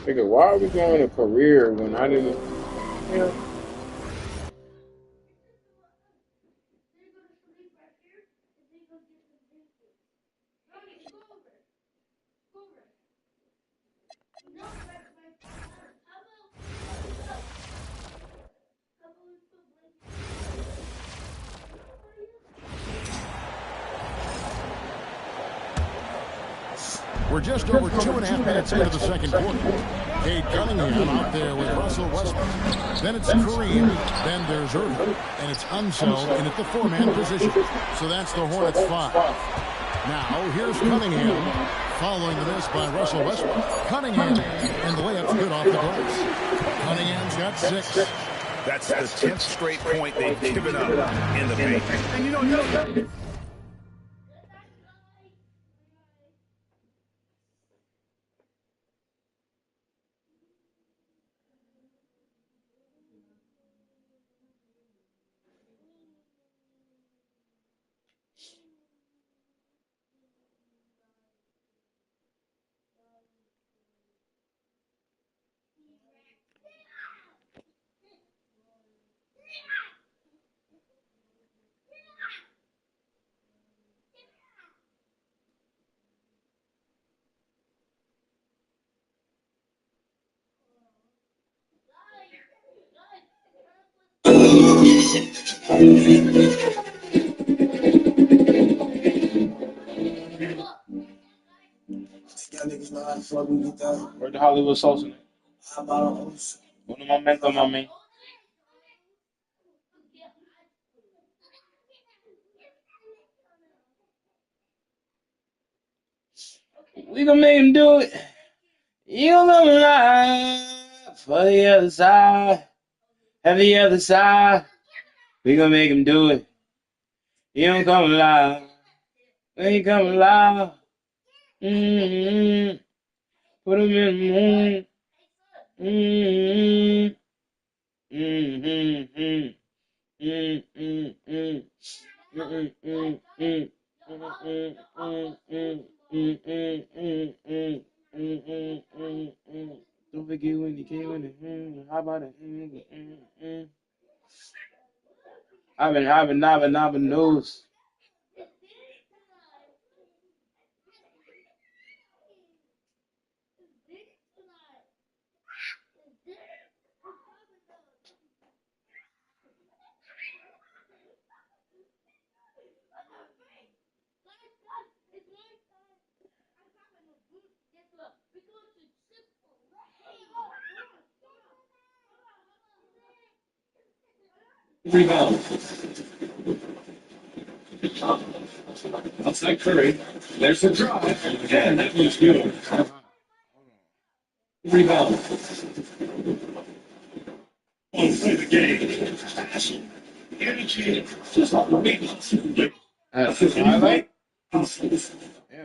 Nigga, why are we going to career when I didn't? You know? We're just over 2.5 minutes into the second quarter. Cade Cunningham out there with Russell Westbrook. Then it's Kareem. Then there's Irving. And it's Unseld in at the four-man position. So that's the Hornets 5. Now, here's Cunningham. Following the miss by Russell Westbrook. Cunningham. And the layup's good off the glass. Cunningham's got 6. That's the 10th straight point they've given up in the paint. And you know, Where the Hollywood sauce in it? Un momento, mami. We gonna make him do it. You gonna lie for the other side. And the other side. We gonna make him do it. He don't come alive. When he come alive. Put him in the moon. Don't forget when he came in the how about it? I've been news. Rebound. Outside Curry. There's the drive. Again, that was good. Rebound. Want to play the game. Passion. Energy. Just on the rebound. That's a highlight? Yeah,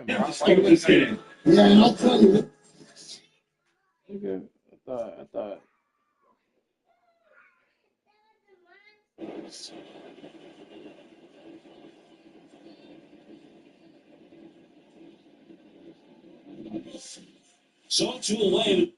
let's start this game. Yeah, I'll tell you. Okay. I thought. So to away.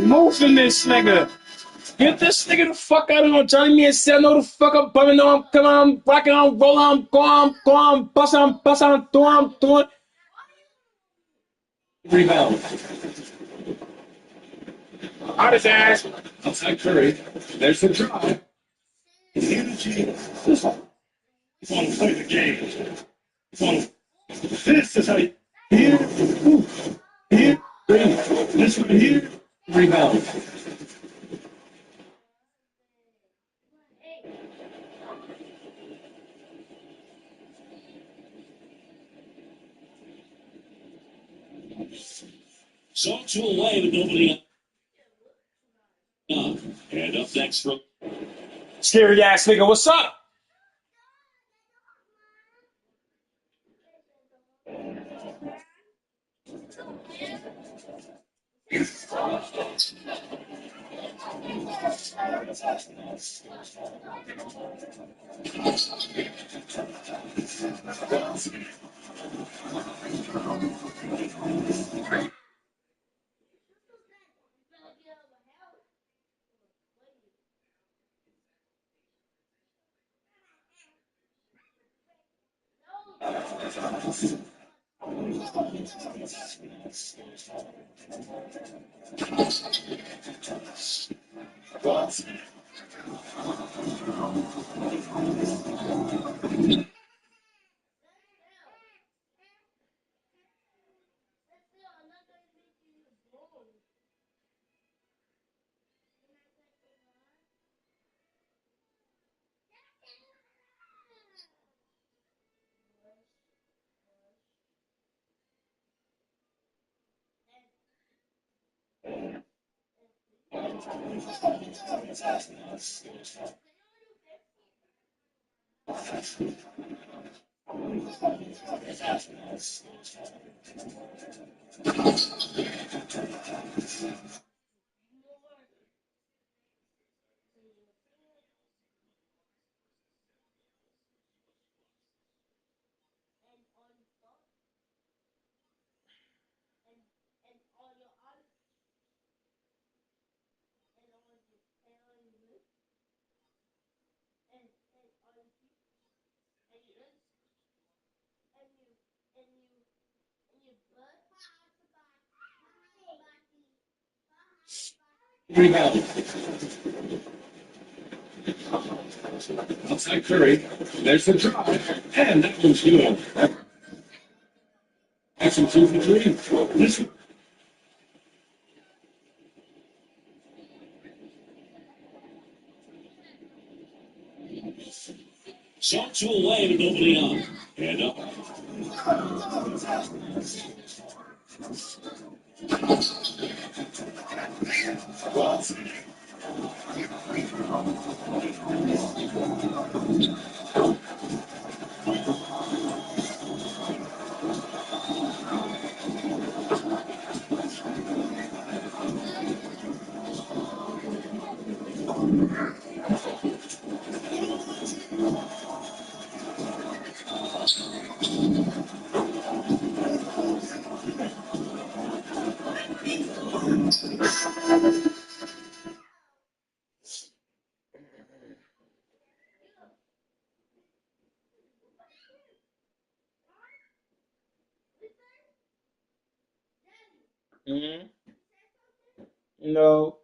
Moving this nigga. Get this nigga the fuck out of here. Telling me and say, no the fuck up, bumming, no, I'm coming, I'm rocking, I'm rolling, I'm going, busting, doing. Rebound. Out his ass. Outside Curry. There's the drive. The energy is on. You want to play the game. You want to. This is how you. Here, ooh, here, this right here, rebound. So 2 away with nobody up. And up next from Scary ass nigga, what's up? Rebound. Outside Curry. There's the drive. And that one's good. Action 2 for 3. This shot 2 away with nobody on. And up. No.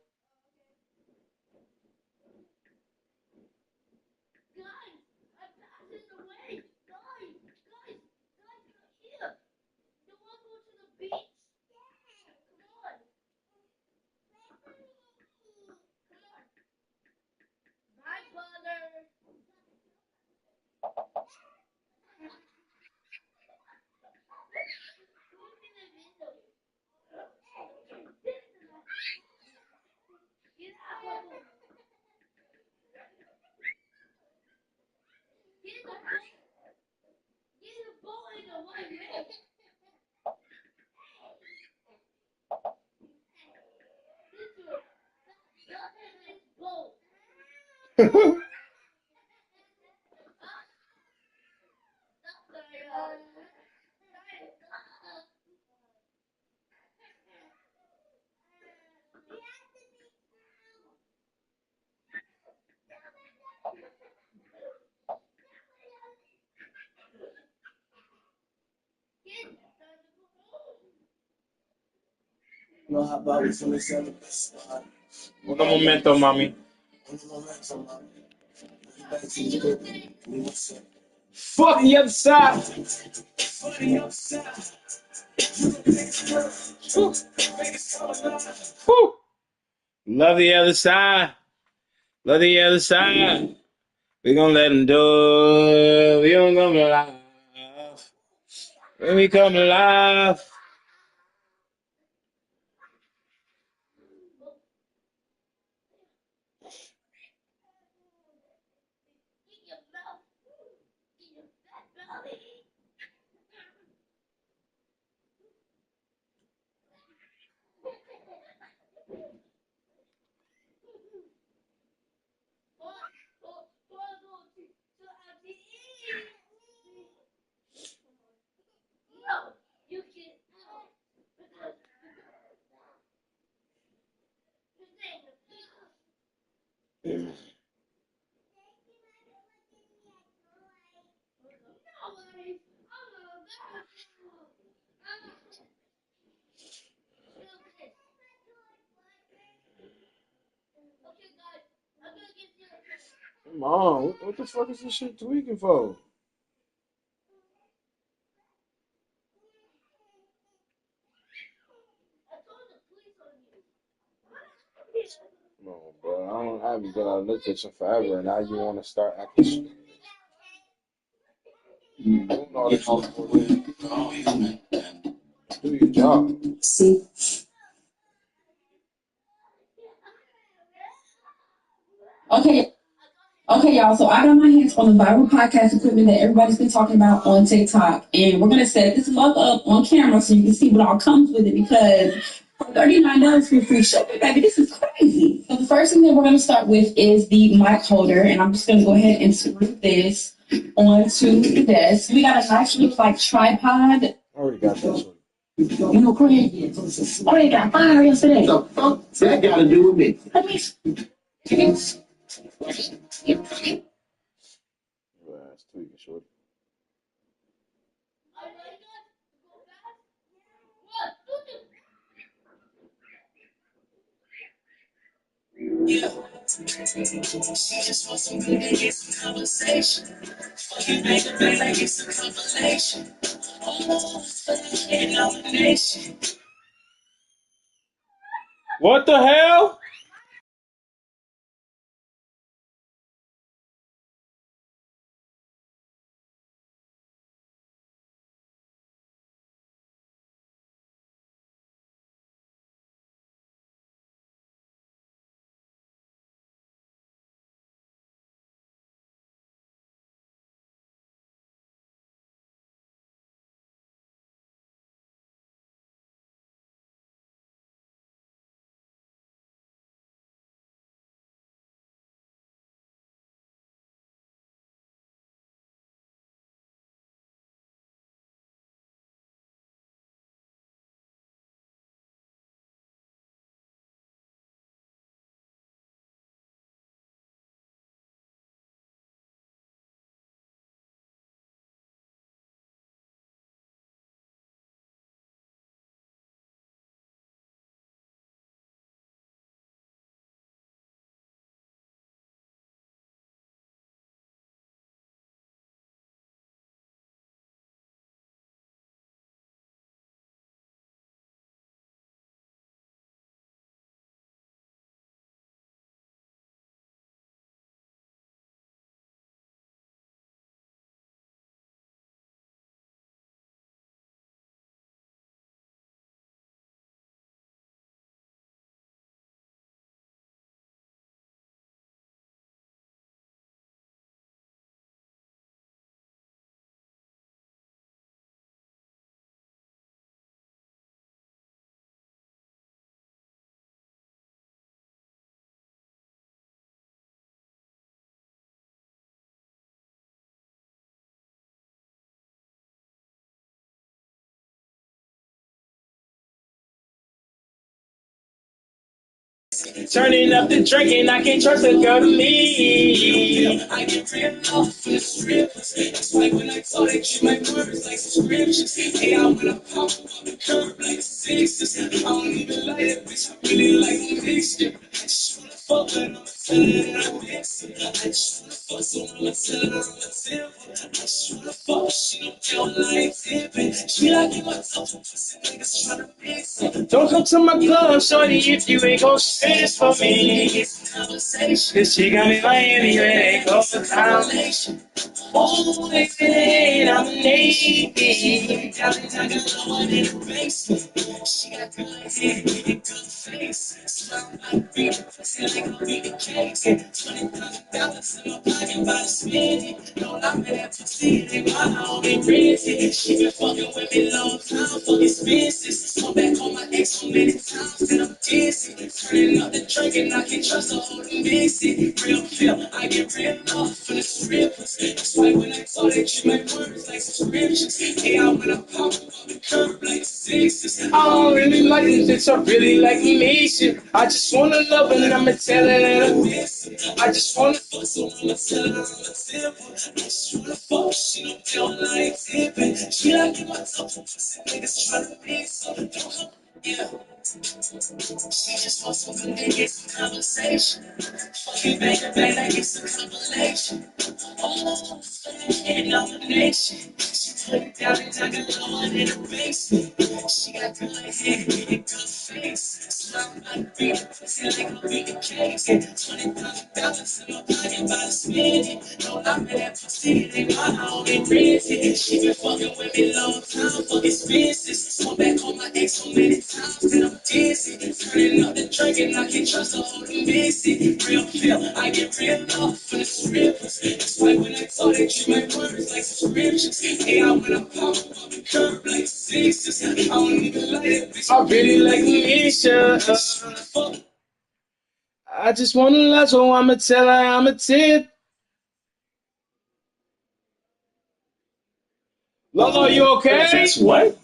No habari tulisema Un momento, mami. un momento, mami. Fuck the other side. Woo. Love the other side. Love the other side. We gonna let them do it. We gonna come alive. When we come alive. Come on, what the fuck is this shit tweaking for? Come on, bro. I haven't been on this kitchen forever, and now you want to start acting stupid. You don't know this shit for you. Do your job. See. Okay, y'all. So I got my hands on the viral podcast equipment that everybody's been talking about on TikTok, and we're gonna set this mug up on camera so you can see what all comes with it. Because for $39 for free shipping, baby, this is crazy. So the first thing that we're gonna start with is the mic holder, and I'm just gonna go ahead and screw this onto the desk. We got a nice little like tripod. I already got this one. You know, Craig. Oh, they got fire yesterday. What the fuck that got to do with me? Let me. Yeah, it's tweaking, shorty. Yeah. She just wants some good and get some conversation. Fucking baby, get some compilation. Oh, fucking nomination. What the hell? Turning up the drink and I can't trust a girl to me. I get real off for the strippers. That's why when I told they keep my words like subscriptions. Hey, I wanna pop on the curb like sixes. I don't even like it, bitch. I really like the mixture. I just wanna fuck, but I'm telling that I miss it. I just wanna fuck, so I'ma tell her I'm a tip. I just wanna fuck, she don't feel like tipping. She like my tough pussy niggas tryna mix it. Don't come to my club, shorty, if you ain't gon' spend for me. It's conversation. Cause she got me Miami, you ain't go for conversation. Oh, they say I'm naked. Got it, I got no one in the basement. She got good hair and good face. Smile like beat, pussy like a beat the cakes. $20,000 in my pocket by the spinning. No, I'm in that pussy, they my only rented. She been fucking with me long time, fuck expenses. So back on my ex so many times that I'm dizzy. Turning up the drink and I can't trust the whole mix it. Real feel, I get real off for the strippers. That's why when I saw that you make words like subscriptions. Yeah, I went up pop on the curb like sixes. I don't really like this bitch, I really like me shit. I just wanna love her and I'ma tell her that I miss her. I just wanna fuck, so I'ma tell her I'm a tipper. I just wanna fuck, she don't feel like tipping. She like my tough pussy niggas tryna mix her. Yeah. She just wants some good niggas, some conversation. Fucking baby, baby, get some compilation. Oh, and nomination. She put it down and I got no one in the basement. She got good hair and good face. Smile like beat, pussy like a beat the cakes. $20,000 in my pocket by the spinning. No, I'm in that pussy, they my only rented. She been fucking with me long time, fuck expenses. So back on my ex so many times that I'm dizzy. Turning up the drink and I can't trust the whole mix it. Real feel, I get real off for the strippers. That's why when I saw that you make words like subscriptions. Yeah, I went up pop on the curb like sixes. I don't even like it, bitch. I really like Alicia. I just wanna love, so I'ma tell her I'm a tip. Lolo, you okay? That's what?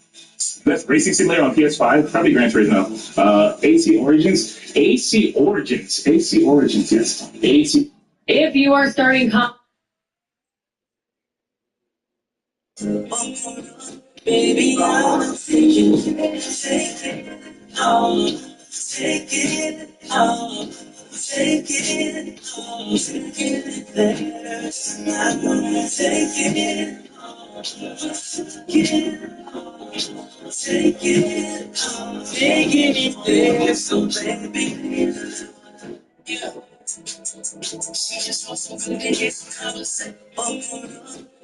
That's Racing Simulator on PS5. Probably Gran Turismo. AC Origins. AC Origins. AC Origins, yes. AC. If you are starting Baby, I'm taking it, take it, oh, take it, oh, take it, oh, take it there tonight. Take it, oh, take it, oh, take it, oh, taking it there. So baby, yeah. She just wants some good niggas, conversation. Oh,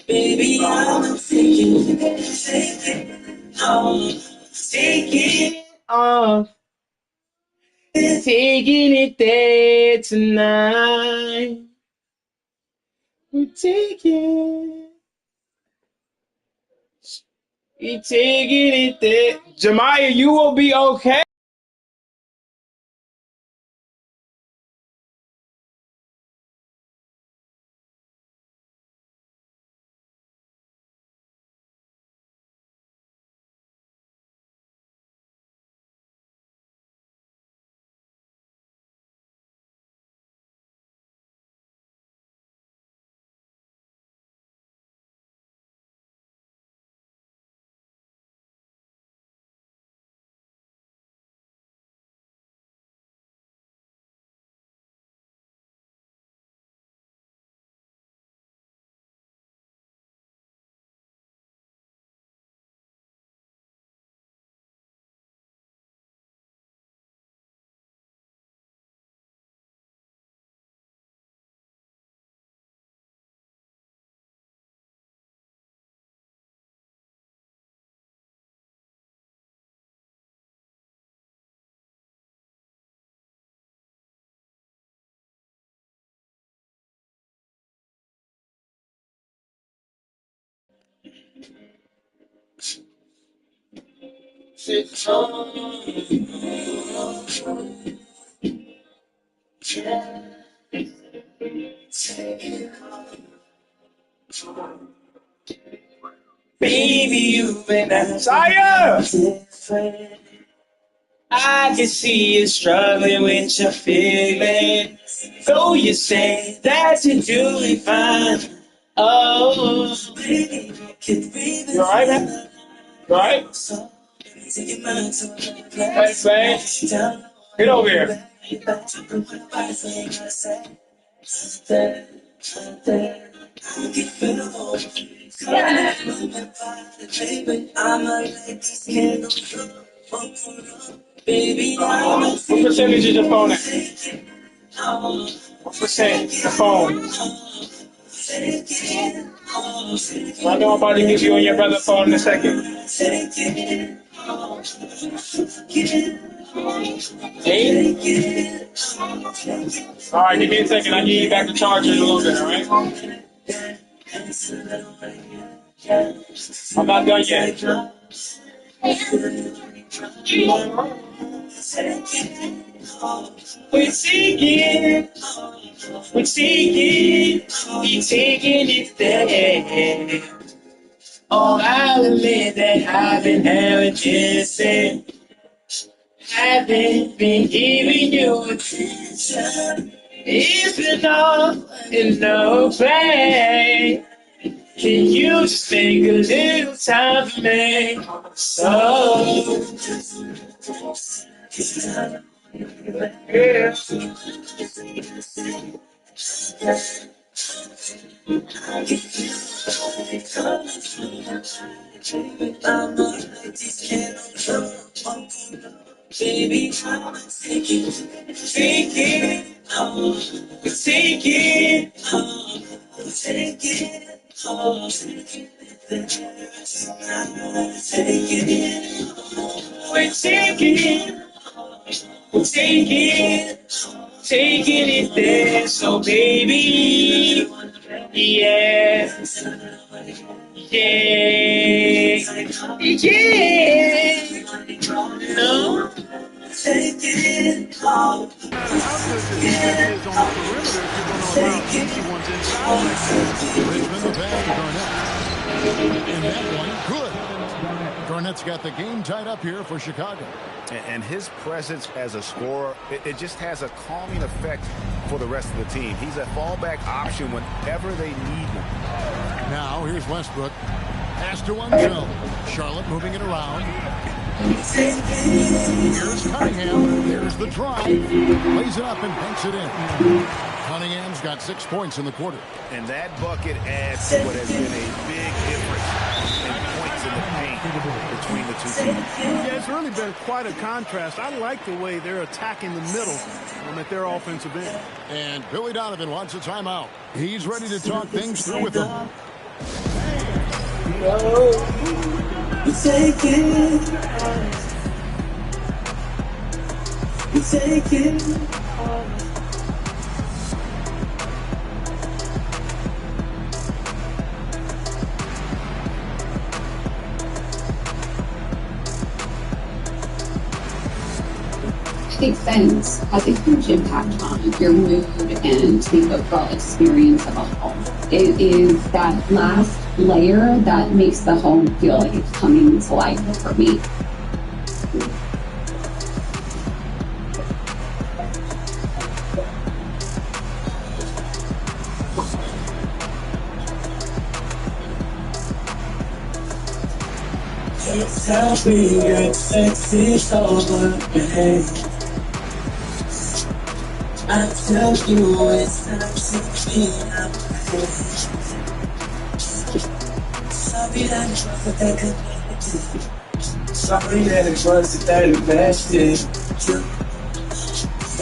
baby, I'm taking it, take it, oh, take it, oh, taking it there tonight. We're taking it there. Jemiah, you will be okay. Baby, you've been outside. I can see you struggling with your feelings. Though you say that you're doing fine. Oh, you alright, man? You alright? Thanks, man. Get over here. What percentage is your phone at? What percent the phone? I know I'm about to give you and your brother phone in a second. 8? Alright, give me a second. I'll give you back the charger in a little bit, alright? I'm not done yet. We're taking it there. Oh, I'll admit that I've been having chances. Haven't been giving you attention. It's been all in no play. Can you just make a little time for me? So, yeah. Baby, I'm taking it, take it, take it, we're taking it there. So baby, yeah, no. How good the defense is on the perimeter if you're going to allow easy ones inside like that. Richmond, the pass to Garnett. And that one, good. Garnett's got the game tied up here for Chicago. And his presence as a scorer, it just has a calming effect for the rest of the team. He's a fallback option whenever they need him. Now, here's Westbrook. Pass to Unzel. Charlotte moving it around. Here's Cunningham. There's the drive. Lays it up and banks it in. Cunningham's got 6 points in the quarter. And that bucket adds to what has been a big difference in points in the paint between the two teams. Yeah, it's really been quite a contrast. I like the way they're attacking the middle at their offensive end. And Billy Donovan wants a timeout. He's ready to talk things through with them. You take it. You take it. I think fans has a huge impact on your mood and the overall experience of a home. It is that last layer that makes the home feel like it's coming to life for me. Tell me your sexy over, babe. I tell you it's time to be up. Sorry that it wasn't that connected. Sorry that it wasn't that invested.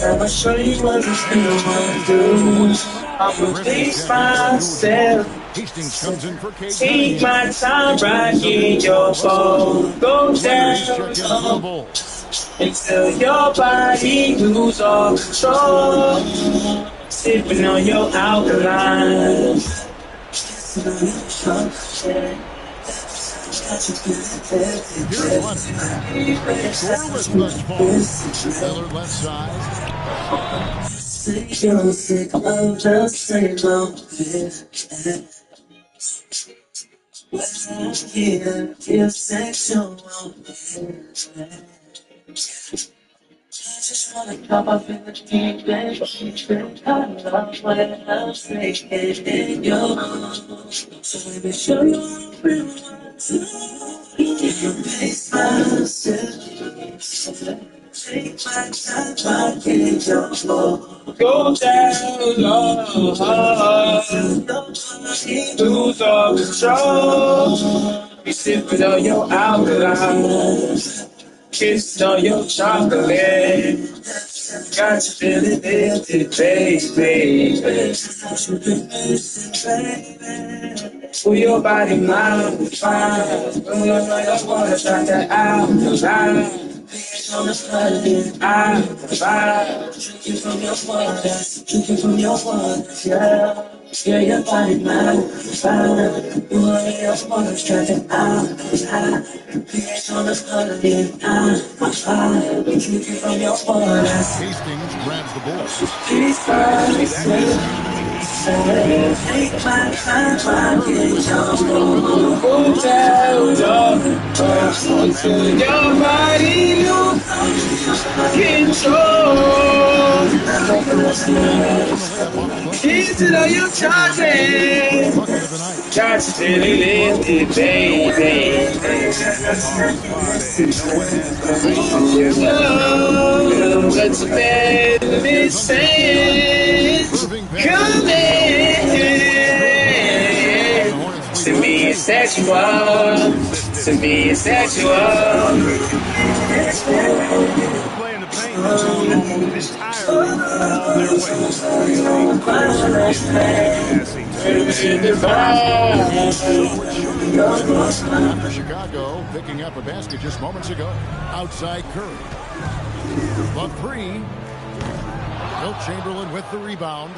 Now I'm sure you wasn't still one dude. I'm gonna face myself. Hastings comes in for Cade. Take my time rocking your phone. Go down until your body lose all control. Sipping on your alkaline. Here's one. Scoreless thus far. Miller left side. You're sick of the same old bit. Here, feel sexual. I just wanna come up in the deep end. I love when I'm saying yo. So let me show you what I'm real to. You face myself. Go down low, lose all control. Be sipping on your alkaline, kissing on your chocolate. Got you feeling lifted, baby. For your body, mind, fine. When you're like I wanna try that out, line. On the flooded, I'm fine. Drinking from your waters, drinking from your waters, yeah. Yeah, your body, mind, fine. You are your waters, try that out, line. On the flooded, I'm fine. Drinking from your waters. Hastings grabs the ball. Peace, take my time, my hotel dog. Until your body lose control. Keys to your chocolate. Bucket of the night. Got you feeling lifted, baby. Oh, what's the man is saying? Come in. To me, it's sexual. To me, it's sexual. Playing the paint almost entirely all their After Chicago picking up a basket just moments ago. Outside Curry. The three. Wilt Chamberlain with the rebound.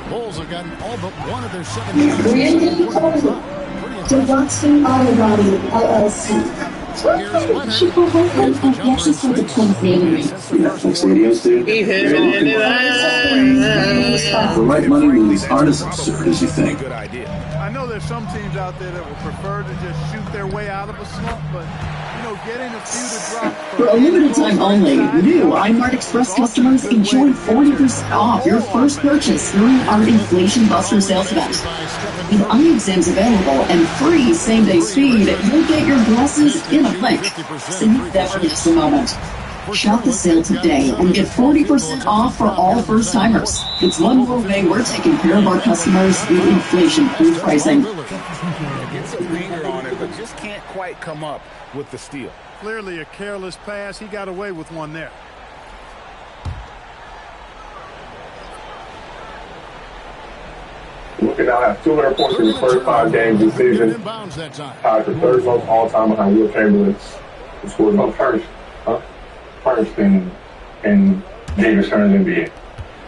Bulls have gotten all but one of their 7 shots. Watson Auto Body LLC. Here's Leonard. She called her and he actually said the twins name me. Stadiums, dude. The right money movies aren't as absurd as you think. Good idea. I know there's some teams out there that would prefer to just shoot their way out of a slump, but, you know, getting a few to drop. For a limited time only, new iMart Express customers enjoy 40% off your first purchase during our Inflation Buster sales event. With iExams available and free same-day speed, you'll get your glasses in a blink, so you never miss a moment. Shop the sale today and get 40% off for all first-timers. It's one more way we're taking care of our customers with inflation-proof pricing. Gets a finger on it, but just can't quite come up with the steal. Clearly a careless pass. He got away with one there. Looking now have 200 points in the first 5 games this season. Tied for third most all-time behind Wilt Chamberlain, who scored most first in Davis Turner's NBA.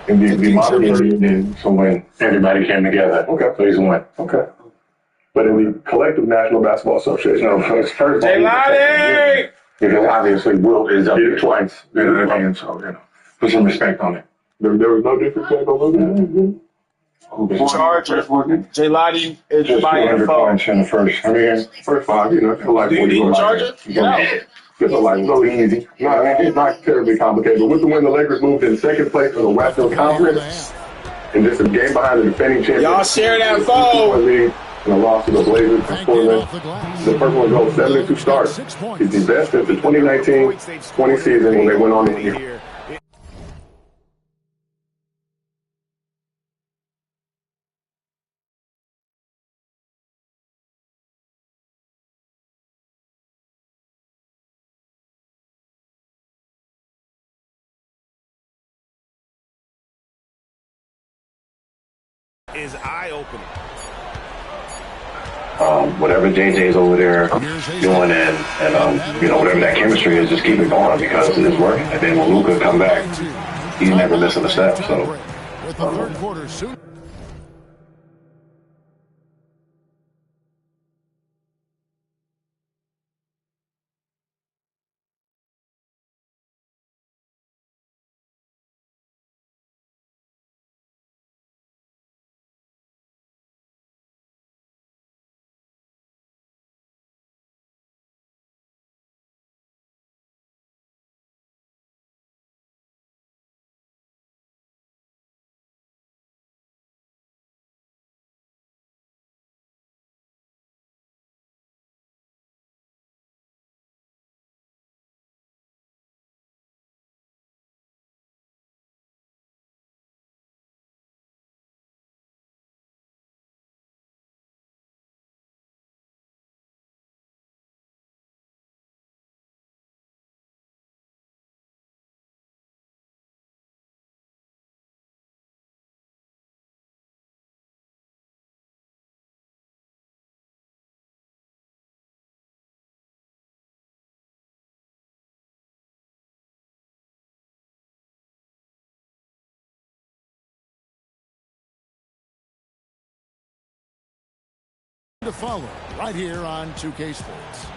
The modern NBA, so when everybody came together, so he's won. But in the collective National Basketball Association, it's first. Because obviously Wilt is up here twice, you know what I mean? So, you know, put some respect on it. There was no disrespect over there. Charger. J. Lottie is Just by 200 info. points in the first 5, you know, feel like Do you need a charger? It's like so easy. No, it's not terribly complicated. But with the win, the Lakers moved in second place in the Western Conference. And just a game behind the defending champions. Y'all share that phone. And a loss to the Blazers in Portland. The first one goes 72 starts. He's the best since the 2019-20 season when they went on the year. Is eye-opening. Whatever JJ's over there doing and you know, whatever that chemistry is, just keep it going because it's working. And then when Luka come back, he's never missing a step. So. With the third quarter soon. to follow right here on 2K Sports.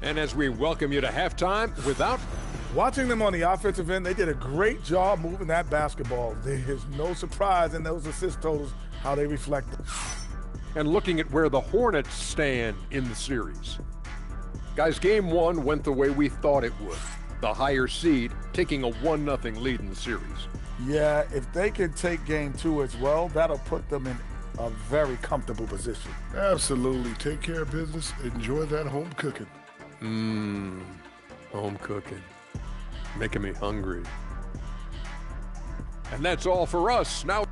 And as we welcome you to halftime, watching them on the offensive end, they did a great job moving that basketball. There's no surprise in those assist totals, how they reflect it. and looking at where the Hornets stand in the series. Guys, game one went the way we thought it would. The higher seed taking a 1-0 lead in the series. Yeah, if they can take game two as well, that'll put them in a very comfortable position. Absolutely. Take care of business. Enjoy that home cooking. Home cooking. Making me hungry. And that's all for us. Now...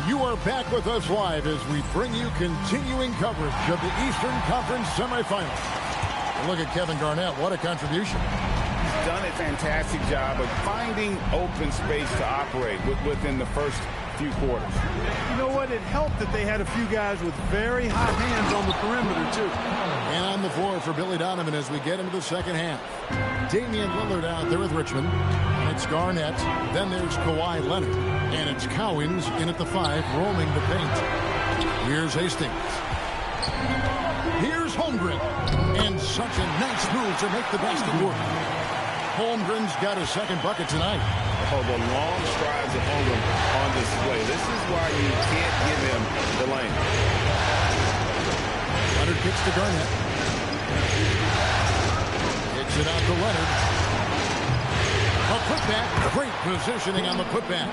You are back with us live as we bring you continuing coverage of the Eastern Conference semifinals. Look at Kevin Garnett. What a contribution. He's done a fantastic job of finding open space to operate within the first few quarters. You know what? It helped that they had a few guys with very hot hands on the perimeter, too. And on the floor for Billy Donovan as we get into the second half. Damian Lillard out there with Richmond. And it's Garnett. Then there's Kawhi Leonard. And it's Cowens in at the 5, roaming the paint. Here's Hastings. Here's Holmgren. And such a nice move to make the basket work. Holmgren's got a second bucket tonight. Oh, the long strides of Holmgren on display. This is why you can't give him the lane. Leonard kicks to Garnett. Kicks it out to Leonard. A putback. Great positioning on the putback.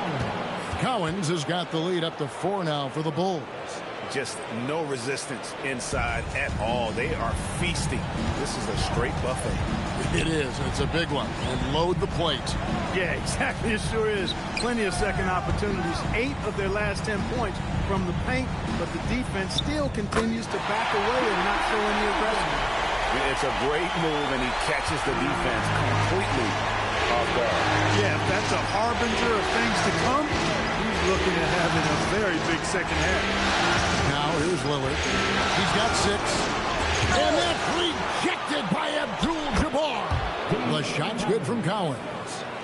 Cowens has got the lead up to 4 now for the Bulls. Just no resistance inside at all. They are feasting. This is a straight buffet. It is. It's a big one. And load the plate. Yeah, exactly. It sure is. Plenty of second opportunities. 8 of their last 10 points from the paint, but the defense still continues to back away and not show any aggression. It's a great move, and he catches the defense completely off guard. Yeah, if that's a harbinger of things to come, he's looking at having a very big second half. Now here's Lillard. He's got 6. And that's rejected by Abdul-Jabbar. The shot's good from Cowens.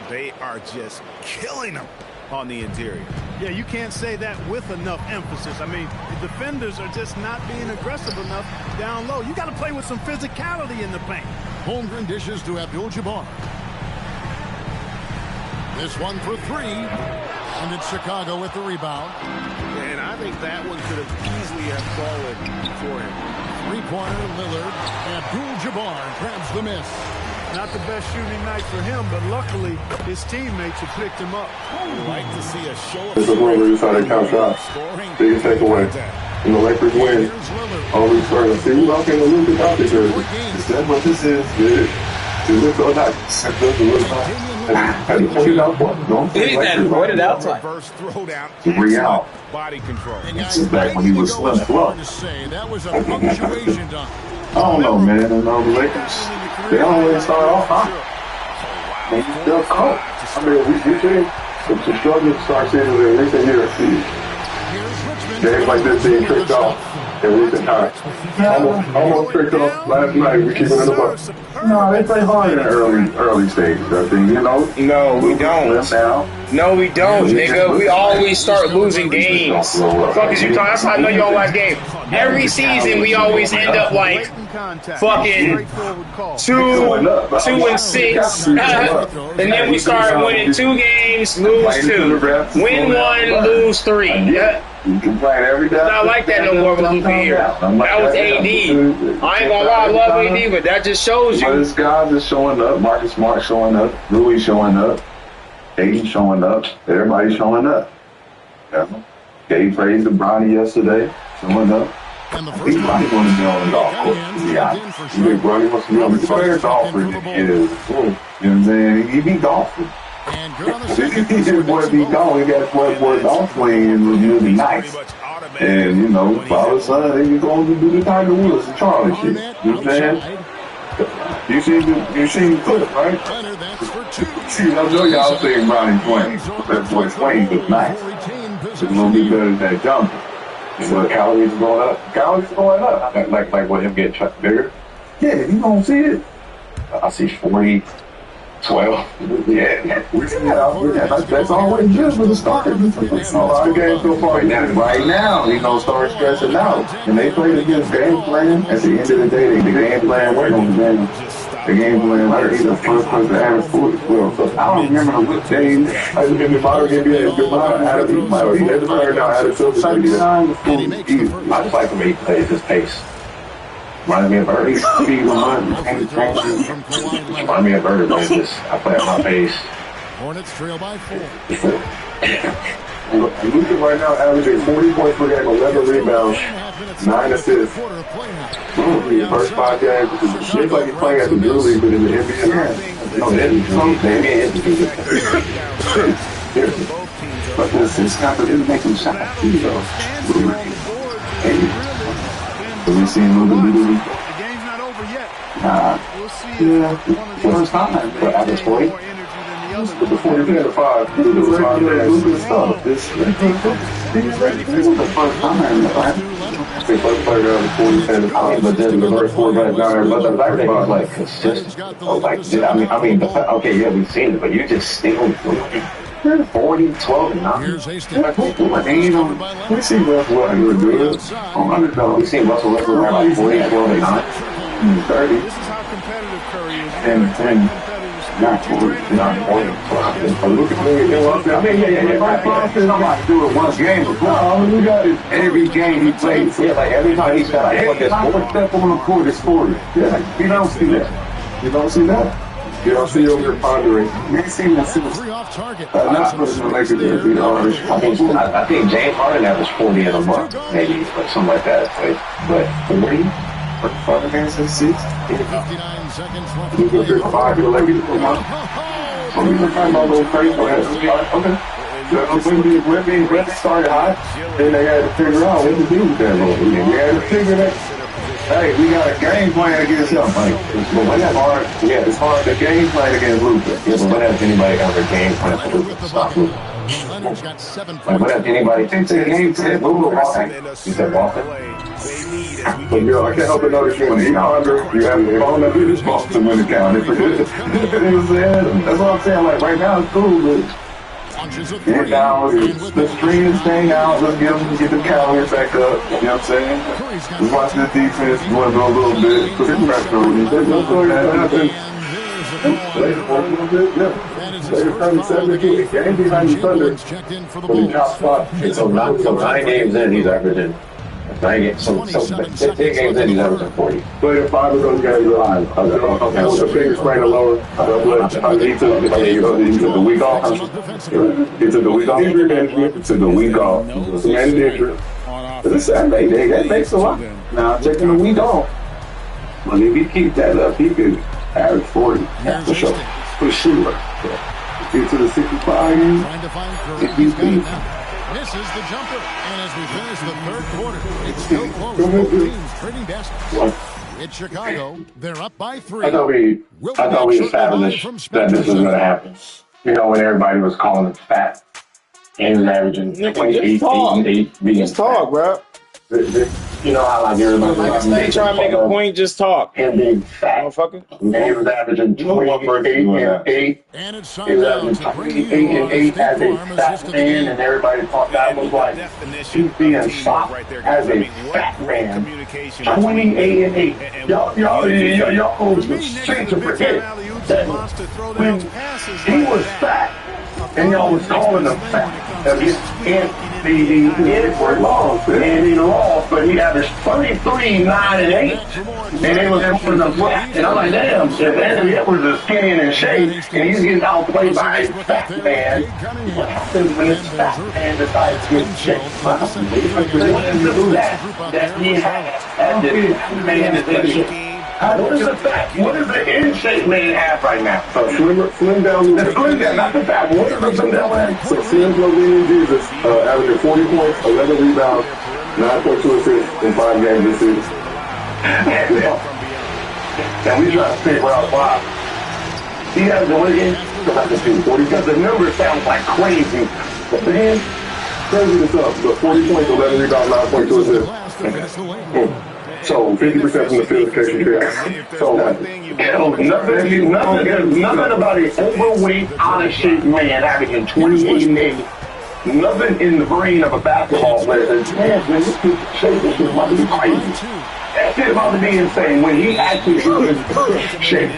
They are just killing them on the interior. Yeah, you can't say that with enough emphasis. I mean, the defenders are just not being aggressive enough down low. You got to play with some physicality in the paint. Holmgren dishes to Abdul-Jabbar. This one for 3. And it's Chicago with the rebound. And I think that one could have easily have fallen for him. 3-pointer, Lillard. Abdul-Jabbar grabs the miss. Not the best shooting night for him, but luckily his teammates have picked him up. I'd like to see a show of this is where we decided to count shots. Big takeaway. And the Lakers win. Always starting to see who's out there to lose it out there. That's what this is. To look so nice. And the 40 out one. Don't say Lakers. What it out like? Reverse throwdown. Bring out. Body control. This is back when he was slim. That was a punctuation dunk. I don't know, man. The Lakers, they always start off hot. And you still caught. I mean, we struggling to start seeing it in recent years. Games like this being tricked off in recent times. Almost tricked off last night. We keep it in the book. No, they play hard in the early stages. I think, you know. No, we don't. No, we don't, nigga. We always start losing games. Fuck is you talking? That's how I know you don't watch games. Every season, we always end up like fucking 2-6, and then we start winning 2 games, lose 2, win 1, lose 3. Yeah. You can play every day. Not like that no more with Luka here. That was AD. I ain't gonna lie, I love AD, but that just shows you. But this guy just showing up. Marcus Smart showing up. Rui showing up. Aiden showing up. Everybody showing up. Yeah. Gabe praised Bronny yesterday. Showing up. He probably want to be on the golf course. Yeah. You think Bronny wants to be on the golf course? You know what I'm saying? He be golfing. And good on the If you second. see this boy be gone, he got 12 boys off swing and it'll be nice. And, you know, all of a sudden, then you go and do the Tiger Woods and Charlie shit. You know what I'm saying? You seen the clip, right? See, I know y'all saying Ronnie Swain. That boy Swain was nice. It's a little bit better than that jumper. So the calories going up. Calories going up. Like with him getting bigger. Yeah, you don't see it. I see 40, 12. Yeah. That's always good for the starter. All our games so far. Right now, he's gonna start stressing out. And they played against game plan. At the end of the day, the game plan worked on the game. The game plan worked. He's the first person to average 40. Well, so I don't remember what day. I just in the modern NBA. He had to learn how to feel the I just like the way he plays his pace. Remind me of Bird. Remind me of Bird. I play at my pace. Hornets trail by 4. Luka right now averaging 40 points per game, 11 rebounds, 9 assists. First 5 games, it seems like he's playing at the Drew League, but in the NBA. No, the NBA is but it's not to make him shots, you know. We seen Luka do the game's not over yet. First time, but average 40. With the 40 to 5, this is Luka's stuff. This is the first time. The first player to average 40 to 5, but then the first 4 guys down there, but the fact was like consistent. Oh, like, I mean, okay, yeah, we've seen it, but you just still 40, 12, and 9. We see Russell Westbrook good. We see Russell Westbrook have like 40, 12, and 9. 30. This is how competitive Curry is. And not 40, not 40. Look at me. I mean, I'm not doing one game. No, we got it every game he plays. Yeah, like every time he's got a step on the court is 40. Yeah, you don't see that. You don't see that. You don't see over here pondering. You see that. Off target. Not supposed to make it be honest. I think James Harden averaged 40 in a month, maybe, but something like that. But 40? What the fuck against the 6? 59 seconds left. You go here 5 to 11 per month. So we were talking about those crazy. Okay. When they started hot, then they had to figure out what to do with that little bit. They had to figure that. Hey, we got a game plan against him. Like, it's hard. Yeah, it's hard to game plan against Luka. Yeah, but what has anybody ever game plan for Luka to stop Luka? Like, what has anybody think the game plan? Luka walking. You said walking? But you know, I can't help but notice you when he's under, you have to phone up his boss to win the count. You know what I'm saying? That's what I'm saying. Like, right now it's cool, but get down, the string this thing out, let's get the calories back up, you know what I'm saying? Let's watch this defense, you want to go a little bit, put some pressure on you. Let's go that happen. Later, a little bit, yeah. Later, 37 again, game behind the Thunder for the top spot. So 9 games in, he's averaging. 9 games, so 10 games in, he's averaging 40. Played 5 of those guys live. Okay, with the finger sprain alone, he took the week off. He took the week off. He took the week off. Man injured. It's Saturday, that makes a lot. Now, taking the week off. Well, if he keep that up, he could average 40. That's for sure. For sure. Get to the 65 games. If he's beat. Misses the jumper, and as we finish the third quarter, it's still close. Both teams trading baskets. It's Chicago. They're up by 3. I thought we established that this was going to happen. You know, when everybody was calling him fat, and he was averaging 28, 8. Just talk, bro. You know how like everybody like they trying to make a point, just talk. And being fat, motherfucker. And he was averaging 28 and 8. And it's he was averaging 28 and 8 as a fat man, and everybody thought that was like he's being shot as a fat man. 28 and 8. Y'all was straight to forget that when he was fat, and y'all was calling him fat. And the Edward lost, and he lost, but he averaged 33, 9, and 8. And it was for the flat. And I'm like, damn, if Anthony Edwards is skinny and in shape, and he's getting outplayed by a fat man, what happens when this fat man decides to get in shape? What happens to do that? That he had. That man is in shape. What is the fat? What does the in-shape man have right now? Slim down. Slim down, not the fat. What is the slim down man? So Slim Slovenian Jesus, averaging 40 points, 11 rebounds, 9.2 assists in 5 games this season. And we try to figure out why. He has the win game, 40 because the number sounds like crazy. But man, crazy this up. But 40 points, 11 rebounds, 9.2 assists. So 50% from the field catching track. So nothing about an overweight, out of shape man averaging 28 and 8. Nothing in the brain of a basketball player says, man, this shape, this is about to be crazy. That shit about to be insane when he actually is in shape.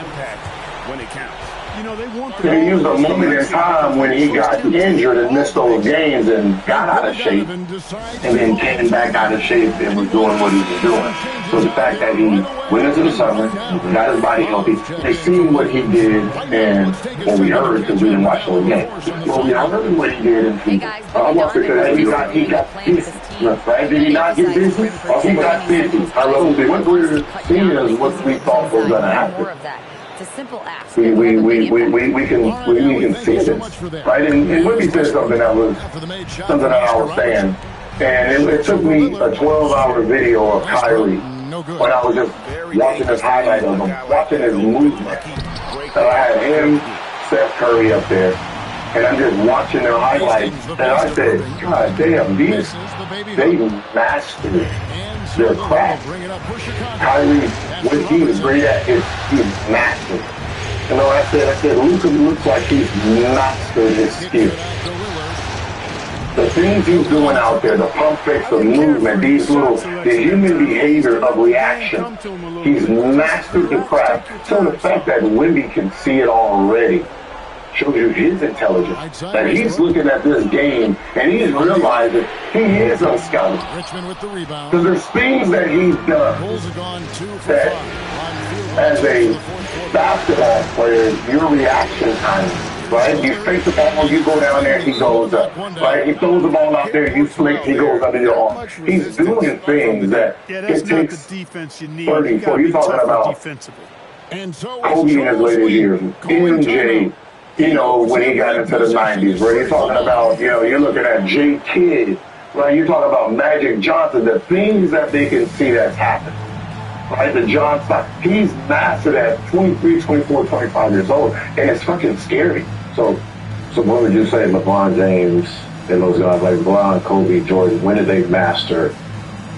When it counts. You know, they want He used a moment in time when he got injured and missed those games and got out of shape, and then came back out of shape and was doing what he was doing. So the fact that he went into the summer, got his body healthy, they seen what he did, and what we heard because we didn't watch those games. Well, we heard what he did, and I watched it because he got busy. Right? Did he not get busy? Or he got busy. I wrote it. What we're seeing is what we thought was going to happen. It's a simple ask. We can see this, right? And Wimby said something that I was saying, and it took me a 12-hour video of Kyrie when I was just watching his highlight of him, watching his movement. And I had him, Steph Curry up there, and I'm just watching their highlights, and I said, God damn, they mastered their craft. Kyrie, what he was great at is he's mastered. You know, I said, Luka looks like he's mastered his skill. The things he's doing out there, the pump fakes, the movement, the human behavior of reaction, he's mastered the craft. So the fact that Wimby can see it already shows you his intelligence. That he's looking at this game and he's realizing he is unscoutable. Because there's things that he's done that, as a basketball player, your reaction time, right? You face the ball, you go down there, he goes up. Right? He throws the ball out there, you flick, he goes under your arm. He's doing things that it takes 30, 40. You're talking about Kobe in his later years, MJ. You know, when he got into the 90s, where you're talking about, you know, you're looking at J. Kidd, right? You're talking about Magic Johnson, the things that they can see that's happened, right? The Johnson, he's mastered at 23, 24, 25 years old, and it's fucking scary. So what would you say, LeBron James and those guys like LeBron, Kobe, Jordan, when did they master,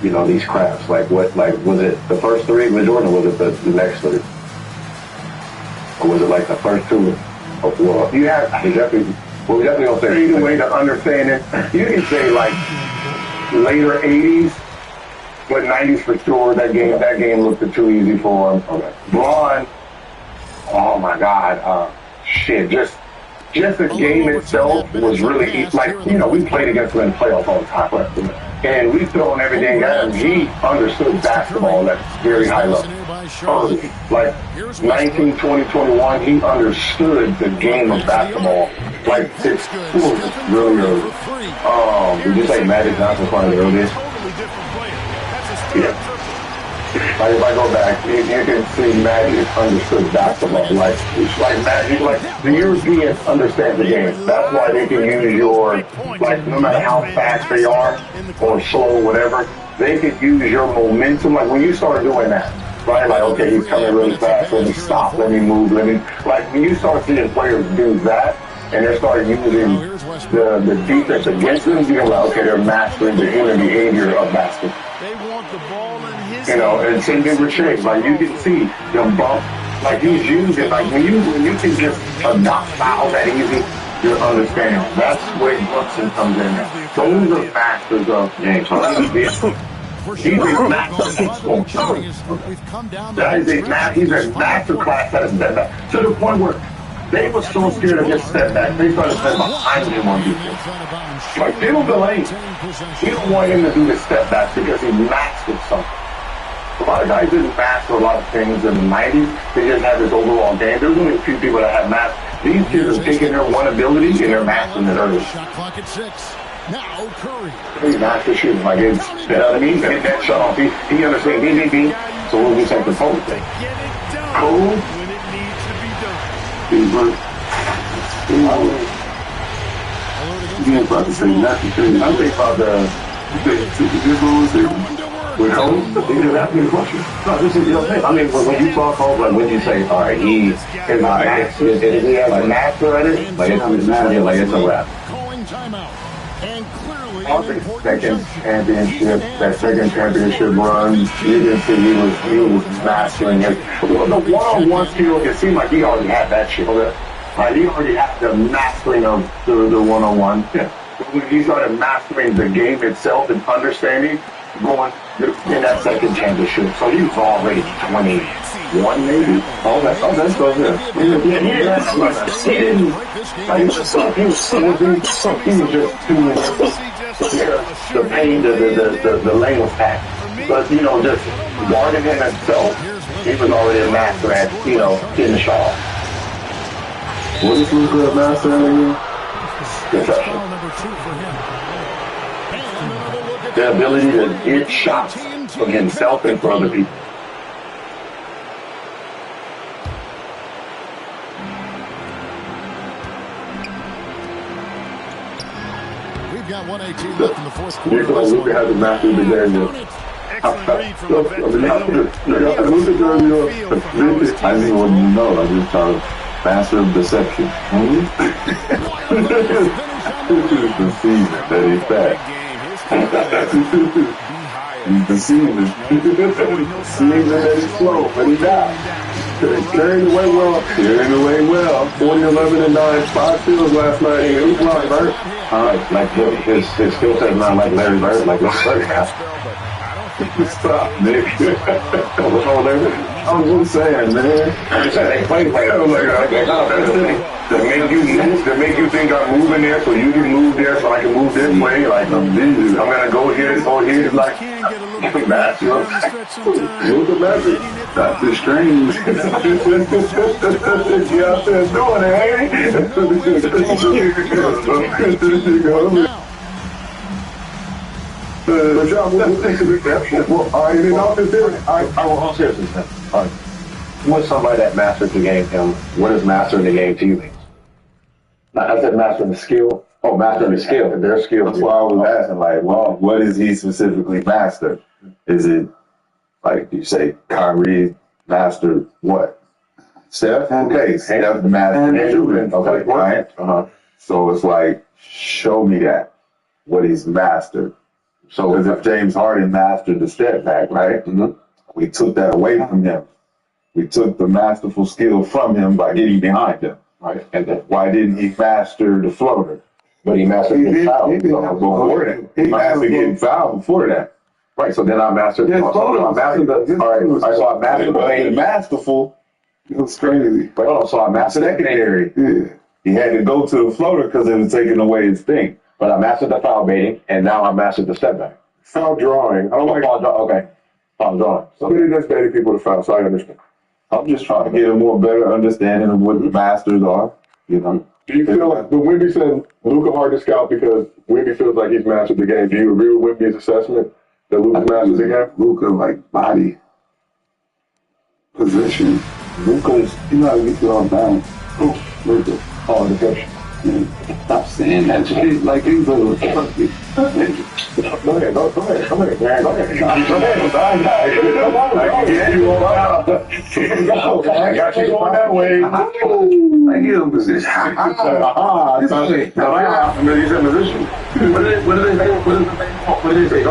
you know, these crafts? Like what, like, was it the first three with Jordan, or was it the next three? Or was it like the first two? Well, you have definitely gonna say either way to understand it. You can say like later 80s, but 90s for sure. That game looked too easy for him. Okay. Braun, oh my God, shit, just the game itself was really like, you know, we played against him in the playoffs all the time, and we thrown everything at him. He understood basketball at a very high level. Early, like 19, 20, 21, he understood the game of basketball. Like it's really early. Did you say Magic Johnson playing the earliest? Yeah. Like if I go back, you can see Magic understood basketball. Like it's like Magic, like the Europeans understand the game. That's why they can use your, like no matter how fast they are or slow, whatever, they can use your momentum. Like when you start doing that, right? Like, okay, he's coming really fast. Let me stop. Let me move. Like when you start seeing players do that, and they start using the defense against them, you're like, okay, they're mastering the human behavior of basketball. They want the ball in his, you know, and same thing with Shea. Like you can see them bump. Like he's using, like when you can just not foul that easy, you understand. That's where Brunson comes in. Those are masters of games. He's a master class at a step back. To the point where they were so scared of his step back, they started stepping behind him on defense. Like Bill Delaney, he don't want him to do the step back because he mastered something. A lot of guys didn't master a lot of things in the 90s. They just had this overall game. There's only a few people that have mastered. These kids are taking their one ability and they're mastering it early. Now Curry. He's not the shooting. Like it's, you know what I mean? Hit that shot off. He understands. So So what would you take the Pope? Get it done Cold? when it needs to be done. You ain't about to say nothing. I think about the with Cole. He just asked me a question. No, this is your thing. I mean, when you talk Cole, like when you say, all right, he is master, is he have a master at it? Like it's a wrap. I think second championship run, you can see he was mastering it. The one-on-one skill, it seemed like he already had that shit. Like he already had the mastering of the one-on-one. Yeah. But when he started mastering the game itself and understanding, going in that second championship, so he was already 21 maybe. Oh, that's so good. He didn't. Like, he was just too. The pain, the lane was packed. But, you know, just guarding him himself, he was already a master at, you know, getting the shot off. What is Luka a master at again? Deception. The ability to get shots for himself and for other people. Got 1:18 left in the fourth quarter. You know, Luka has a master of the game. I didn't want to know. I just thought master of deception. This is the season that he's back. He's the season. Season that he's slow, but he's not. Carrying away well. 40-11 and 9. 5 steals last night. He was blind, Bert. Like his skill set is not like Larry Bird, like Larry Bird has. Stop, Nick. What's wrong with Larry? I'm just saying, man. I'm just saying, they play like that. To make you think I'm moving there so you can move there so I can move this way. Like, I'm going to go here, like, master. Look at master. That's the strange. You out there doing it, ain't what's somebody that masters the game, Tim? What is mastering the game to you mean? I said mastering the skill. Oh, mastering the skill. Their skill. That's why I was asking, like, well, what is he specifically mastered? Is it, like you say, Kyrie mastered what? Steph? Okay, Steph mastered shooting. Okay, right? So it's like, show me that, what he's mastered. So as if James Harden mastered the step back, right? We took that away from him. We took the masterful skill from him by getting behind him, right? And then why didn't he master the floater? But he mastered getting fouled before that. He mastered getting fouled before that. Right, so then I mastered the floater. So I mastered the masterful. It was crazy. So I mastered secondary. Yeah. He had to go to the floater because it was taking away his thing. But I mastered the foul baiting, and now I mastered the step back. Foul drawing. I don't like foul drawing. Okay. Foul drawing. So but it does baiting people to foul, so I understand. I'm just trying to get a more better understanding of what the masters are, you know. Do you feel like, when Wemby said Luka hard to scout because Wemby feels like he's mastered the game, do you agree with Wemby's assessment that Luka's mastered the game? Luka, like, body, position. Luka's, you know how to get you all down. Luka, all the pressure. Stop saying that shit like he's a little fucking. Go ahead, man. Go ahead. I got you going that way. I get him position. He's in position. What did they say?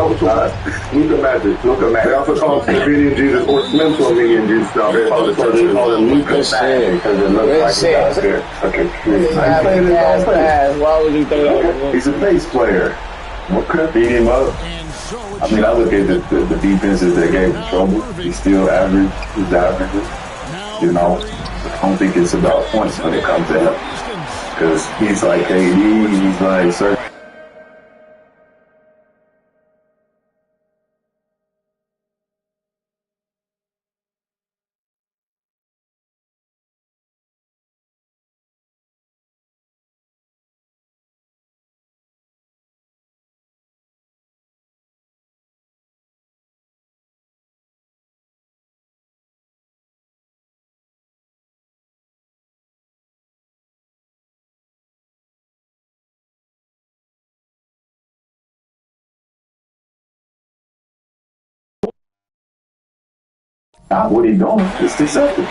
Luka Magic. They also call him Minion Jesus or Slim to Minion Jesus stuff. They call it Luka Magic because it looks like he's out there. Okay. Why would you throw that? He's a bass player. Okay. Beat him up. I mean, I look at the defenses that gave him trouble. He's still average. He's average. You know, I don't think it's about points when it comes to him. Because he's like KD, he's like certain. Not what he's doing. It's deceptive.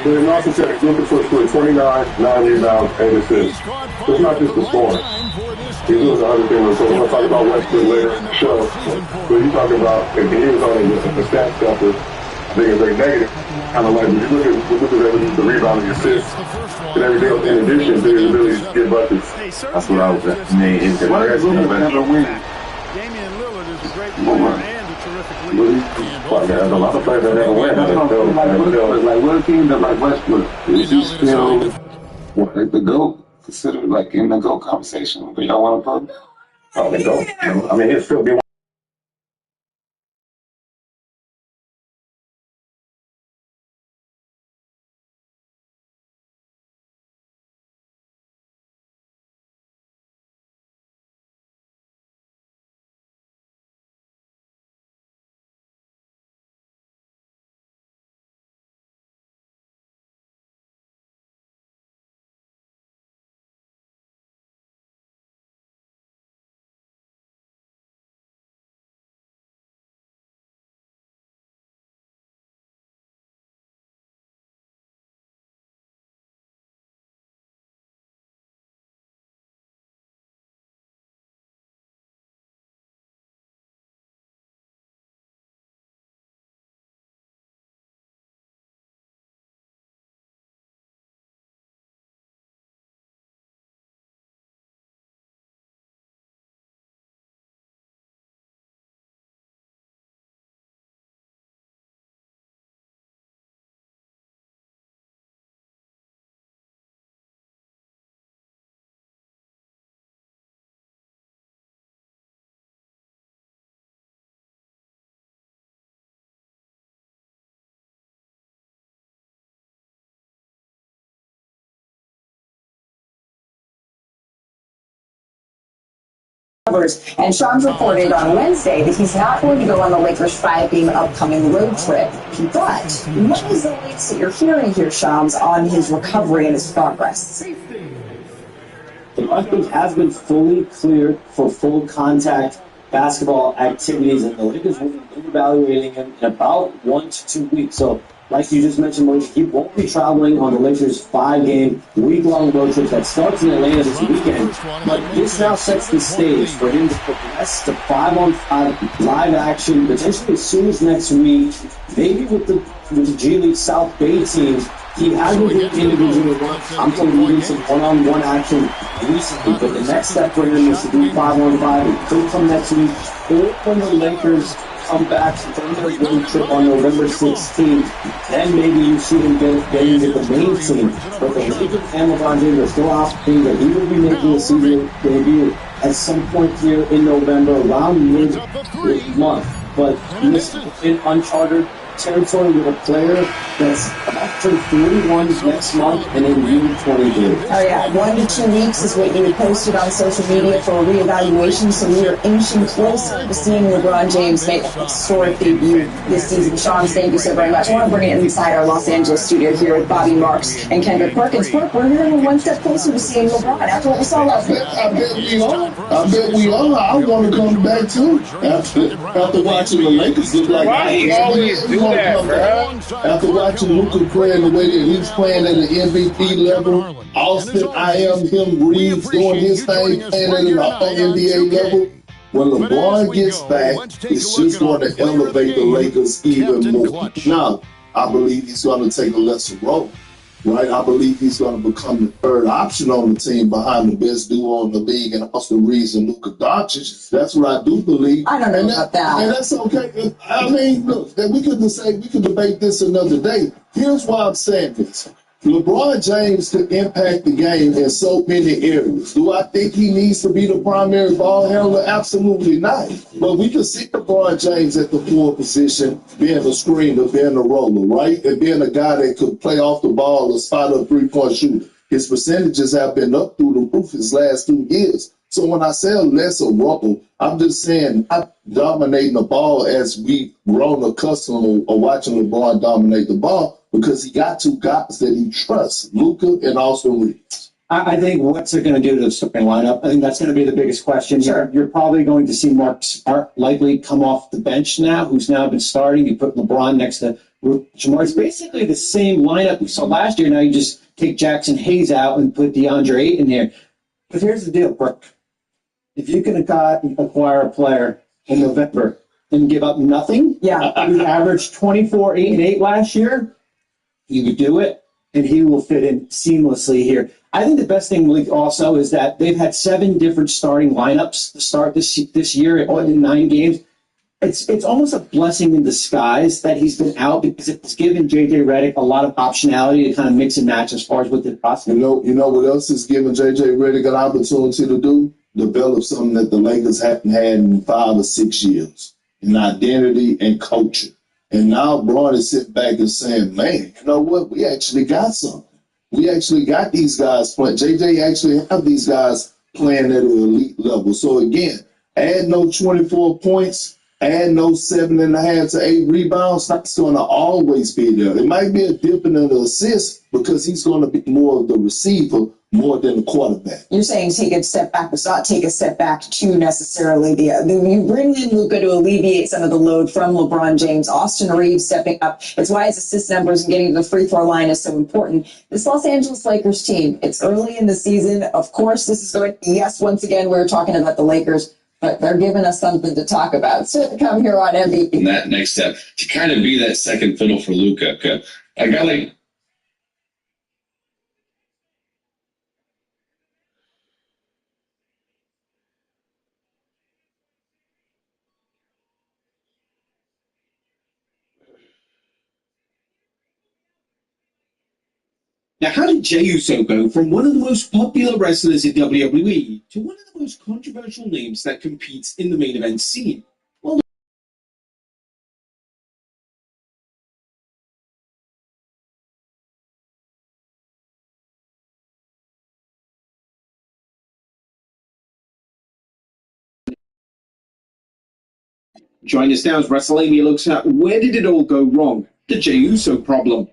But in also said, looking for 29, 9 rebounds, 8 assists. It's not just the scoring. He's doing the other things. So we're going to talk about Westbrook later in the show. But you talking about, if he was only the stat stuffer, I think it's very negative. Kind of like, when you look at the rebound and assists and everything else in addition to his ability to get buckets. That's what I was at. I mean, it's the rest of the win. Damian Lillard is a great player and a terrific leader. There's a lot of players that never win. Like what team that like Westbrook? Is he still the GOAT? Considered like in the GOAT conversation? But y'all want to put? Oh, the GOAT. I mean, he'll still be. And Shams reported on Wednesday that he's not going to go on the Lakers' 5-game upcoming road trip. But what is the latest that you're hearing here, Shams, on his recovery and his progress? I think has been fully cleared for full contact basketball activities, and the Lakers will be evaluating him in about 1 to 2 weeks. So, like you just mentioned, Malik, he won't be traveling on the Lakers' 5-game, week-long road trip that starts in Atlanta this weekend. But this now sets the stage for him to progress to 5-on-5 live action, potentially as soon as next week, maybe with the G League South Bay team. He hasn't been individual work. I'm doing some one-on-one action recently, but the next step for him is to do 5-on-5. It could come next week, or when the Lakers come back from their road trip on November 16th, then maybe you see him getting to the main team. But the Lakers and LeBron James are still opting that he will be making a season debut at some point here in November, around mid-month. But this is in uncharted territory with a player that's about to turn 41 next month and in year 23. Oh yeah, 1 to 2 weeks is what you posted on social media for a reevaluation, so we are inching closer to seeing LeBron James make a historic debut this season. Shams, thank you so very much. I want to bring it inside our Los Angeles studio here with Bobby Marks and Kendrick Perkins. Perk, we're here one step closer to seeing LeBron after what we saw last night. I bet we are. I want to come back too. After watching the Lakers look like why you always do that, bro? After watching Luka playing the way that he's playing at the MVP level, Austin, I am him, Reeves doing his thing, playing at the NBA level. When LeBron gets back, it's just going to elevate the Lakers even more. Now, I believe he's going to take a lesser role. Right, I believe he's going to become the third option on the team behind the best duo in the league, and Austin Reeves and Luka Doncic. That's what I do believe. I don't know about that. And that's okay. I mean, look, we could debate this another day. Here's why I'm saying this. LeBron James could impact the game in so many areas. Do I think he needs to be the primary ball handler? Absolutely not. But we can see LeBron James at the 4 position, being a screener, being a roller, right? And being a guy that could play off the ball or spot up 3-point shooter. His percentages have been up through the roof his last 2 years. So when I say a lesser role, I'm just saying not dominating the ball as we've grown accustomed to watching LeBron dominate the ball, because he got 2 guys that he trusts, Luka and Austin Reeves. I think what's it going to do to the starting lineup? I think that's going to be the biggest question. Sure. You're probably going to see Mark Smart likely come off the bench now, who's now been starting. You put LeBron next to Jamar. It's basically the same lineup we saw last year. Now you just take Jackson Hayes out and put DeAndre Ayton there. But here's the deal, Brooke. If you can acquire a player in November and give up nothing, Yeah. who averaged 24, 8, and 8 last year, you would do it, and he will fit in seamlessly here. I think the best thing also is that they've had 7 different starting lineups to start this year in 9 games. It's almost a blessing in disguise that he's been out because it's given J.J. Redick a lot of optionality to kind of mix and match as far as what the process. You know what else is giving J.J. Redick an opportunity to do? Develop something that the Lakers haven't had in 5 or 6 years, in identity and culture. And now Braun is sitting back and saying, man, you know what? We actually got something. We actually got these guys playing. JJ actually have these guys playing at an elite level. So again, add no 24 points, add no 7.5 to 8 rebounds. That's going to always be there. It might be a dip in the assist because he's going to be more of the receiver more than the quarterback. You're saying take a step back, but not take a step back to necessarily you bring in Luka to alleviate some of the load from LeBron James, Austin Reeves stepping up. It's why his assist numbers and getting to the free throw line is so important. This Los Angeles Lakers team, it's early in the season. Of course, this is going, yes, once again, we're talking about the Lakers, but they're giving us something to talk about. So come here on MVP. And that next step, to kind of be that second fiddle for Luka. A guy like Now, how did Jey Uso go from one of the most popular wrestlers in WWE to one of the most controversial names that competes in the main event scene? Well, join us now as WrestleMania looks at where did it all go wrong? The Jey Uso problem.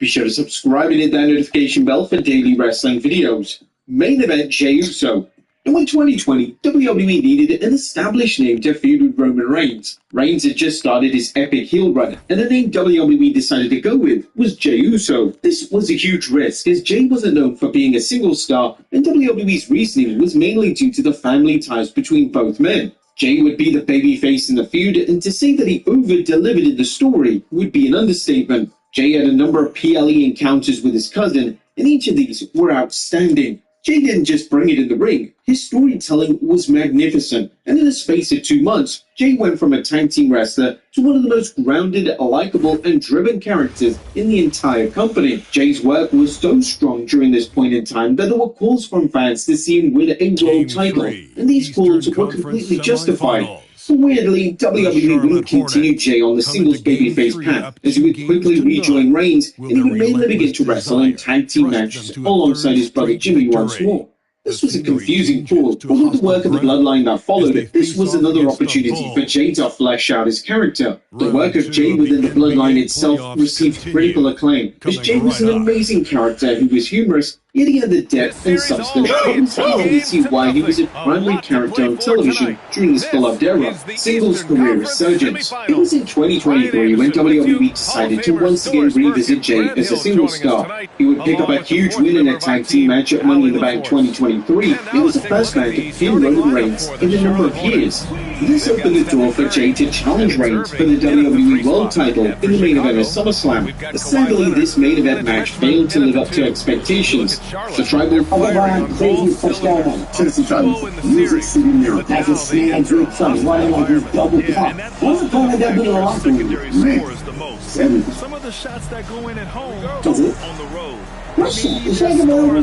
Be sure to subscribe and hit that notification bell for daily wrestling videos. Main event Jey Uso. Now in 2020, WWE needed an established name to feud with Roman Reigns. Reigns had just started his epic heel run, and the name WWE decided to go with was Jey Uso. This was a huge risk, as Jey wasn't known for being a single star, and WWE's reasoning was mainly due to the family ties between both men. Jey would be the babyface in the feud, and to say that he over-delivered in the story would be an understatement. Jey had a number of PLE encounters with his cousin, and each of these were outstanding. Jey didn't just bring it in the ring, his storytelling was magnificent, and in the space of 2 months, Jey went from a tag team wrestler to one of the most grounded, likable, and driven characters in the entire company. Jey's work was so strong during this point in time that there were calls from fans to see him win a world title, and these calls were completely justified. But weirdly, WWE wouldn't continue Jey on the singles babyface path, as he would quickly rejoin Reigns, and he would mainly begin to wrestle in tag team matches alongside his brother Jimmy once more. This was a confusing call, but with the work of the bloodline that followed, this was another opportunity for Jey to flesh out his character. The work of Jey within the bloodline itself received critical acclaim, as Jey was an amazing character who was humorous, yet he had the depth and substance that was easy to see why he was a primary character on television during his beloved era, singles career resurgence. It was in 2023 when WWE decided to once again revisit Jey as a single star. He would pick up a huge win in a tag team match at Money in the Bank 2023. It was the first man to pin Roman Reigns in a number of years. This opened the door for Jey to challenge Reigns for the WWE World title in the main event of SummerSlam. Sadly, this main event match failed to live up to expectations. The tribal crazy touchdown, Tennessee Titans. Music sitting there, as a snare drip, son, running like he's double pop. What's the point of that being a locker room? Some of the shots that go in at home Is it? on the road. What shot? Is that him over?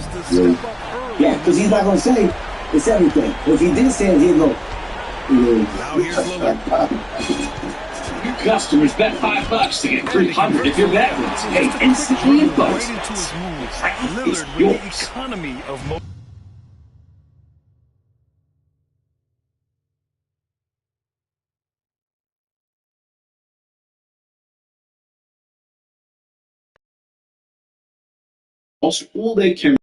Yeah, because he's not going to say it's everything. If he did say it, he'd go, Now here's Lillard. New customers bet $5 to get 300 if your bet wins. Pay instantly in bucks. It's Lillard with yours. the economy of lost all their chemistry.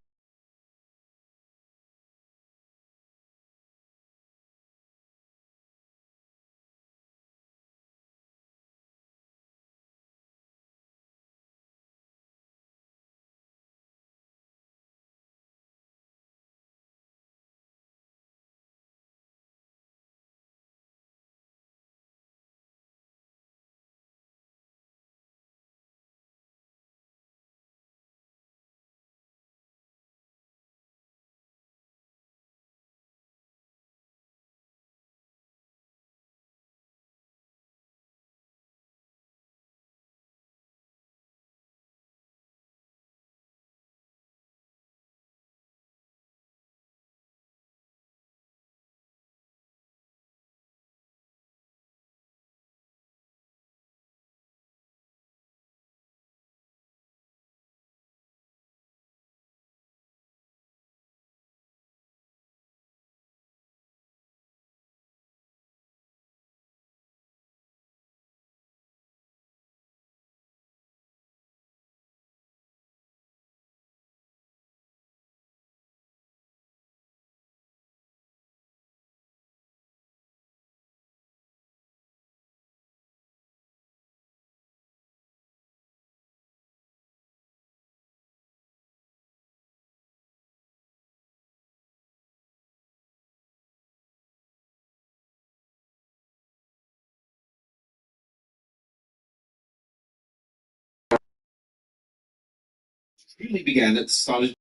really began at the start of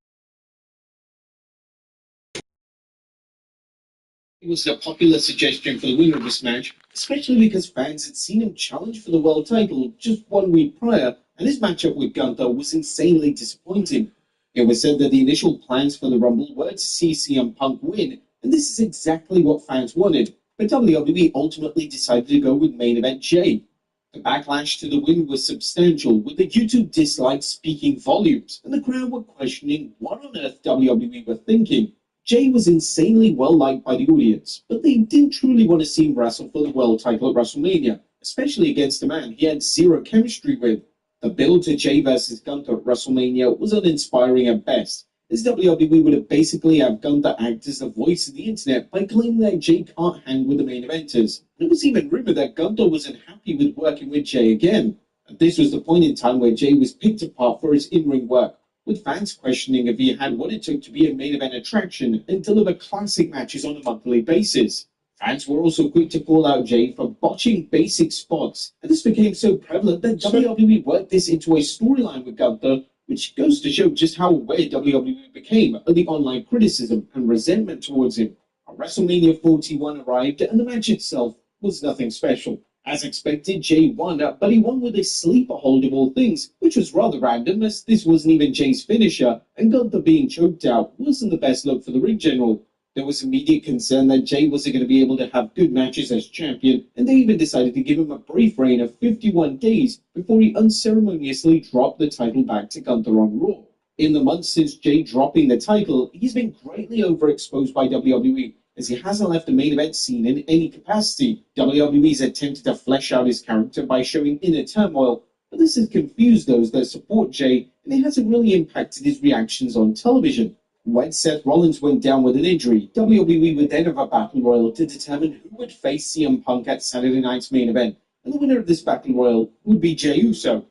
it was a popular suggestion for the winner of this match, especially because fans had seen him challenge for the world title just 1 week prior, and his matchup with Gunther was insanely disappointing. It was said that the initial plans for the Rumble were to see CM Punk win, and this is exactly what fans wanted, but WWE ultimately decided to go with main event Jay. The backlash to the win was substantial, with the YouTube dislikes speaking volumes, and the crowd were questioning what on earth WWE were thinking. Jay was insanely well liked by the audience, but they didn't truly want to see him wrestle for the world title at WrestleMania, especially against a man he had zero chemistry with. The build to Jay versus Gunther at WrestleMania was uninspiring at best, as WWE would have basically had Gunther act as the voice of the internet by claiming that Jay can't hang with the main eventers. It was even rumored that Gunther wasn't happy with working with Jay again. And this was the point in time where Jay was picked apart for his in-ring work, with fans questioning if he had what it took to be a main event attraction and deliver classic matches on a monthly basis. Fans were also quick to call out Jay for botching basic spots, and this became so prevalent that WWE worked this into a storyline with Gunther, which goes to show just how aware WWE became of the online criticism and resentment towards him. WrestleMania 41 arrived, and the match itself was nothing special. As expected, Jay won, but he won with a sleeper hold of all things, which was rather random as this wasn't even Jay's finisher, and Gunther being choked out wasn't the best look for the ring general. There was immediate concern that Jay wasn't going to be able to have good matches as champion, and they even decided to give him a brief reign of 51 days before he unceremoniously dropped the title back to Gunther on Raw. In the months since Jay dropping the title, he's been greatly overexposed by WWE, as he hasn't left the main event scene in any capacity. WWE's attempted to flesh out his character by showing inner turmoil, but this has confused those that support Jay, and it hasn't really impacted his reactions on television. When Seth Rollins went down with an injury, WWE would then have a battle royal to determine who would face CM Punk at Saturday night's main event, and the winner of this battle royal would be Jey Uso.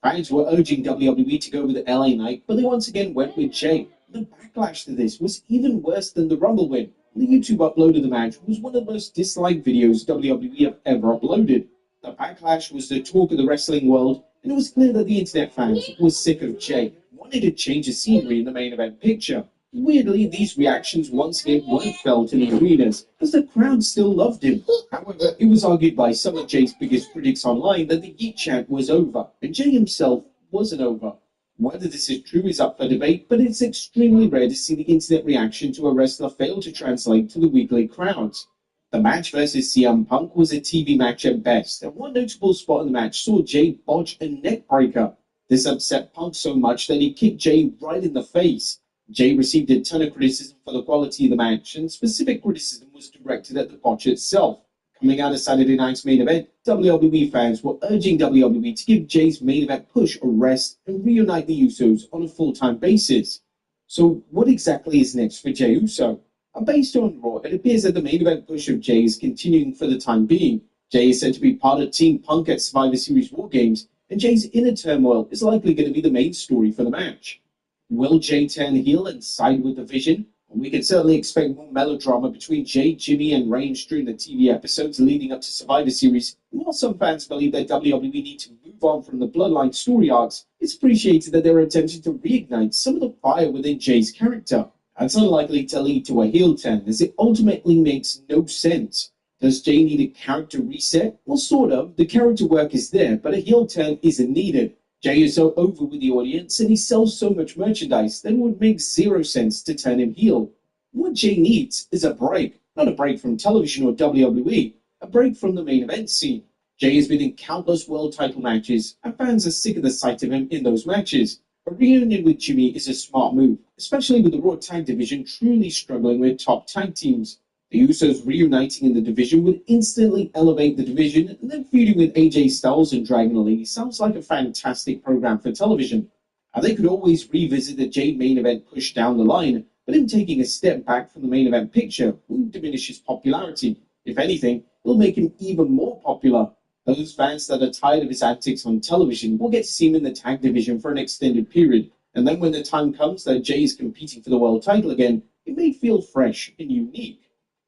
Fans were urging WWE to go with the LA Knight, but they once again went with Jay. The backlash to this was even worse than the Rumble win. The YouTube upload of the match was one of the most disliked videos WWE have ever uploaded. The backlash was the talk of the wrestling world, and it was clear that the internet fans were sick of Jay, wanted to change the scenery in the main event picture. Weirdly, these reactions once again weren't felt in the arenas, as the crowd still loved him. However, it was argued by some of Jay's biggest critics online that the Yeet chant was over, and Jay himself wasn't over. Whether this is true is up for debate, but it's extremely rare to see the internet reaction to a wrestler fail to translate to the weekly crowds. The match versus CM Punk was a TV match at best, and one notable spot in the match saw Jay botch a neck breaker. This upset Punk so much that he kicked Jay right in the face. Jay received a ton of criticism for the quality of the match, and specific criticism was directed at the botch itself. Coming out of Saturday night's main event, WWE fans were urging WWE to give Jay's main event push a rest and reunite the Usos on a full-time basis. So what exactly is next for Jey Uso? Based on Raw, it appears that the main event push of Jay is continuing for the time being. Jay is said to be part of Team Punk at Survivor Series War Games, and Jay's inner turmoil is likely going to be the main story for the match. Will Jay turn heel and side with the Vision? We can certainly expect more melodrama between Jay, Jimmy, and Reigns during the TV episodes leading up to Survivor Series. And while some fans believe that WWE need to move on from the Bloodline story arcs, it's appreciated that they're attempting to reignite some of the fire within Jay's character. That's unlikely to lead to a heel turn, as it ultimately makes no sense. Does Jay need a character reset? Well, sort of. The character work is there, but a heel turn isn't needed. Jay is so over with the audience, and he sells so much merchandise that it would make zero sense to turn him heel. What Jay needs is a break. Not a break from television or WWE, a break from the main event scene. Jay has been in countless world title matches, and fans are sick of the sight of him in those matches. A reunion with Jimmy is a smart move, especially with the Raw Tag Division truly struggling with top tag teams. The Usos reuniting in the division would instantly elevate the division, and then feuding with AJ Styles and Dragon Lee sounds like a fantastic program for television. And they could always revisit the Jay main event push down the line, but him taking a step back from the main event picture wouldn't diminish his popularity. If anything, it'll make him even more popular. Those fans that are tired of his antics on television will get to see him in the tag division for an extended period, and then when the time comes that Jay is competing for the world title again, it may feel fresh and unique.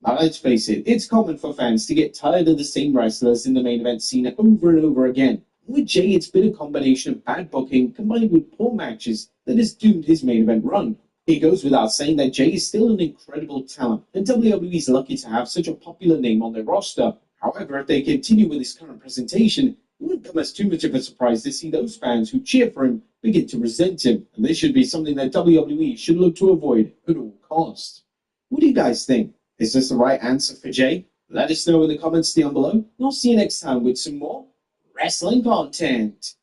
Now, let's face it, it's common for fans to get tired of the same wrestlers in the main event scene over and over again. With Jay, it's been a combination of bad booking combined with poor matches that has doomed his main event run. It goes without saying that Jay is still an incredible talent, and WWE is lucky to have such a popular name on their roster. However, if they continue with his current presentation, it wouldn't come as too much of a surprise to see those fans who cheer for him begin to resent him, and this should be something that WWE should look to avoid at all costs. What do you guys think? Is this the right answer for Jay? Let us know in the comments down below, and I'll see you next time with some more wrestling content.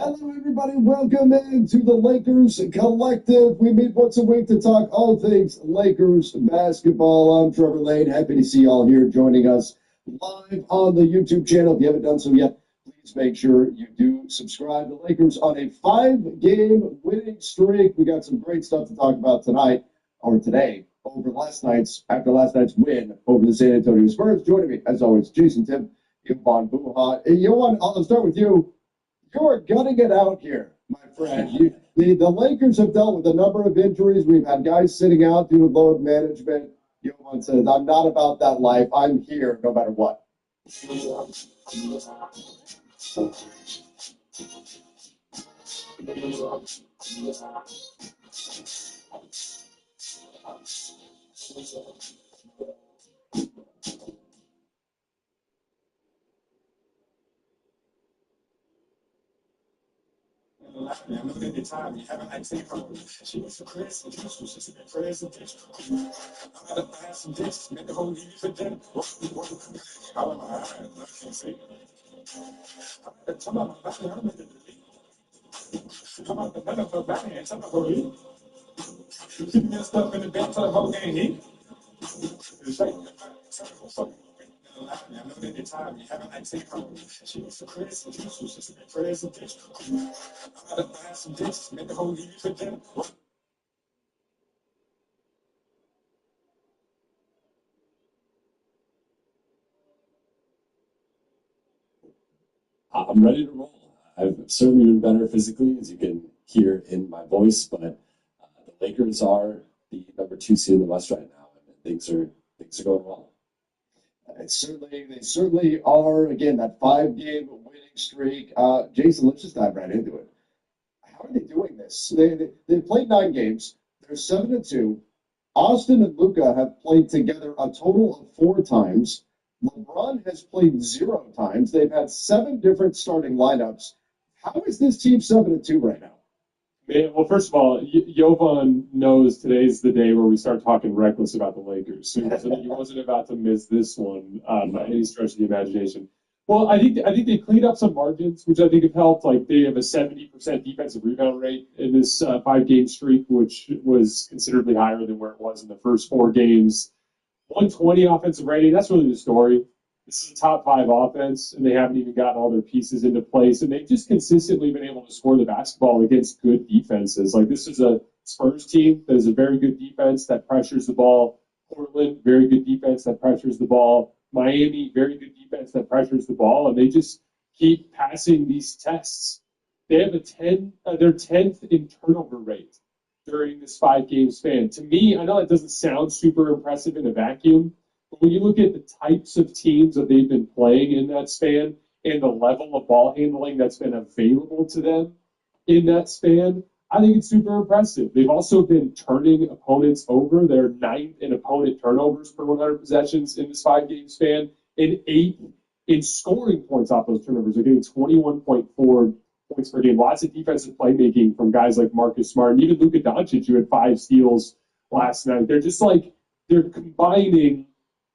Hello, everybody. Welcome into the Lakers Collective. We meet once a week to talk all things Lakers basketball. I'm Trevor Lane. Happy to see you all here joining us live on the YouTube channel. If you haven't done so yet, please make sure you do subscribe. The Lakers on a 5-game winning streak. We got some great stuff to talk about tonight or today after last night's win over the San Antonio Spurs. Joining me, as always, Jason Tim, Jovan Buha. Jovan, I'll start with you. You are gutting it out here, my friend. The Lakers have dealt with a number of injuries. We've had guys sitting out due to load management. Jovan says, I'm not about that life. I'm here no matter what. I'm looking at the time. You haven't had to she was Chris and Juice was just a presentation. I'm gonna buy some discs, make the whole league for them. I want my eyes, I can't see. I'm talking about my body, I'm in the league. I'm out the better for body, and talking about you. Keeping your stuff in the bed for the whole game heat. It's like, I'm looking at the time. You haven't had to she was Chris and Juice was just a presentation. I'm gonna buy some discs, make the whole league for them. I'm ready to roll. I've certainly been better physically, as you can hear in my voice, but the Lakers are the number 2 seed in the West right now, and things are going well. They certainly are. Again, that 5-game winning streak. Jason, let's just dive right into it. How are they doing this? They've played 9 games. They're 7-2. Austin and Luka have played together a total of 4 times. LeBron has played 0 times. They've had 7 different starting lineups. How is this team 7-2 right now? Man, well, first of all, Jovan knows today's the day where we start talking reckless about the Lakers. So he wasn't about to miss this one by any stretch of the imagination. Well, I think they cleaned up some margins, which I think have helped. Like they have a 70% defensive rebound rate in this 5-game streak, which was considerably higher than where it was in the first 4 games. 120 offensive rating, that's really the story. This is a top 5 offense, and they haven't even gotten all their pieces into place. And they've just consistently been able to score the basketball against good defenses. Like this is a Spurs team that is a very good defense that pressures the ball. Portland, very good defense that pressures the ball. Miami, very good defense that pressures the ball. And they just keep passing these tests. They have their 10th in turnover rate during this 5-game span. To me, I know that doesn't sound super impressive in a vacuum, but when you look at the types of teams that they've been playing in that span and the level of ball handling that's been available to them in that span, I think it's super impressive. They've also been turning opponents over. They're 9th in opponent turnovers per 100 possessions in this 5-game span and 8th in scoring points off those turnovers. They're getting 21.4 points per game. Lots of defensive playmaking from guys like Marcus Smart and even Luka Doncic, who had 5 steals last night. They're just like, they're combining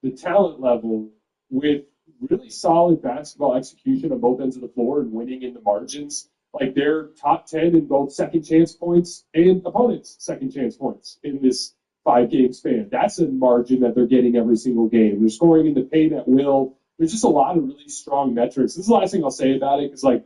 the talent level with really solid basketball execution on both ends of the floor and winning in the margins. Like, they're top 10 in both second chance points and opponents' second chance points in this 5-game span. That's a margin that they're getting every single game. They're scoring in the paint at will. There's just a lot of really strong metrics. This is the last thing I'll say about it, because, like,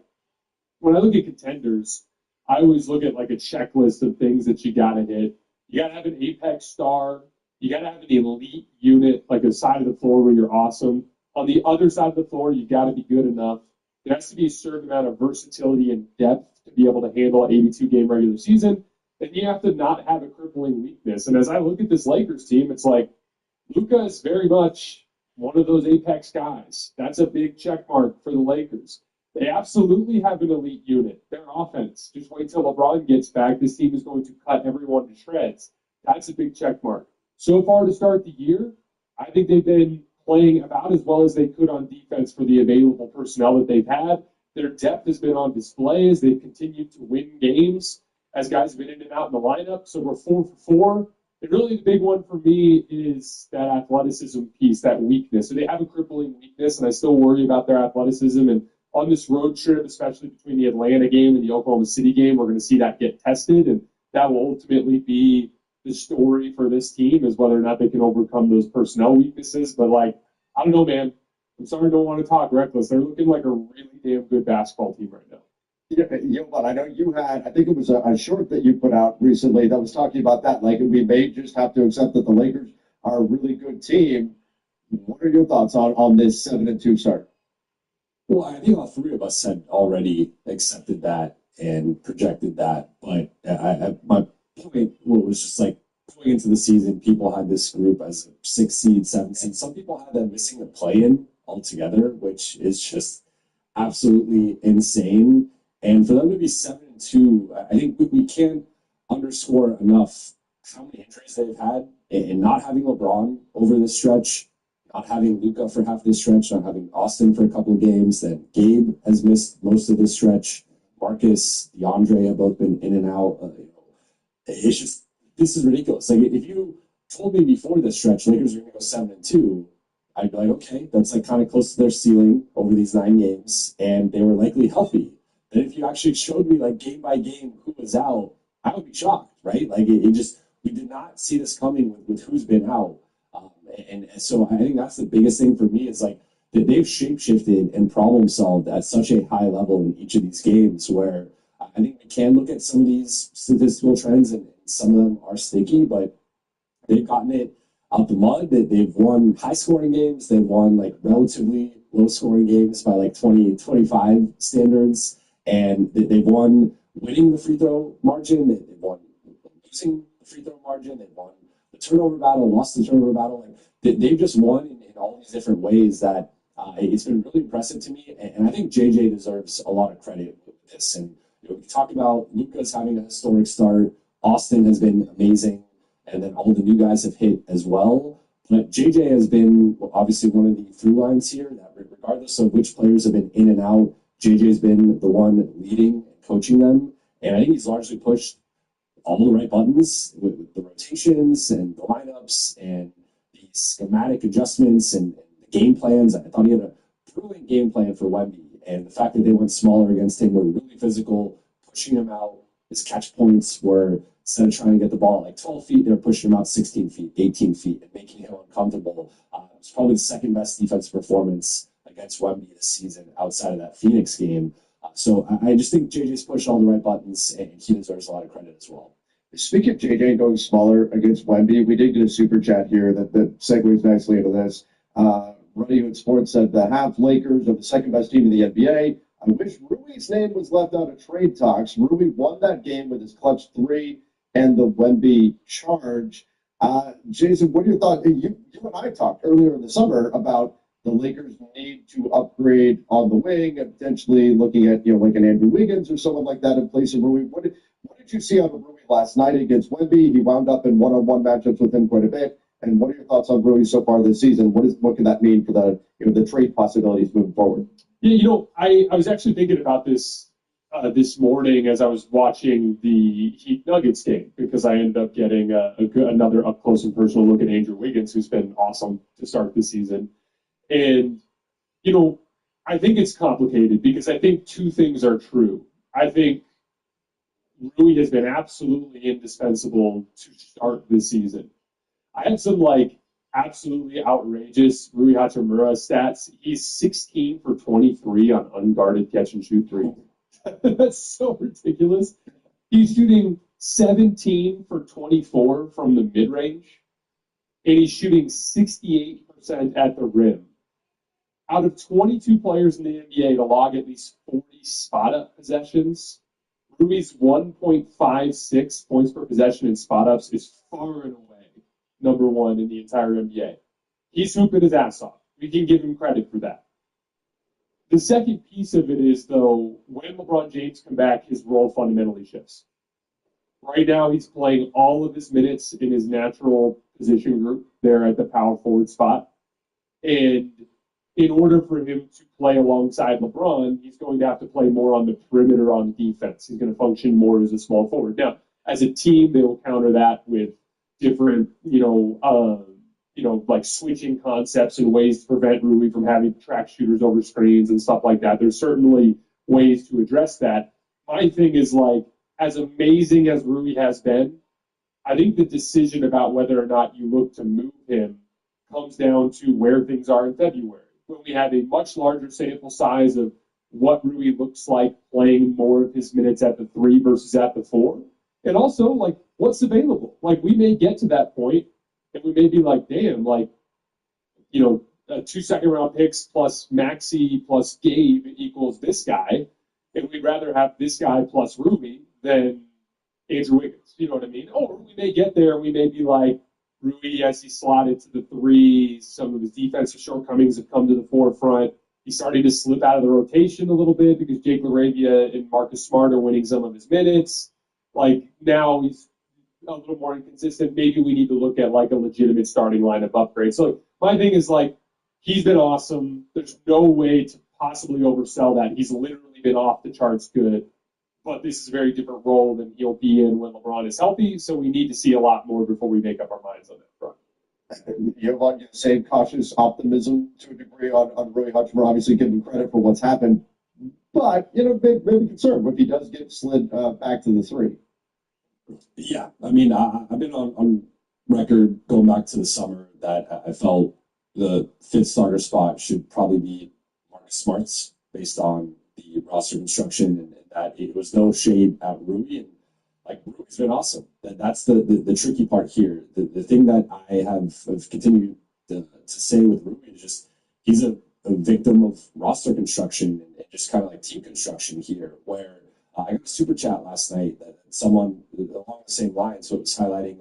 when I look at contenders, I always look at, like, a checklist of things that you got to hit. You got to have an apex star. You got to have an elite unit, like a side of the floor where you're awesome. On the other side of the floor, you got to be good enough. There has to be a certain amount of versatility and depth to be able to handle an 82-game regular season. And you have to not have a crippling weakness. And as I look at this Lakers team, it's like Luka is very much one of those apex guys. That's a big check mark for the Lakers. They absolutely have an elite unit. Their offense, just wait till LeBron gets back. This team is going to cut everyone to shreds. That's a big check mark. So far to start the year, I think they've been playing about as well as they could on defense for the available personnel that they've had. Their depth has been on display as they've continued to win games, as guys have been in and out in the lineup. So we're 4 for 4. And really the big one for me is that athleticism piece, that weakness. So they have a crippling weakness, and I still worry about their athleticism. And on this road trip, especially between the Atlanta game and the Oklahoma City game, we're going to see that get tested. And that will ultimately be the story for this team, is whether or not they can overcome those personnel weaknesses. But, like, I don't know, man. I'm sorry I don't want to talk reckless. They're looking like a really damn good basketball team right now. Yeah, Jovan, I know you had, I think it was a short that you put out recently that was talking about that. Like, we may just have to accept that the Lakers are a really good team. What are your thoughts on this 7-2 start? Well, I think all three of us had already accepted that and projected that. But my point was just like, going into the season, people had this group as a 6 seed, 7 seed. Some people had them missing the play-in altogether, which is just absolutely insane. And for them to be 7-2, I think we can't underscore enough how many injuries they've had, and not having LeBron over this stretch, not having Luka for half this stretch, not having Austin for a couple of games. Then Gabe has missed most of this stretch. Marcus, DeAndre have both been in and out. It's just, this is ridiculous. Like, if you told me before this stretch Lakers are going to go 7-2, I'd be like, okay, that's like kind of close to their ceiling over these 9 games, and they were likely healthy. And if you actually showed me, like, game by game who was out, I would be shocked, right? Like, it just, we did not see this coming with who's been out. And so I think that's the biggest thing for me, is like that they've shapeshifted and problem solved at such a high level in each of these games, where I think we can look at some of these statistical trends, and some of them are sticky, but they've gotten it out the mud. They've won high-scoring games. They've won, like, relatively low-scoring games by, like, 20, 25 standards. And they've won winning the free throw margin. They've won losing the free throw margin. They've won the turnover battle, lost the turnover battle. Like, they've just won in all these different ways that it's been really impressive to me. And I think JJ deserves a lot of credit with this. And we talked about Luka's having a historic start. Austin has been amazing. And then all the new guys have hit as well. But JJ has been obviously one of the through lines here, that regardless of which players have been in and out, JJ's been the one leading and coaching them. And I think he's largely pushed all the right buttons with the rotations and the lineups and the schematic adjustments and the game plans. I thought he had a brilliant game plan for Wemby. And the fact that they went smaller against him, were really physical, pushing him out. His catch points were, instead of trying to get the ball at like 12 feet, they were pushing him out 16 feet, 18 feet, and making him uncomfortable. It's probably the second best defensive performance against Wemby this season outside of that Phoenix game. So I just think JJ's pushed all the right buttons, and he deserves a lot of credit as well. Speaking of JJ going smaller against Wemby, we did get a super chat here that segues nicely into this. Running Hood Sports said the half Lakers are the second best team in the NBA. I wish Rui's name was left out of trade talks. Rui won that game with his clutch 3 and the Wemby charge. Jason, what are your thoughts? You and I talked earlier in the summer about the Lakers need to upgrade on the wing and potentially looking at, like an Andrew Wiggins or someone like that in place of Rui. What did you see out of Rui last night against Wemby? He wound up in one-on-one matchups with him quite a bit. And what are your thoughts on Rui so far this season? What can that mean for the trade possibilities moving forward? Yeah, I was actually thinking about this this morning as I was watching the Heat Nuggets game because I ended up getting another up close and personal look at Andrew Wiggins, who's been awesome to start the season. And, I think it's complicated because I think two things are true. I think Rui has been absolutely indispensable to start this season. I have some absolutely outrageous Rui Hachimura stats. He's 16 for 23 on unguarded catch and shoot threes. That's so ridiculous. He's shooting 17 for 24 from the mid range, and he's shooting 68% at the rim. Out of 22 players in the NBA to log at least 40 spot-up possessions, Rui's 1.56 points per possession in spot-ups is far and away number one in the entire NBA. He's hooping his ass off. We can give him credit for that. The second piece of it is, though, when LeBron James comes back, his role fundamentally shifts. Right now, he's playing all of his minutes in his natural position group there at the power forward spot. And in order for him to play alongside LeBron, he's going to have to play more on the perimeter on defense. He's going to function more as a small forward. Now, as a team, they will counter that with different, like switching concepts and ways to prevent Rui from having to track shooters over screens and stuff like that. There's certainly ways to address that. My thing is, as amazing as Rui has been, I think the decision about whether or not you look to move him comes down to where things are in February, when we have a much larger sample size of what Rui looks like playing more of his minutes at the 3 versus at the 4. And also, what's available. We may get to that point, and we may be like, damn, 2 second-round picks plus Maxey plus Gabe equals this guy, and we'd rather have this guy plus Rui than Andrew Wiggins. You know what I mean? Or we may get there, and we may be like, Rui, as he slotted to the 3, some of his defensive shortcomings have come to the forefront. He's starting to slip out of the rotation a little bit because Jake LaRavia and Marcus Smart are winning some of his minutes. Now he's a little more inconsistent. Maybe we need to look at a legitimate starting lineup upgrade. So my thing is he's been awesome. There's no way to possibly oversell that. He's literally been off the charts good. But this is a very different role than he'll be in when LeBron is healthy, so we need to see a lot more before we make up our minds on that front. You're the same cautious optimism to a degree on Rui Hachimura, obviously give him credit for what's happened. But, maybe concerned if he does get slid back to the 3. Yeah, I mean, I've been on record going back to the summer that I felt the 5th starter spot should probably be Marcus Smart's based on the roster construction and that it was no shade at Rui. And Rui's been awesome. That's the tricky part here. The thing that I have continued to say with Rui is just he's a victim of roster construction and just kind of team construction here, where I got a super chat last night that someone along the same line, so it was highlighting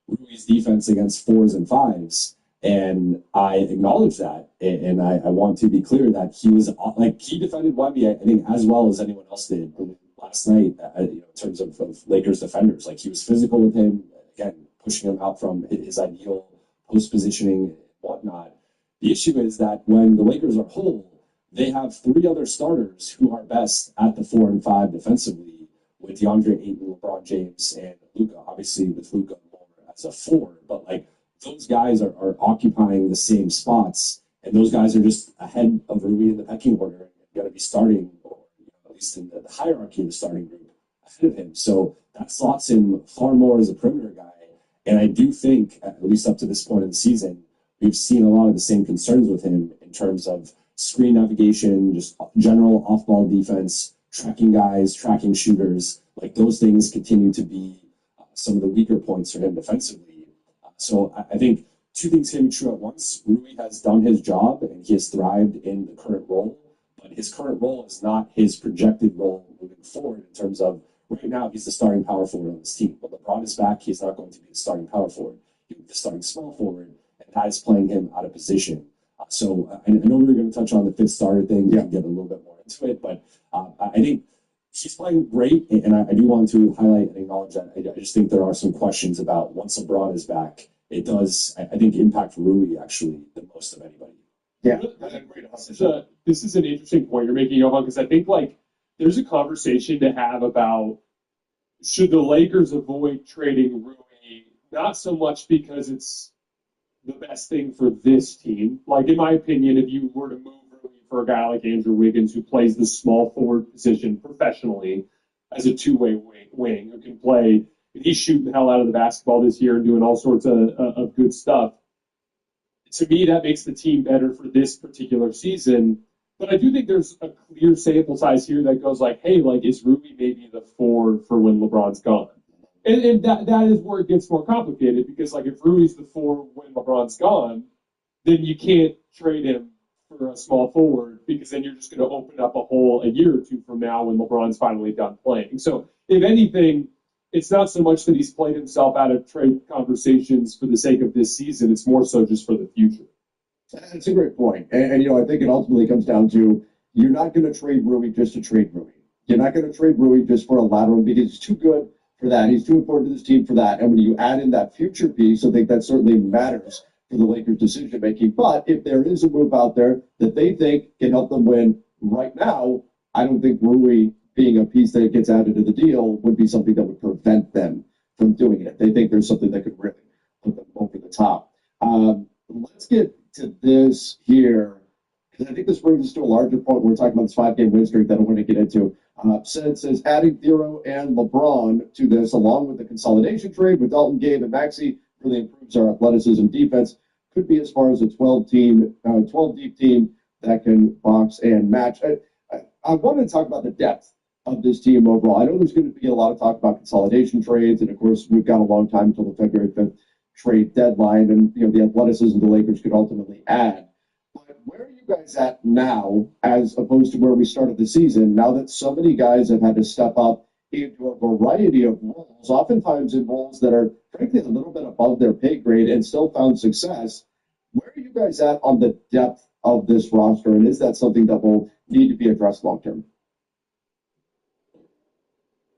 Rui's defense against 4s and 5s, and I acknowledge that, and I want to be clear that he was he defended Wemby, I think, as well as anyone else did last night, in terms of Lakers defenders. He was physical with him, again, pushing him out from his ideal post positioning and whatnot. The issue is that when the Lakers are whole, they have 3 other starters who are best at the 4 and 5 defensively, with DeAndre Ayton, LeBron James, and Luka. Obviously, with Luka more as a 4, but those guys are occupying the same spots, and those guys are just ahead of Rui in the pecking order and going to be starting, or at least in the hierarchy of the starting group, ahead of him. So that slots him far more as a perimeter guy. And I do think, at least up to this point in the season, we've seen a lot of the same concerns with him in terms of screen navigation, just general off-ball defense, tracking guys, tracking shooters. Those things continue to be some of the weaker points for him defensively. So I think 2 things can be true at once. Rui has done his job, and he has thrived in the current role. But his current role is not his projected role moving forward in terms of right now he's the starting power forward on this team. When LeBron is back, he's not going to be the starting power forward. He'll be the starting small forward, and that is playing him out of position. So I know we were going to touch on the 5th starter thing. We can get a little bit more into it, but I think he's playing great, and I do want to highlight and acknowledge that I just think there are some questions about once LeBron is back, it does, I think, impact Rui actually the most of anybody. Yeah. This is an interesting point you're making, Jovan, because I think there's a conversation to have about should the Lakers avoid trading Rui, not so much because it's the best thing for this team. Like, in my opinion, if you were to move Rui for a guy like Andrew Wiggins, who plays the small forward position professionally as a two-way wing who can play, and he's shooting the hell out of the basketball this year and doing all sorts of good stuff. To me, that makes the team better for this particular season. But I do think there's a clear sample size here that goes like, hey, like, is Rui maybe the 4 for when LeBron's gone? And that is where it gets more complicated, because, like, if Rui's the 4 when LeBron's gone, then you can't trade him for a small forward, because then you're just going to open up a hole a year or two from now when LeBron's finally done playing. So, if anything, it's not so much that he's played himself out of trade conversations for the sake of this season. It's more so just for the future. That's a great point. And I think it ultimately comes down to you're not going to trade Rui just to trade Rui. You're not going to trade Rui just for a lateral, because he's too good for that. He's too important to this team for that. And when you add in that future piece, I think that certainly matters for the Lakers' decision-making. But if there is a move out there that they think can help them win right now, I don't think Rui being a piece that gets added to the deal would be something that would prevent them from doing it. They think there's something that could really put them over the top. Let's get to this here, because I think this brings us to a larger point. We're talking about this 5-game win streak that I want to get into. Says adding Thero and LeBron to this, along with the consolidation trade with Dalton, Gabe, and Maxey, really improves our athleticism defense. Could be as far as a 12-deep team that can box and match. I wanted to talk about the depth of this team overall. I know there's going to be a lot of talk about consolidation trades, and of course we've got a long time until the February 5th trade deadline, and the athleticism the Lakers could ultimately add. But where are you guys at now, as opposed to where we started the season, now that so many guys have had to step up into a variety of roles, oftentimes in roles that are frankly a little bit above their pay grade, and still found success? Where are you guys at on the depth of this roster, and is that something that will need to be addressed long term?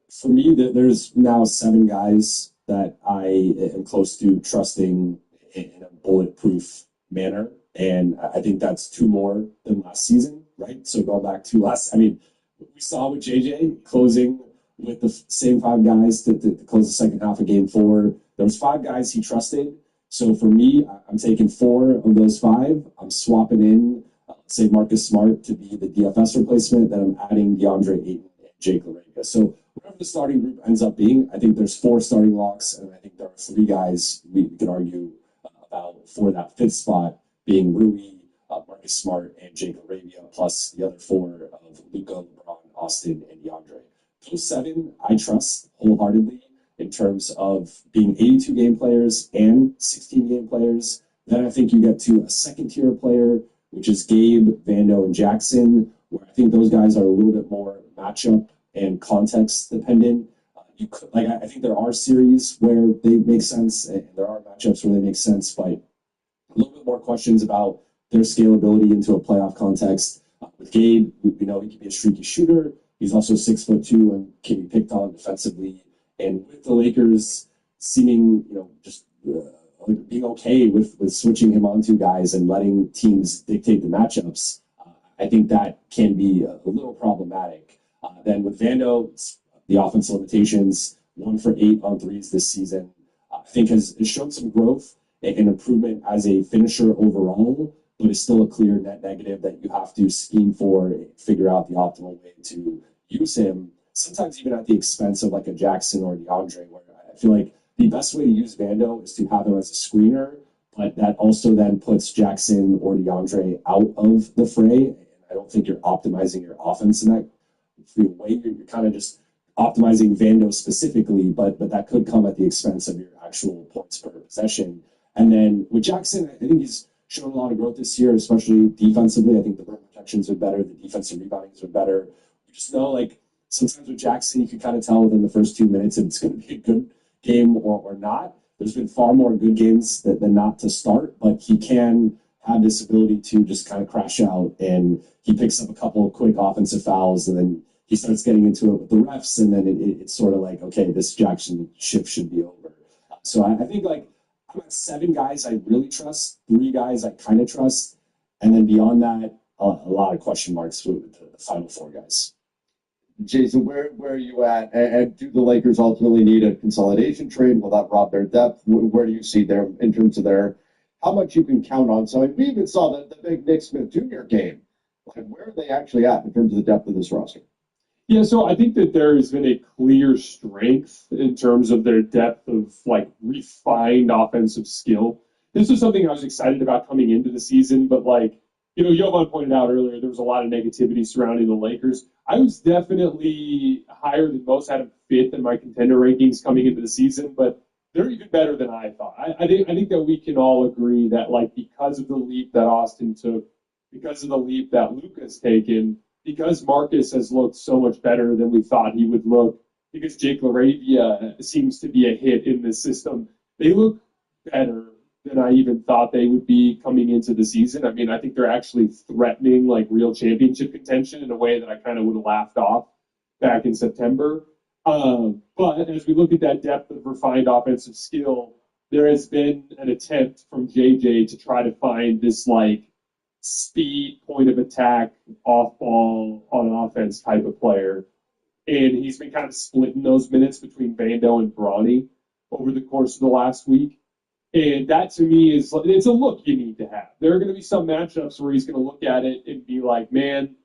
For me, there's now 7 guys that I am close to trusting in a bulletproof manner. And I think that's 2 more than last season, right? So going back to we saw with JJ closing with the same 5 guys to close the second half of game 4. There was 5 guys he trusted. So for me, I'm taking 4 of those 5. I'm swapping in, say, Marcus Smart to be the DFS replacement. Then I'm adding DeAndre Ayton and Jake LaRavia. So whatever the starting group ends up being, I think there's 4 starting locks, and I think there are 3 guys we could argue about for that 5th spot, being Rui, Marcus Smart, and Jake LaRavia, plus the other 4 of Luka, LeBron, Austin, and DeAndre. Those 7 I trust wholeheartedly in terms of being 82-game players and 16-game players. Then I think you get to a second-tier player, which is Gabe, Vando, and Jackson, where I think those guys are a little bit more matchup and context dependent. I think there are series where they make sense, and there are matchups where they make sense, but a little bit more questions about their scalability into a playoff context. With Gabe, we know he can be a streaky shooter. He's also 6'2" and can be picked on defensively. And with the Lakers seeming, just being okay with switching him onto guys and letting teams dictate the matchups, I think that can be a little problematic. Then with Vando, the offensive limitations, 1 for 8 on threes this season, I think has shown some growth and improvement as a finisher overall, but is still a clear net negative that you have to scheme for and figure out the optimal way to use him, sometimes even at the expense of like a Jackson or DeAndre, where I feel like the best way to use Vando is to have him as a screener, but that also then puts Jackson or DeAndre out of the fray. And I don't think you're optimizing your offense in that way. You're kind of just optimizing Vando specifically, but that could come at the expense of your actual points per possession. And then with Jackson, I think he's shown a lot of growth this year, especially defensively. I think the rim protections are better, the defensive reboundings are better. You just know, like, sometimes with Jackson, you can kind of tell within the first 2 minutes if it's going to be a good game or not. There's been far more good games than not to start, but he can have this ability to just kind of crash out, and he picks up a couple of quick offensive fouls, and then he starts getting into it with the refs, and then it's sort of like, okay, this Jackson shift should be over. So I think, like, I'm at 7 guys I really trust, 3 guys I kind of trust, and then beyond that, a lot of question marks with the final 4 guys. Jason, where are you at? And do the Lakers ultimately need a consolidation trade? Will that rob their depth? Where do you see them in terms of how much you can count on? So we even saw the big Nick Smith Jr. game. Like, where are they actually at in terms of the depth of this roster? Yeah, so I think that there has been a clear strength in terms of their depth of like refined offensive skill. This was something I was excited about coming into the season, but like, Jovan pointed out earlier, there was a lot of negativity surrounding the Lakers. I was definitely higher than most, had them fifth in my contender rankings coming into the season, but they're even better than I thought. I think that we can all agree that like because of the leap that Austin took, because of the leap that Luka's taken, because Marcus has looked so much better than we thought he would look, because Jake LaRavia seems to be a hit in this system, they look better than I even thought they would be coming into the season. I mean, I think they're actually threatening like real championship contention in a way that I kind of would have laughed off back in September. But as we look at that depth of refined offensive skill, there has been an attempt from JJ to try to find this like speed, point of attack, off ball on offense type of player. And he's been kind of splitting those minutes between Vando and Bronny over the course of the last week. And that to me it's a look you need to have. There are going to be some matchups where he's going to look at it and be like, man,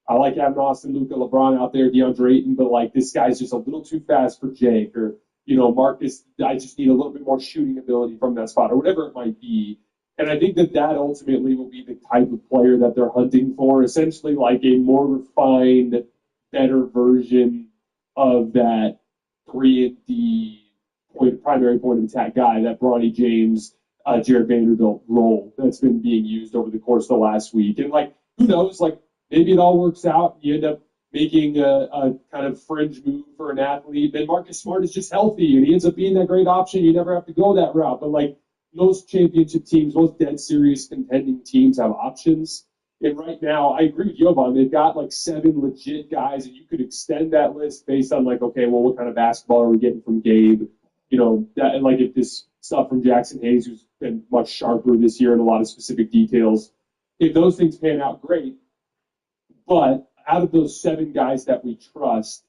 I like having Austin, Luka, LeBron out there, DeAndre Ayton, but like this guy's just a little too fast for Jake, or Marcus, I just need a little bit more shooting ability from that spot, or whatever it might be. And I think that ultimately will be the type of player that they're hunting for, essentially like a more refined, better version of that 3-and-D primary point of attack guy, that Bronny James, Jared Vanderbilt role that's been being used over the course of the last week. And like, who knows, like maybe it all works out. You end up making a kind of fringe move for an athlete. Then Marcus Smart is just healthy and he ends up being that great option. You never have to go that route. But like most championship teams, most dead serious contending teams have options. And right now, I agree with Jovan. They've got like 7 legit guys, and you could extend that list based on like, okay, well, what kind of basketball are we getting from Gabe? That, and like if this stuff from Jackson Hayes, who's been much sharper this year in a lot of specific details, if those things pan out, great. But out of those 7 guys that we trust,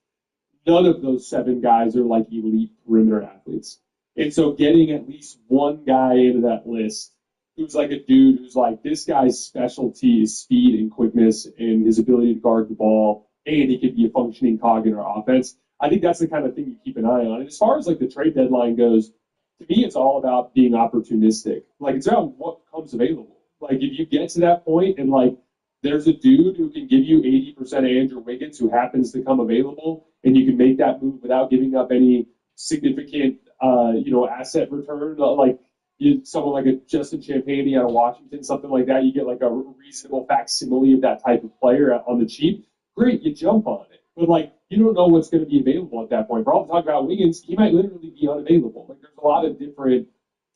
none of those 7 guys are like elite perimeter athletes. And so getting at least one guy into that list who's like a dude who's like, this guy's specialty is speed and quickness and his ability to guard the ball, and he could be a functioning cog in our offense. I think that's the kind of thing you keep an eye on. And as far as like the trade deadline goes, to me, it's all about being opportunistic. Like, it's about what comes available. Like, if you get to that point and like there's a dude who can give you 80% of Andrew Wiggins who happens to come available, and you can make that move without giving up any significant, asset return, like someone like a Justin Champagnie out of Washington, something like that, you get like a reasonable facsimile of that type of player on the cheap. Great, you jump on it. But like, you don't know what's going to be available at that point. For all the talk about Wiggins, he might literally be unavailable. Like, there's a lot of different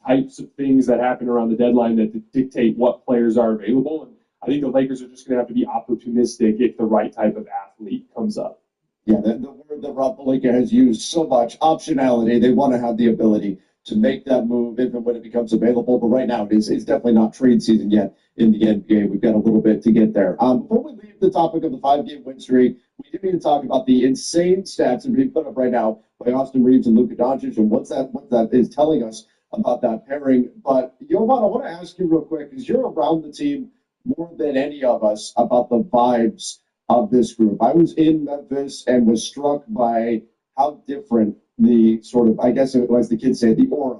types of things that happen around the deadline that dictate what players are available. And I think the Lakers are just going to have to be opportunistic if the right type of athlete comes up. Yeah, the word that Rob Pelinka has used so much, optionality. They want to have the ability to make that move if and when it becomes available. But right now, it's definitely not trade season yet in the NBA. We've got a little bit to get there. Before we leave the topic of the 5-game win streak, we do need to talk about the insane stats that are being put up right now by Austin Reeves and Luka Doncic and what that is telling us about that pairing. But, Jovan, I want to ask you real quick, because you're around the team more than any of us about the vibes of this group. I was in Memphis and was struck by how different the sort of, I guess, as the kids say, the aura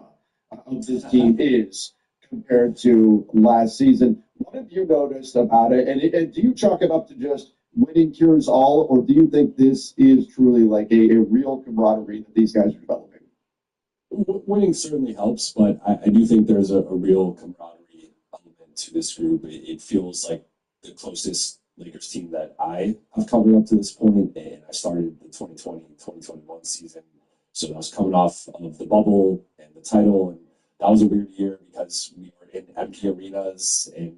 of this team is compared to last season. What have you noticed about it? And do you chalk it up to just winning cures all, or do you think this is truly like a real camaraderie that these guys are developing? Winning certainly helps, but I do think there's a real camaraderie element to this group. It feels like the closest Lakers team that I have covered up to this point, and I started the 2020-2021 season. So that was coming off of the bubble and the title, and that was a weird year because we were in empty arenas and we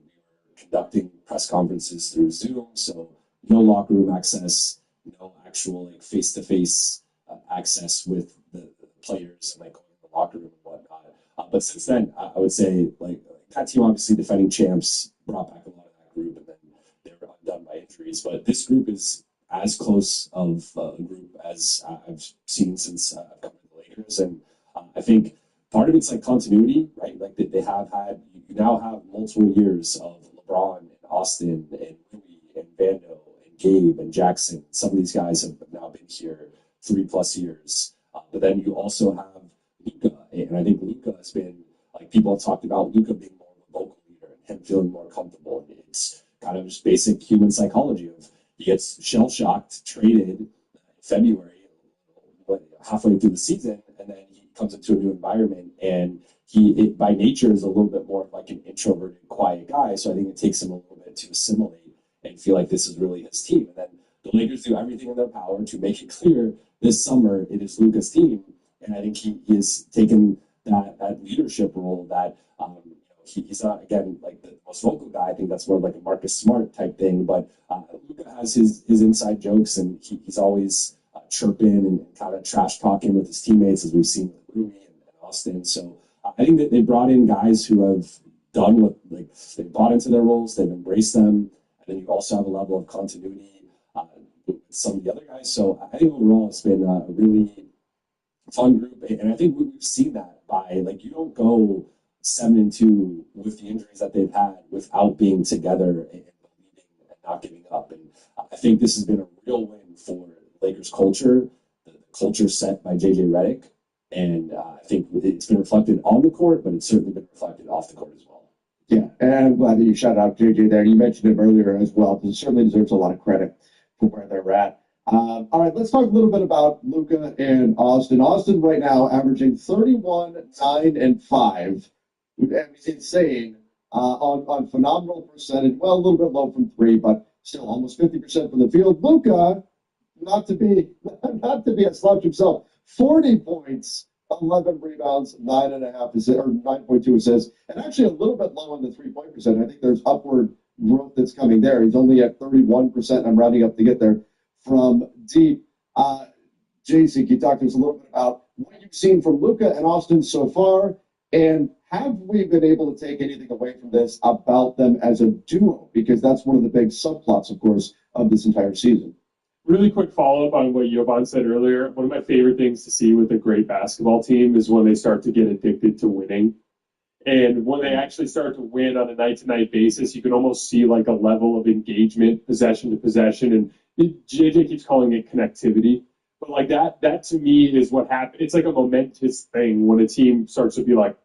were conducting press conferences through Zoom, so no locker room access, no actual like face-to-face access with the players and like going in the locker room and whatnot. But since then, I would say like that team, obviously defending champs, brought back a lot of that group, and then they were undone by injuries. But this group is as close of a group as I've seen since I've come to the Lakers. And I think part of it's like continuity, right? Like they have had, you now have multiple years of LeBron and Austin and Louis and Vando and Gabe and Jackson. Some of these guys have now been here 3+ years. But then you also have Luka, and I think Luka has been, like, people have talked about Luka being more of a vocal leader and him feeling more comfortable. And it's kind of just basic human psychology of he gets shell-shocked, traded in February, halfway through the season, and then he comes into a new environment, and he by nature is a little bit more like an introverted, quiet guy. So I think it takes him a little bit to assimilate and feel like this is really his team. And then the Lakers do everything in their power to make it clear this summer it is Luka's team. And I think he has taken that leadership role that he's not, again, like the most vocal guy. I think that's more like a Marcus Smart type thing. But Luka has his inside jokes, and he's always chirping and kind of trash talking with his teammates, as we've seen with Rui and Austin. So I think that they brought in guys who have done what, like, they've bought into their roles, they've embraced them, and then you also have a level of continuity with some of the other guys. So I think overall it's been a really fun group, and I think we've seen that by, like, you don't go 7-2 with the injuries that they've had without being together and believing and not giving up. And I think this has been a real win for Lakers culture, the culture set by JJ Redick, and I think it's been reflected on the court, but it's certainly been reflected off the court as well. Yeah, and I'm glad that you shouted out JJ there. You mentioned him earlier as well, because it certainly deserves a lot of credit for where they're at. All right, let's talk a little bit about Luka and Austin. Austin right now averaging 31, 9, and 5. It's insane on phenomenal percentage. Well, a little bit low from 3, but still almost 50% from the field. Luka, not to be a slouch himself, 40 points, 11 rebounds, 9.5 assists, or 9.2 assists, and actually a little bit low on the 3-point percent. I think there's upward growth that's coming there. He's only at 31%. I'm rounding up to get there from deep. Jason, can you talk to us a little bit about what you've seen from Luka and Austin so far, and have we been able to take anything away from this about them as a duo? Because that's one of the big subplots, of course, of this entire season. Really quick follow-up on what Jovan said earlier. One of my favorite things to see with a great basketball team is when they start to get addicted to winning. And when they actually start to win on a night-to-night basis, you can almost see like a level of engagement, possession to possession. And JJ keeps calling it connectivity. But like that to me is what happened. It's like a momentous thing when a team starts to be like,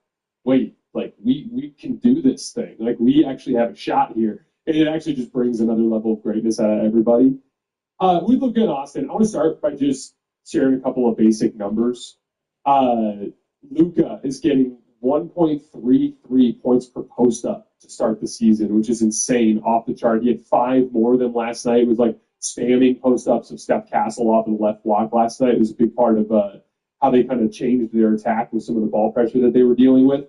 wait, like we can do this thing. Like we actually have a shot here. And it actually just brings another level of greatness out of everybody. We look at Austin. I want to start by just sharing a couple of basic numbers. Luka is getting 1.33 points per post-up to start the season, which is insane, off the chart. He had 5 more than last night. It was like spamming post-ups of Steph Castle off of the left block last night. It was a big part of how they kind of changed their attack with some of the ball pressure that they were dealing with.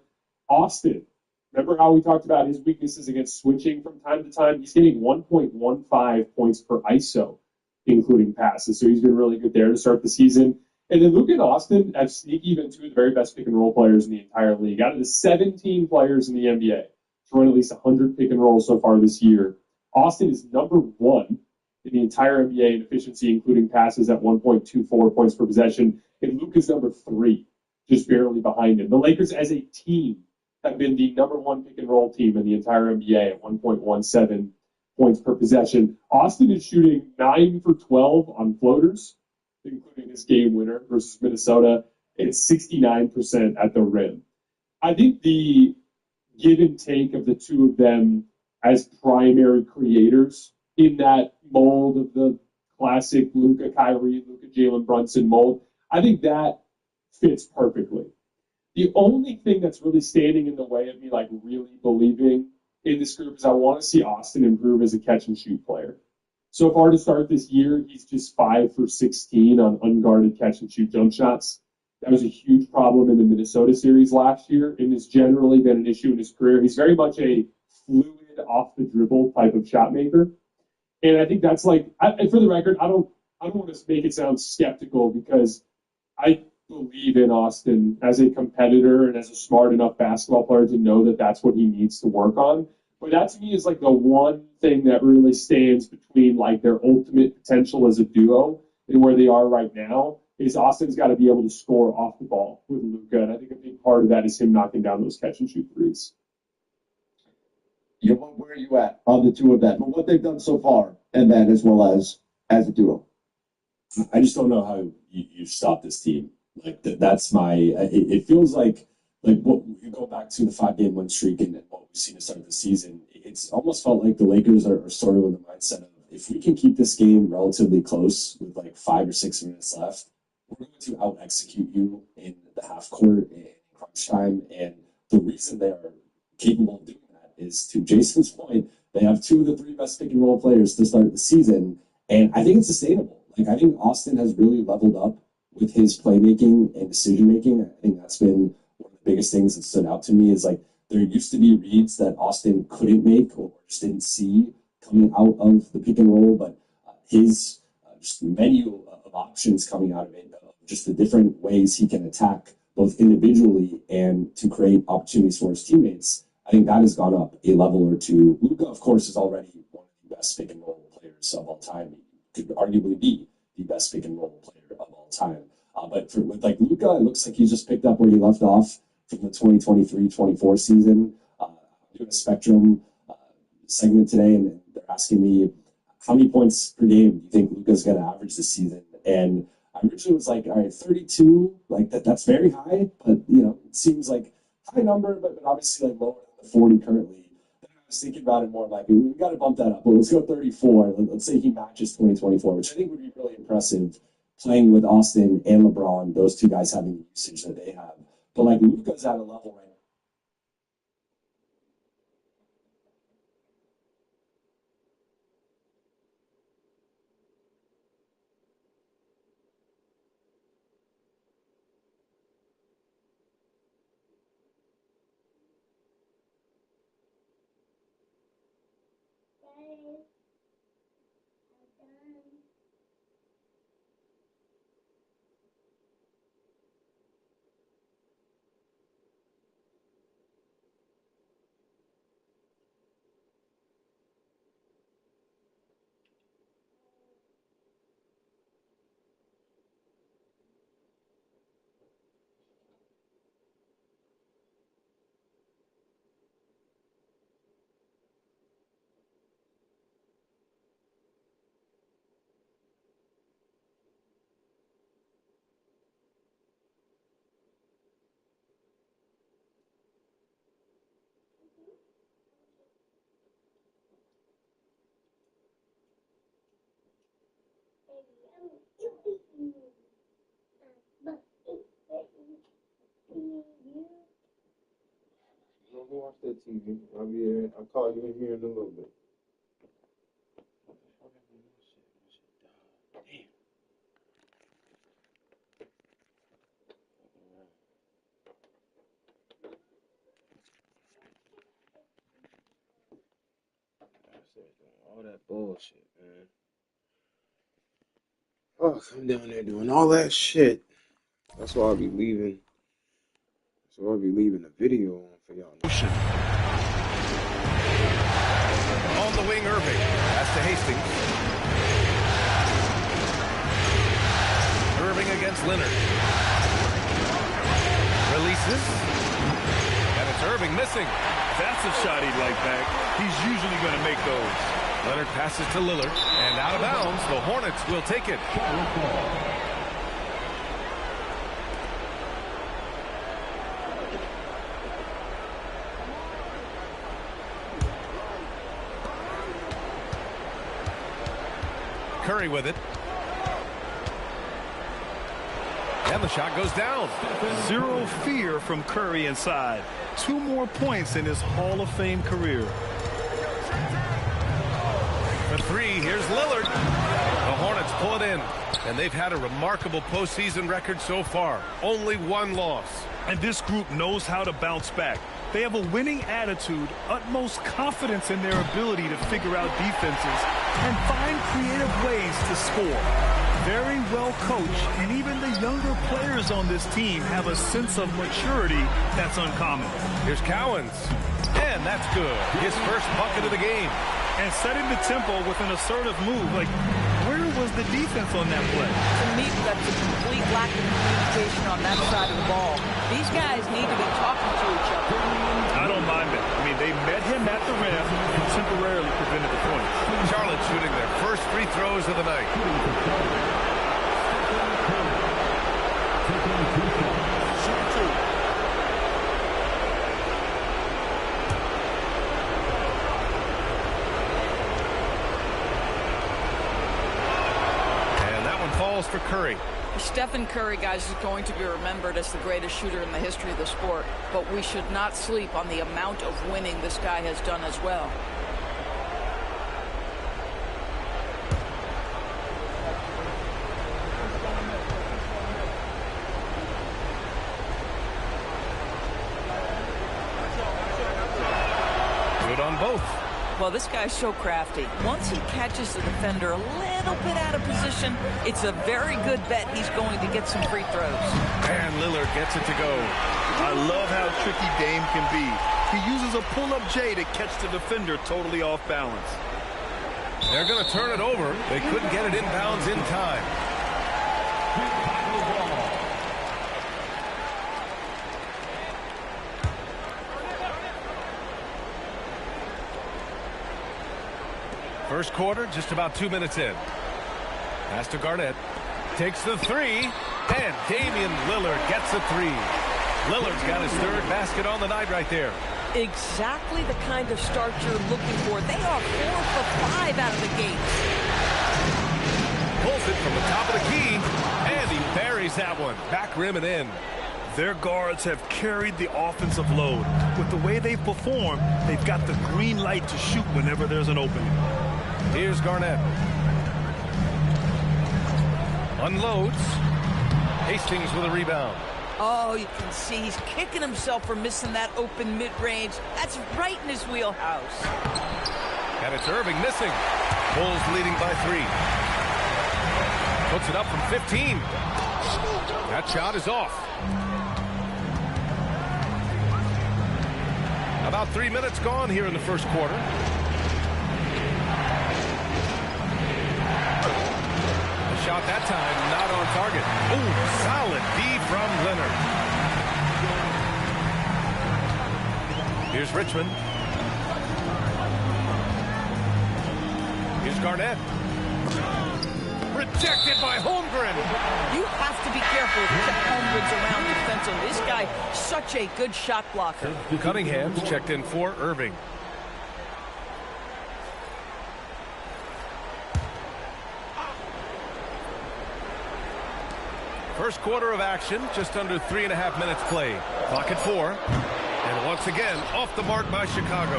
Austin, remember how we talked about his weaknesses against switching from time to time? He's getting 1.15 points per ISO, including passes. So he's been really good there to start the season. And then Luka and Austin have sneaky been 2 of the very best pick-and-roll players in the entire league. Out of the 17 players in the NBA to run at least 100 pick-and-rolls so far this year, Austin is number 1 in the entire NBA in efficiency, including passes at 1.24 points per possession. And Luka's number 3, just barely behind him. The Lakers as a team have been the number 1 pick-and-roll team in the entire NBA at 1.17 points per possession. Austin is shooting 9 for 12 on floaters, including his game winner versus Minnesota, and 69% at the rim. I think the give and take of the 2 of them as primary creators in that mold of the classic Luka Kyrie, Luka Jalen Brunson mold, I think that fits perfectly. The only thing that's really standing in the way of me like really believing in this group is I want to see Austin improve as a catch-and-shoot player. So far to start this year, he's just 5 for 16 on unguarded catch-and-shoot jump shots. That was a huge problem in the Minnesota series last year, and has generally been an issue in his career. He's very much a fluid, off-the-dribble type of shot maker. And I think that's like, for the record, I don't want to make it sound skeptical, because I believe in Austin as a competitor and as a smart enough basketball player to know that that's what he needs to work on. But that to me is like the one thing that really stands between like their ultimate potential as a duo and where they are right now is Austin's got to be able to score off the ball with Luka. And I think a big part of that is him knocking down those catch and shoot threes. Where are you at on the two of them? But what they've done so far, and then as well as a duo. I just don't know how you stop this team. Like that's my. It feels like what you go back to the 5-game win streak and what we've seen to start the season. It's almost felt like the Lakers are sort of in the mindset of if we can keep this game relatively close with like 5 or 6 minutes left, we're going to out execute you in the half court in crunch time. And the reason they are capable of doing that is, to Jason's point, they have 2 of the 3 best pick and roll players to start the season, and I think it's sustainable. Like I think Austin has really leveled up with his playmaking and decision making. I think that's been one of the biggest things that stood out to me. Is like there used to be reads that Austin couldn't make or just didn't see coming out of the pick and roll, but his just menu of options coming out of it, just the different ways he can attack both individually and to create opportunities for his teammates, I think that has gone up a level or two. Luka, of course, is already one of the best pick and roll players of all time. He could arguably be the best pick and roll player of all time. But with like Luka, it looks like he just picked up where he left off from the 2023-24 season. I'm doing a Spectrum segment today, and they're asking me how many points per game do you think Luka's going to average this season? And I originally was like, all right, 32, like that's very high, but it seems like high number, but obviously like lower than the 40 currently. Then I was thinking about it more like we got to bump that up. Well, let's go 34. Let's say he matches 2024, which I think would be really impressive, playing with Austin and LeBron, those 2 guys having the usage that they have. But like Luka's at a level right now. Go watch that TV. I'll call you in here in a little bit. All that bullshit, man. Oh, I'm down there doing all that shit. That's why I'll be leaving. So I'll be leaving a video on for y'all. On the wing, Irving. That's to Hastings. Irving against Leonard. Releases. And it's Irving missing. That's a shot he'd like back. He's usually going to make those. Leonard passes to Lillard. And out of bounds, the Hornets will take it. Curry with it. And the shot goes down. Zero fear from Curry inside. 2 more points in his Hall of Fame career. For 3, here's Lillard. The Hornets pull it in. And they've had a remarkable postseason record so far. Only 1 loss. And this group knows how to bounce back. They have a winning attitude, utmost confidence in their ability to figure out defenses, and find creative ways to score. very well coached, and even the younger players on this team have a sense of maturity that's uncommon. Here's Cowens, and that's good. His first bucket of the game. And setting the tempo with an assertive move. Like, where was the defense on that play? To me, that's a complete lack of communication on that side of the ball. These guys need to be talking to each other. I don't mind that. I mean, they met him at the rim and temporarily prevented the points. Charlotte shooting their first free throws of the night. For Curry. Stephen Curry, guys, is going to be remembered as the greatest shooter in the history of the sport, but we should not sleep on the amount of winning this guy has done as well. Good on both. Well, this guy's so crafty. Once he catches the defender a little bit out of position, it's a very good bet he's going to get some free throws. And Lillard gets it to go. I love how tricky Dame can be. He uses a pull-up J to catch the defender totally off balance. They're going to turn it over. They couldn't get it inbounds in time. First quarter, just about 2 minutes in. Pass to Garnett. Takes the three. And Damian Lillard gets a three. Lillard's got his third basket on the night right there. Exactly the kind of start you're looking for. They are 4 for 5 out of the gate. Pulls it from the top of the key. And he buries that one. Back rim and in. Their guards have carried the offensive load. With the way they've performed, they've got the green light to shoot whenever there's an opening. Here's Garnett. Unloads. Hastings with a rebound. Oh, you can see he's kicking himself for missing that open mid-range. That's right in his wheelhouse. And it's Irving missing. Bulls leading by 3. Puts it up from 15. That shot is off. About 3 minutes gone here in the first quarter. Shot that time, not on target. Ooh, solid D from Leonard. Here's Richmond. Here's Garnett. Rejected by Holmgren. You have to be careful to check Holmgren's around defensively. This guy, such a good shot blocker. Cunningham's checked in for Irving. First quarter of action, just under 3.5 minutes played. Clock at 4. And once again, off the mark by Chicago.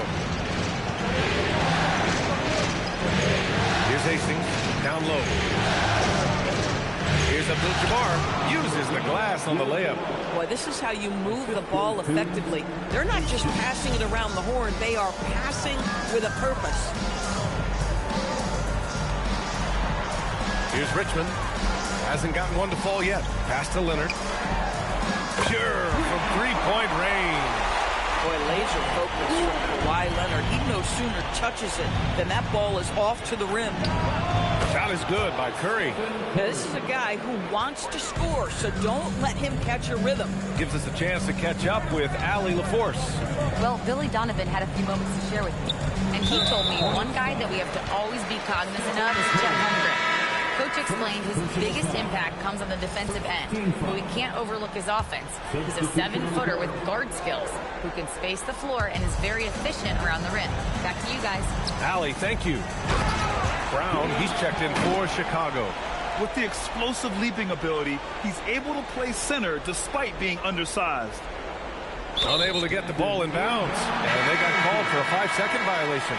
Here's Hastings, down low. Here's Abdul-Jabbar, uses the glass on the layup. Boy, this is how you move the ball effectively. They're not just passing it around the horn, they are passing with a purpose. Here's Richmond. Hasn't gotten one to fall yet. Pass to Leonard. Pure from three-point range. Boy, laser focus from Kawhi Leonard. He no sooner touches it than that ball is off to the rim. Shot is good by Curry. Now, this is a guy who wants to score, so don't let him catch a rhythm. Gives us a chance to catch up with Allie LaForce. Well, Billy Donovan had a few moments to share with me, and he told me one guy that we have to always be cognizant of is Chet Holmgren. Coach explained his biggest impact comes on the defensive end, but we can't overlook his offense. He's a 7-footer with guard skills who can space the floor and is very efficient around the rim. Back to you guys. Allie, thank you. Brown, he's checked in for Chicago. With the explosive leaping ability, he's able to play center despite being undersized. Unable to get the ball in bounds, and they got called for a 5-second violation.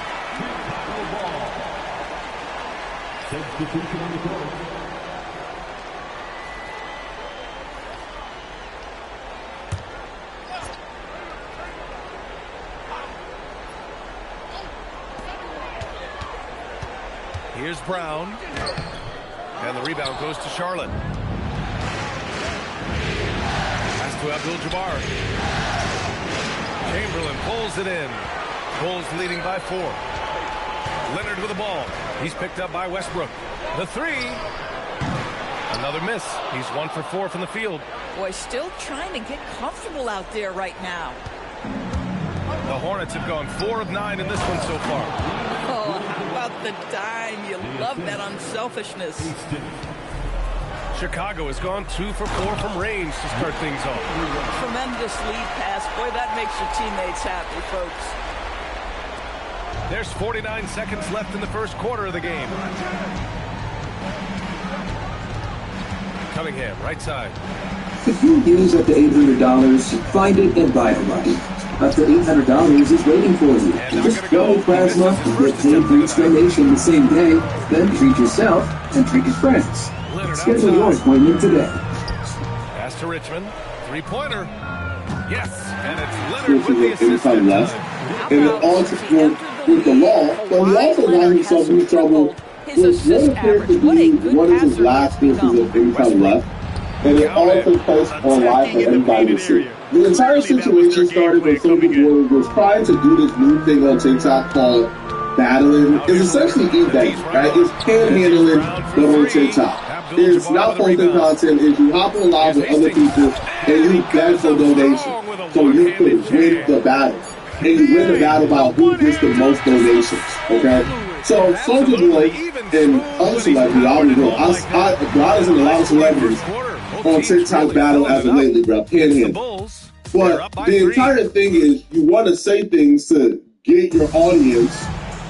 Here's Brown. And the rebound goes to Charlotte. Pass to Abdul-Jabbar. Chamberlain pulls it in. Bulls leading by 4. Leonard with the ball. He's picked up by Westbrook. The three. Another miss. He's 1 for 4 from the field. Boy, still trying to get comfortable out there right now. The Hornets have gone 4 of 9 in this one so far. Oh, how about the dime? You love that unselfishness. Chicago has gone 2 for 4 from range to start things off. Tremendous lead pass. Boy, that makes your teammates happy, folks. There's 49 seconds left in the first quarter of the game. Cunningham, right side. If you use up to $800, find it and buy a bike. Up to $800 is waiting for you. Just go to Plasma and get paid for each donation the same day, then treat yourself and treat your friends. Schedule your appointment today. Pass to Richmond. Three-pointer. Yes, and it's Leonard with the assist. And it also with the law, but he also got himself in trouble with what appeared to be one of his last pieces of income left. And it all took place on live for everybody to see. The entire situation started when Soulja Boy was trying to do this new thing on TikTok called battling. It's essentially eBay, right? It's panhandling, but on TikTok. It's not posting content. It's you hop on live with other people and you beg for donations so you could win the battle. And you win the battle about who gets the most donations, okay? So Soulja Boy and other celebrities, I was in a lot of celebrities on TikTok battle as of lately, bro. Panhandle. But the entire thing is you want to say things to get your audience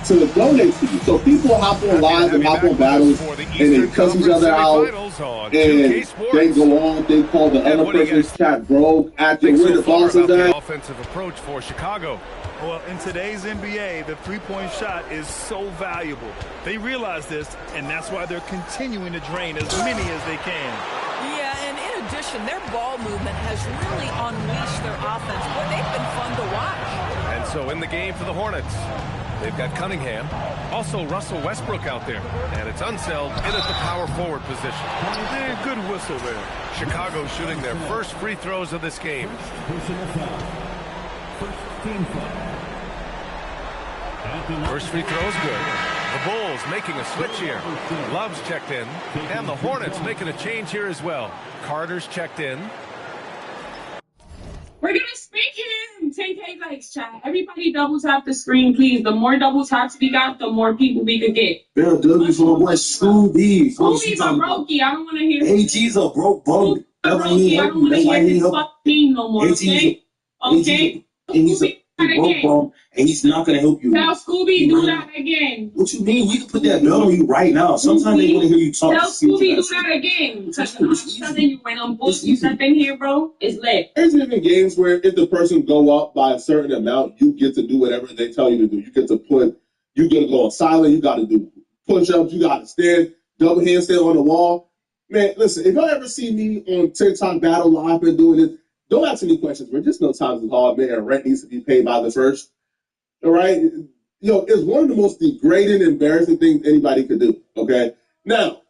to donate to you. So people hop on live and hop on battles and they cuss each other out and they go on, they call the other person's chat broke after where the boss is at. Offensive approach for Chicago. Well, in today's NBA, the three-point shot is so valuable. They realize this, and that's why they're continuing to drain as many as they can. Yeah, and in addition, their ball movement has really unleashed their offense. Boy, they've been fun to watch. And so in the game for the Hornets, they've got Cunningham, also Russell Westbrook out there, and it's Unseld in at the power forward position. Good whistle there. Chicago shooting their first free throws of this game. First free throw is good. The Bulls making a switch here. Love's checked in, and the Hornets making a change here as well. Carter's checked in. We're going to speak him. 10K likes, chat. Everybody double tap the screen, please. The more double taps we got, the more people we could get. Bill W for my boy Scooby. Scooby's a brokey. I don't want to hear AG's a broke bum. I don't want to hear his fucking name no more, okay? Okay? He's a broke bum, and he's not going to help you. Tell Scooby, do that again. What you mean? We can put that belt on you right now. Sometimes they want to hear you talk. Tell Scooby, do that again. I'm telling you, when I'm booked, you step in here, bro, it's lit. There's even games where if the person go up by a certain amount, you get to do whatever they tell you to do. You get to go on silent. You got to do push-ups. You got to stand, double handstand on the wall. Man, listen, if y'all ever see me on TikTok Battle Live and doing this, don't ask any questions. We're just no times is hard, man. Rent needs to be paid by the first. All right? It's one of the most degrading, embarrassing things anybody could do. Okay? Now,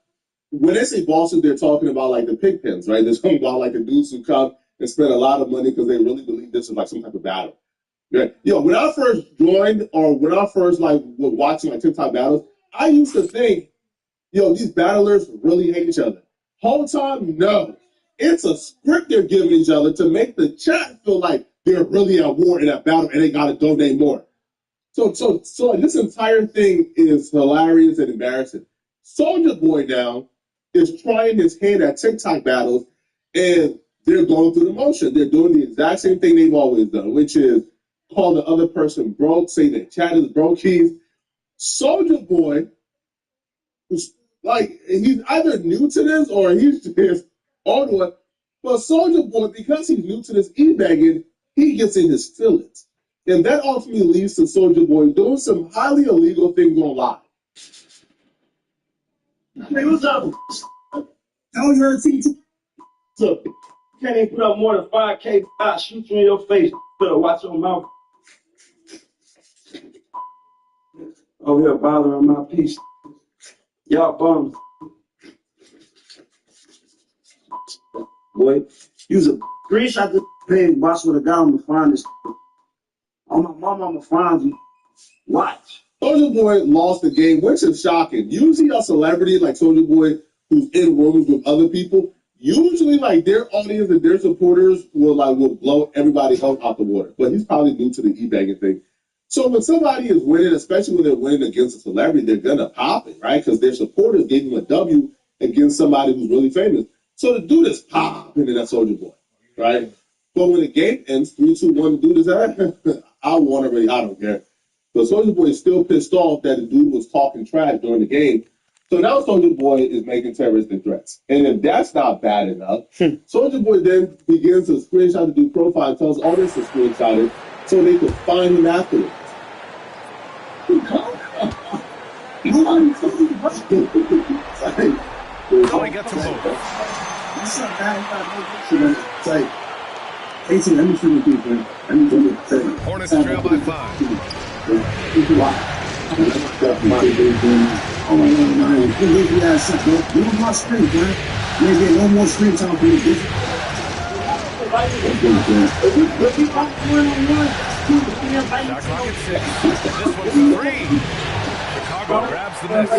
when they say bosses, they're talking about like the pig pens, right? They're talking about like the dudes who come and spend a lot of money because they really believe this is like some type of battle. Right? When I first joined or when I first was watching like TikTok battles, I used to think, these battlers really hate each other. Whole time, no. It's a script they're giving each other to make the chat feel like they're really at war in that battle and they got to donate more. So this entire thing is hilarious and embarrassing. Soulja Boy now is trying his hand at TikTok battles, and they're going through the motion. They're doing the exact same thing they've always done, which is call the other person broke, say that chat is brokies. Soulja Boy, he's either new to this or he's just old one. But Soulja Boy, because he's new to this e-bagging, he gets in his feelings. And that ultimately leads to Soulja Boy doing some highly illegal things on live. Hey, what's up? How was your team? So, can't even put up more than 5K. I shoot you in your face. Better watch your mouth. Over here bothering my peace. Y'all bums. boy. Use a screenshot this page. Watch what a guy I'ma find this. On my mama, I'ma find you. Watch. Soulja Boy lost the game, which is shocking. Usually a celebrity like Soulja Boy who's in rooms with other people, usually like their audience and their supporters will blow everybody else out the water. But he's probably new to the e-bagging thing. So when somebody is winning, especially when they're winning against a celebrity, they're gonna pop it, right? Because their supporters gave him a W against somebody who's really famous. So the dude is popping in that Soulja Boy, right? But when the game ends, 3-2-1, the dude is I won already, I don't care. But Soulja Boy is still pissed off that the dude was talking trash during the game. So now Soulja Boy is making terroristic threats. And if that's not bad enough, Soulja Boy then begins to screenshot the dude profile and tells others to screenshot it so they could find him afterwards. So he gets them both. It's like, 18, let me see what you think. Let me see what you think. Hornets trail by 5. Oh my God, man. You leave your ass up, bro. Give him my screen, man. Maybe no more screen time for you, bitch. Shot clock at 6. This one's a 3. Chicago grabs the miss.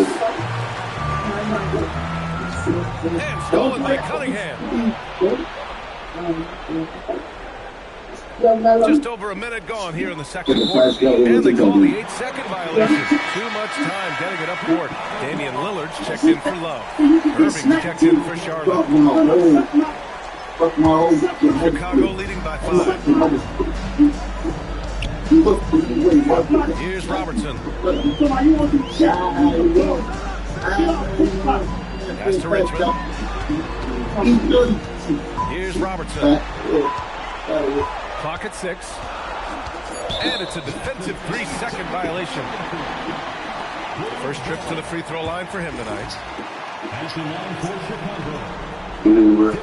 And stolen by Cunningham. Just over a minute gone here in the second quarter. And they call the 8-second violation. Too much time getting it up court. Damian Lillard's checked in for Love. Irving's checked in for Charlotte. Chicago leading by 5. Here's Robertson. Pass to Richmond. Here's Robertson. Clock at 6. And it's a defensive 3-second violation. First trip to the free throw line for him tonight.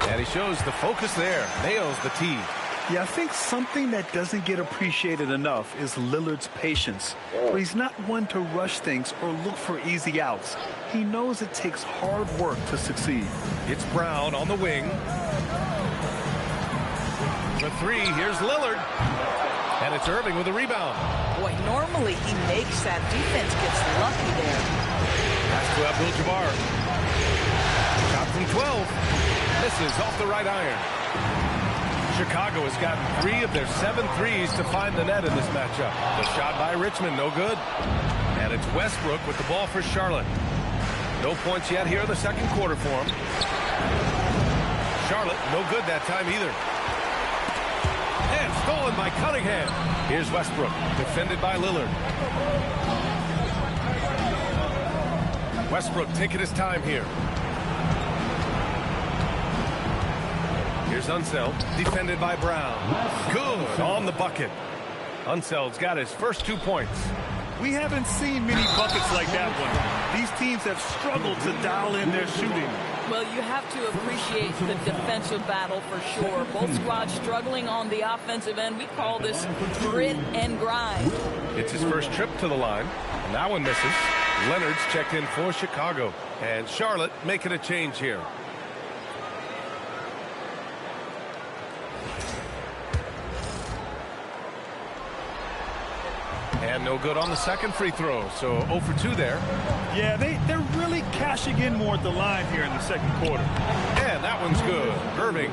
And he shows the focus there. Nails the tee. Yeah, I think something that doesn't get appreciated enough is Lillard's patience. Where he's not one to rush things or look for easy outs. He knows it takes hard work to succeed. It's Brown on the wing. For 3, here's Lillard. And it's Irving with a rebound. Boy, normally he makes that. Defense gets lucky there. Pass to Abdul-Jabbar. Shot from 12. Misses off the right iron. Chicago has gotten 3 of their 7 threes to find the net in this matchup. The shot by Richmond, no good. And it's Westbrook with the ball for Charlotte. No points yet here in the second quarter for him. Charlotte, no good that time either. And stolen by Cunningham. Here's Westbrook, defended by Lillard. Westbrook taking his time here. Here's Unseld, defended by Brown. Good on the bucket. Unseld's got his first 2 points. We haven't seen many buckets like that one. These teams have struggled to dial in their shooting. Well, you have to appreciate the defensive battle for sure. Both squads struggling on the offensive end. We call this grit and grind. It's his first trip to the line. And that one misses. Leonard's checked in for Chicago. And Charlotte making a change here. And no good on the second free throw. So 0 for 2 there. Yeah, they're really cashing in more at the line here in the second quarter. And that one's good. Irving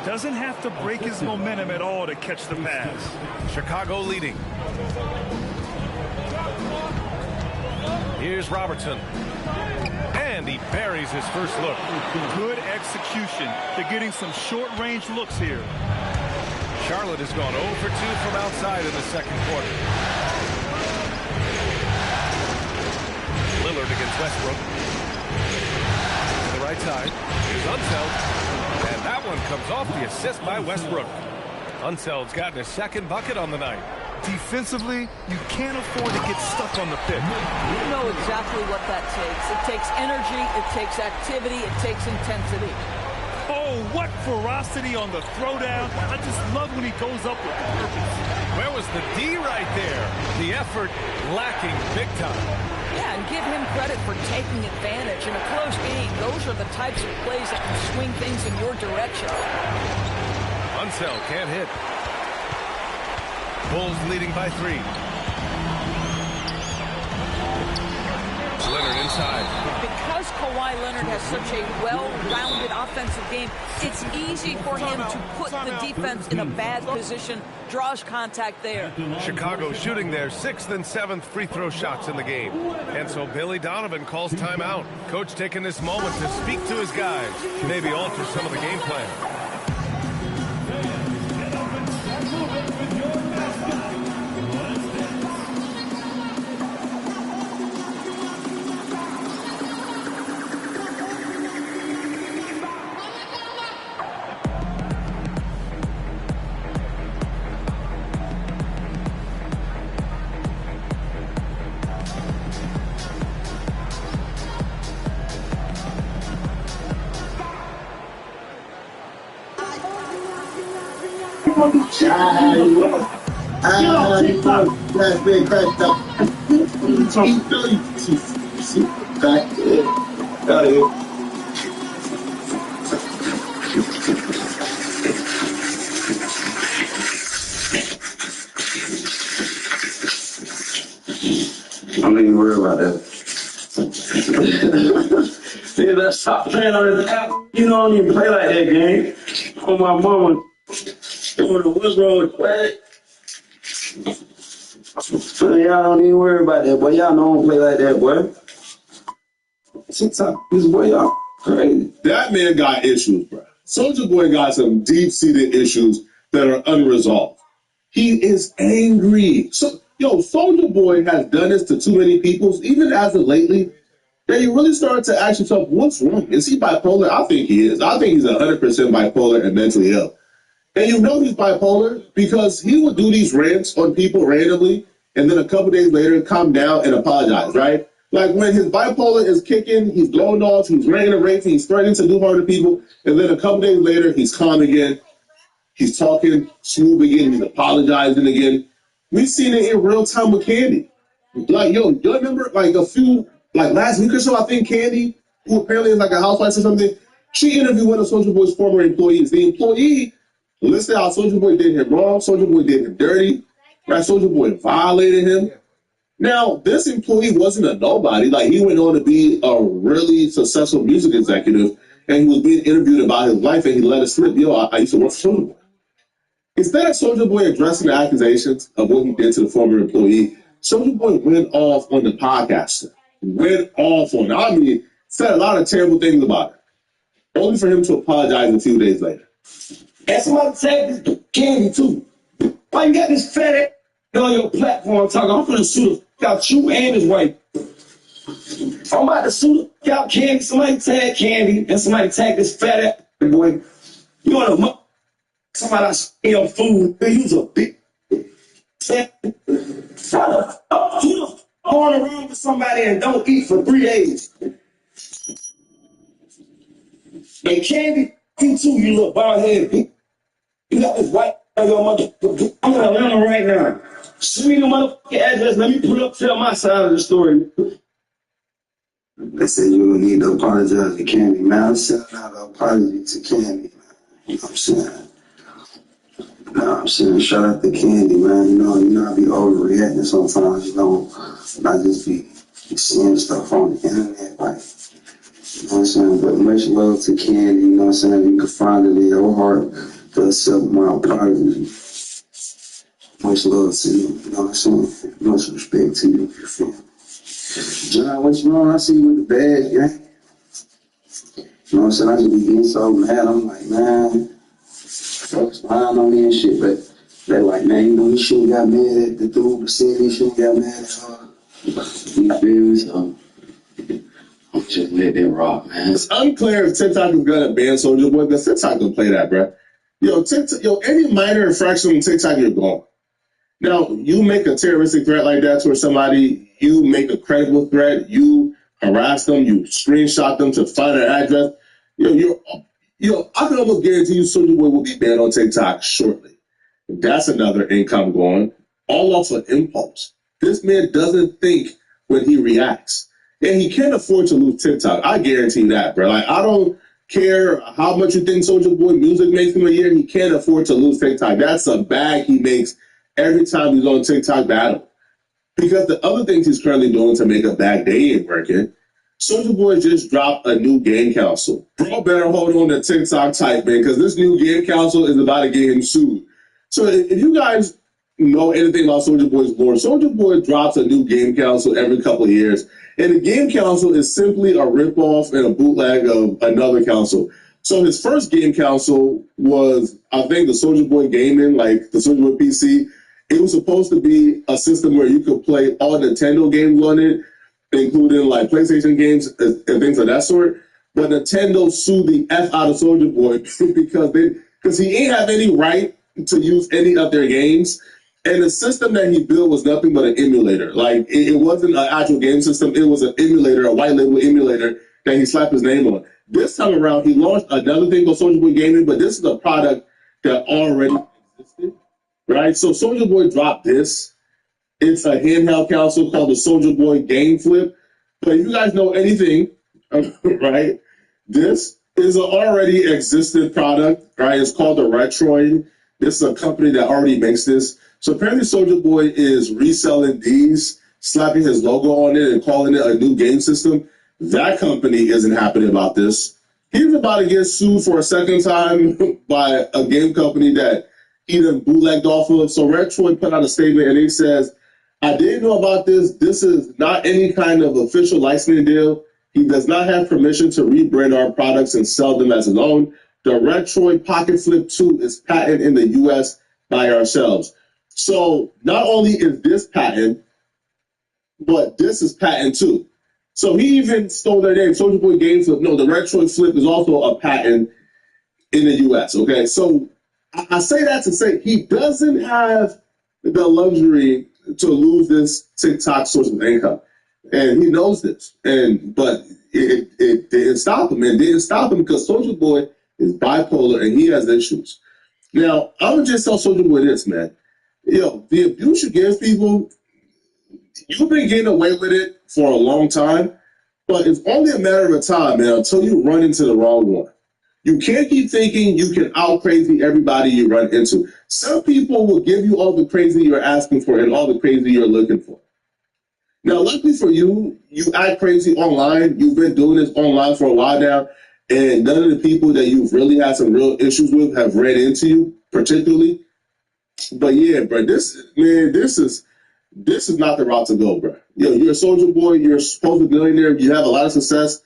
doesn't have to break his momentum at all to catch the pass. Chicago leading. Here's Robertson. And he buries his first look. Good execution. They're getting some short-range looks here. Charlotte has gone 0 for 2 from outside in the second quarter. Lillard against Westbrook. To the right side. Here's Unseld. And that one comes off the assist by Westbrook. Unseld's gotten his second bucket on the night. Defensively, you can't afford to get stuck on the pick. You know exactly what that takes. It takes energy, it takes activity, it takes intensity. Oh, what ferocity on the throwdown. I just love when he goes up with purpose. Where was the D right there? The effort lacking big time. Yeah, Yeah, and give him credit for taking advantage in a close game. Those are the types of plays that can swing things in your direction. Unseld can't hit. Bulls leading by 3. Leonard inside. Because Kawhi Leonard has such a well-rounded offensive game, it's easy for him to put the defense in a bad position, draws contact there. Chicago shooting their 6th and 7th free throw shots in the game. And so Billy Donovan calls timeout. Coach taking this moment to speak to his guys, maybe alter some of the game plan. Don't even worry about that. See, let's stop playing on this app. You don't even play like that game. On my mama. I don't know what's wrong with that. So y'all don't even worry about that, boy. Y'all don't play like that, boy. TikTok, this boy, y'all crazy. That man got issues, bro. Soulja Boy got some deep-seated issues that are unresolved. He is angry. So, Soulja Boy has done this to too many people, even as of lately, that you really started to ask yourself, what's wrong? Is he bipolar? I think he is. I think he's 100% bipolar and mentally ill. And you know he's bipolar because he would do these rants on people randomly and then a couple days later calm down and apologize, right? Like when his bipolar is kicking, he's blowing off, he's ranting and raving, he's threatening to do harm to people, and then a couple days later, he's calm again, he's talking smooth again, he's apologizing again. We've seen it in real time with Candy. Like, do you remember last week or so, I think Candy, who apparently is like a housewife or something, she interviewed one of Soulja Boy's former employees. The employee listed how Soulja Boy did him wrong, Soulja Boy did him dirty, right? Soulja Boy violated him. Now, this employee wasn't a nobody. Like, he went on to be a really successful music executive, and he was being interviewed about his life, and he let it slip. I used to work for Soulja Boy. Instead of Soulja Boy addressing the accusations of what he did to the former employee, Soulja Boy went off on the podcaster. Went off on it. I mean, said a lot of terrible things about it, only for him to apologize a few days later. And somebody take this Candy too. Why you got this fat ass on your platform talking? I'm gonna shoot out you and his wife. I'm about to shoot out Candy. Somebody tag Candy and somebody tag this fat ass boy. You want to somebody steal food? They use a big. Shut up. You going around with somebody and don't eat for 3 days. And Candy, you too, you little bald head. You got this white on your mother. I'm in Atlanta right now. Send me the motherfucking address. Let me pull up, tell my side of the story. They said you don't need to apologize to Candy, man. I'm sending out an apology to Candy, man. You know what I'm saying? No, I'm saying shout out to Candy, man. You know, I be overreacting sometimes, I just be seeing stuff on the internet, like, you know what I'm saying? But much love to Candy, you know what I'm saying? You can find it in your heart to accept my apology. Much love to you, you know what I'm saying? Much respect to you, you feel me? John, what's wrong? I see you with the bag, yeah? You know what I'm saying? I just be getting so mad. I'm like, man, folks lying on me and shit, but they like, man, you know, you shouldn't got mad at the dude, but said he shouldn't got mad at her. You feel me? So, I'm just let them rock, man. It's unclear if TikTok is gonna ban Soulja Boy, because TikTok can play that, bro. Any minor infraction on TikTok, you're gone. Now, you make a terroristic threat like that to somebody, you make a credible threat, you harass them, you screenshot them to find their address. I can almost guarantee you Soulja Boy will be banned on TikTok shortly. That's another income going, all off of impulse. This man doesn't think when he reacts. And he can't afford to lose TikTok. I guarantee that, bro. Like, I don't care how much you think Soulja Boy music makes him a year. He can't afford to lose TikTok. That's a bag he makes every time he's on TikTok battle. Because the other things he's currently doing to make a bag they ain't working. Soulja Boy just dropped a new game council. Bro better hold on to TikTok type, man, because this new game council is about to get him sued. So if you guys know anything about Soulja Boy's lore, Soulja Boy drops a new game council every couple of years. And the game council is simply a ripoff and a bootleg of another council. So his first game council was, I think, the Soulja Boy Gaming, like the Soulja Boy PC. It was supposed to be a system where you could play all Nintendo games on it, including like PlayStation games and things of that sort. But Nintendo sued the F out of Soulja Boy because he ain't have any right to use any of their games. And the system that he built was nothing but an emulator. Like, it wasn't an actual game system. It was an emulator, a white label emulator that he slapped his name on. This time around, he launched another thing called Soulja Boy Gaming, but this is a product that already existed, right? So Soulja Boy dropped this. It's a handheld console called the Soulja Boy Game Flip. But if you guys know anything, right, this is an already existed product, right? It's called the Retroid. This is a company that already makes this. So apparently Soulja Boy is reselling these, slapping his logo on it and calling it a new game system. That company isn't happy about this. He's about to get sued for a second time by a game company that he done bootlegged off of. So Retroid put out a statement and he says, I didn't know about this. This is not any kind of official licensing deal. He does not have permission to rebrand our products and sell them as his own. The Retroid Pocket Flip 2 is patented in the U.S. by ourselves. So not only is this patent, but this is patent too. So he even stole their name. Soulja Boy Game Flip. No, the Retroid Flip is also a patent in the U.S. Okay, so I say that to say he doesn't have the luxury to lose this TikTok source of income, and he knows this. But it didn't stop him. It didn't stop him because Soulja Boy is bipolar and he has issues. Now I'm gonna just tell Soulja Boy this, man. Yo, the abuse you give people, you've been getting away with it for a long time, but it's only a matter of time, man, until you run into the wrong one. You can't keep thinking you can out-crazy everybody you run into. Some people will give you all the crazy you're asking for and all the crazy you're looking for. Now, luckily for you, you act crazy online. You've been doing this online for a while now, and none of the people that you've really had some real issues with have ran into you, particularly. But yeah, bro, this is not the route to go, bro. Yo, you're a Soulja Boy. You're supposed to be a millionaire. You have a lot of success,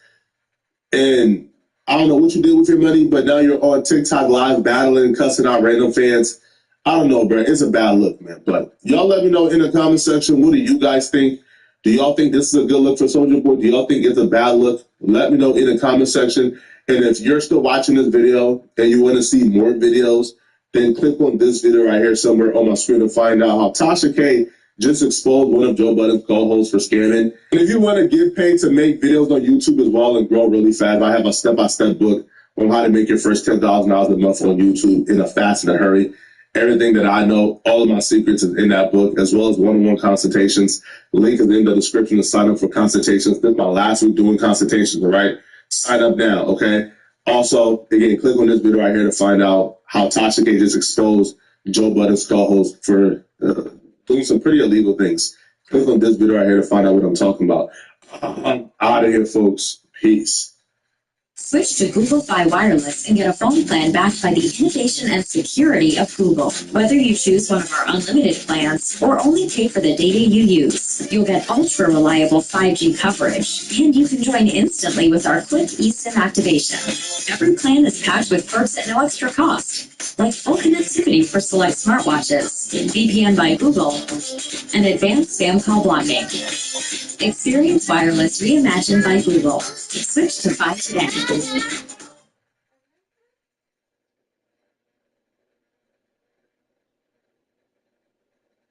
and I don't know what you did with your money, but now you're on TikTok live battling, cussing out random fans. I don't know, bro. It's a bad look, man. But y'all let me know in the comment section. What do you guys think? Do y'all think this is a good look for Soulja Boy? Do y'all think it's a bad look? Let me know in the comment section. And if you're still watching this video and you want to see more videos, then click on this video right here somewhere on my screen to find out how Tasha K just exposed one of Joe Budden's co-hosts for scamming. And if you want to get paid to make videos on YouTube as well and grow really fast, I have a step-by-step book on how to make your first $10,000 a month on YouTube in a fast and a hurry. Everything that I know, all of my secrets is in that book, as well as one-on-one consultations. The link is in the description to sign up for consultations. This is my last week doing consultations, all right? Sign up now, okay? Also, again, click on this video right here to find out how Tasha K just exposed Joe Budden's co-host for doing some pretty illegal things. Click on this video right here to find out what I'm talking about. I'm out of here, folks. Peace. Switch to Google Fi Wireless and get a phone plan backed by the innovation and security of Google. Whether you choose one of our unlimited plans or only pay for the data you use, you'll get ultra-reliable 5G coverage, and you can join instantly with our quick eSIM activation. Every plan is packed with perks at no extra cost, like full connectivity for select smartwatches, VPN by Google, and advanced spam call blocking. Experience wireless reimagined by Google. Switch to Fi today.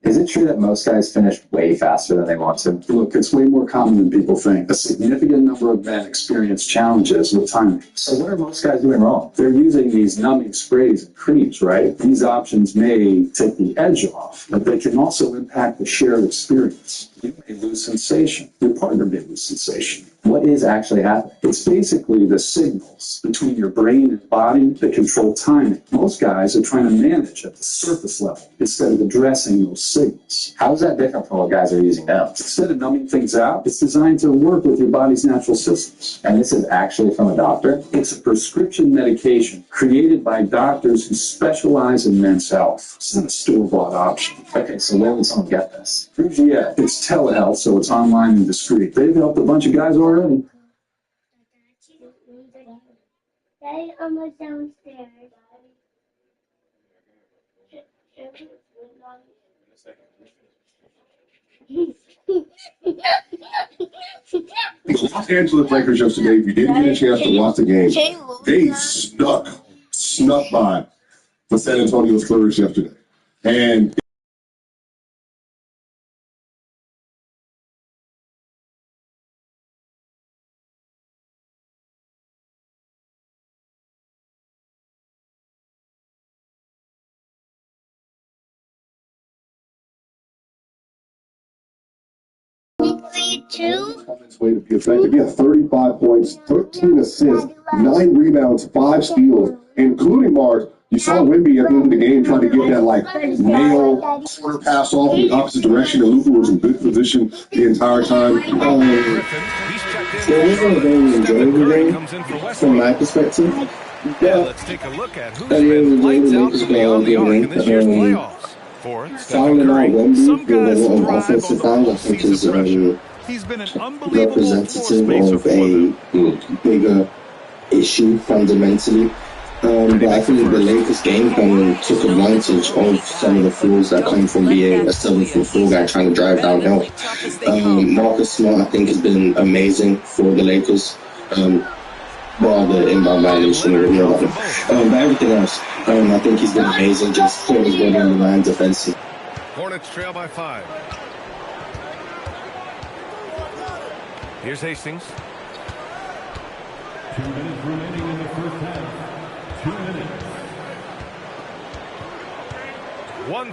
Is it true? true that most guys finish way faster than they want to? Look, it's way more common than people think. A significant number of men experience challenges with timing. So what are most guys doing wrong? They're using these numbing sprays and creams, right? These options may take the edge off, but they can also impact the shared experience. You may lose sensation. Your partner may lose sensation. What is actually happening? It's basically the signals between your brain and body that control timing. Most guys are trying to manage at the surface level instead of addressing those signals. How is that different from what guys are using now? Instead of numbing things out, it's designed to work with your body's natural systems. And this is actually from a doctor? It's a prescription medication created by doctors who specialize in men's health. It's not a store-bought option. Okay, so where would someone get this? Yeah, it's telehealth, so it's online and discreet. They've helped a bunch of guys already. Daddy, I'm downstairs. The Los Angeles Lakers yesterday, if you didn't get a chance to watch the game, they snuck by the San Antonio Spurs yesterday. And Too? way to be effective. He had 35 points, 13 assists, 9 rebounds, 5 steals, including Mars. You saw Wemby at the end of the game trying to get that nail quarter pass off in the opposite direction, and Luka was in good position the entire time. It wasn't a very enjoyable game from my perspective. Yeah, let's take a look at who's At the end of been the day, lights the out Lakers from got beyond the arc in this year's a win. playoffs. For Fouling Stephen out Curry, Wemby some with a guys lot of thrive offensive on fouls, I the think season is pressure. He's been an unbelievable floor representative spacer of for them. a bigger issue fundamentally. But I think the Lakers game plan took advantage of some of the flaws that come from being a 7'4" guy trying to drive downhill. Marcus Smart, I think, has been amazing for the Lakers. Bar the inbound violation, but everything else, I think he's been amazing, just putting his body on the line defensive. Hornets trail by 5. Here's Hastings. 2 minutes remaining in the first half. 2 minutes. One.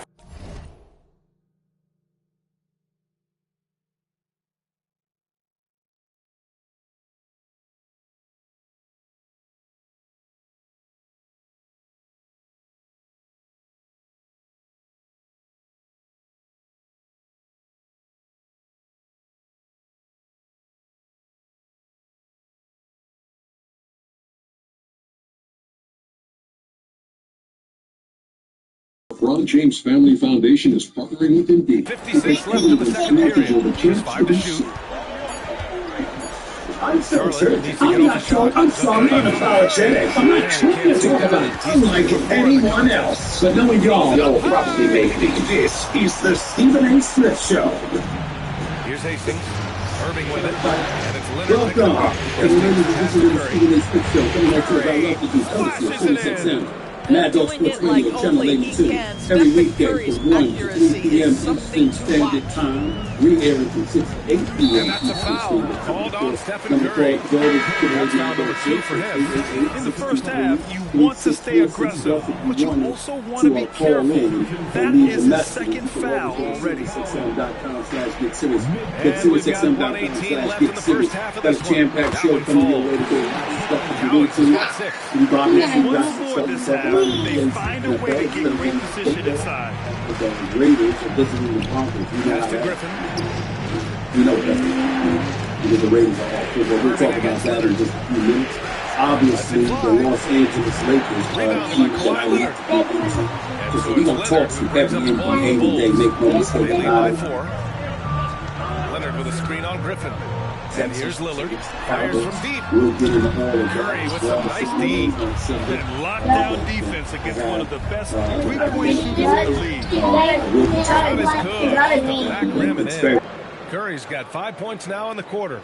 LeBron James Family Foundation is partnering with Nba. 56 left in the second period. Here's 5 to shoot. I'm so serious. I'm unapologetic. I'm not trying to talk about unlike anyone else. But knowing y'all probably make me. This is the Stephen A. Smith Show. Here's Hastings. Irving with it. And it's Leonard. Welcome. Everybody, this is the Stephen A. Smith Show. Coming back to about love to do. Flashes it in. Mad Dog Sports Radio, Channel 82. Every weekday from 1 to 3 p.m. Eastern Standard Time. Re-airing from 6 to 8 p.m. And that's a foul called on Stephen Curry. That's foul number 2 for him. In the first half, you want to stay aggressive, but you also want to be careful. That is his second foul already. And we've got 118 left in the first half of this one. That one falls. Alex has got 6. Once more this half, they find a way to get great position inside. Pass to Griffin. You know that. Because the Raiders are all good. We'll talk about that in just a few minutes. Obviously, the Los Angeles Lakers are a team that I like to be into. Because we don't talk some heavy NBA today. Make no mistake about it. Leonard with a screen on Griffin. And here's Lillard. Fires from deep. We'll get into all of Curry that. with some nice D. And lockdown defense against one of the best three-point shooters in the league. Travis Cook. Back rim and in. Curry's got 5 points now in the quarter.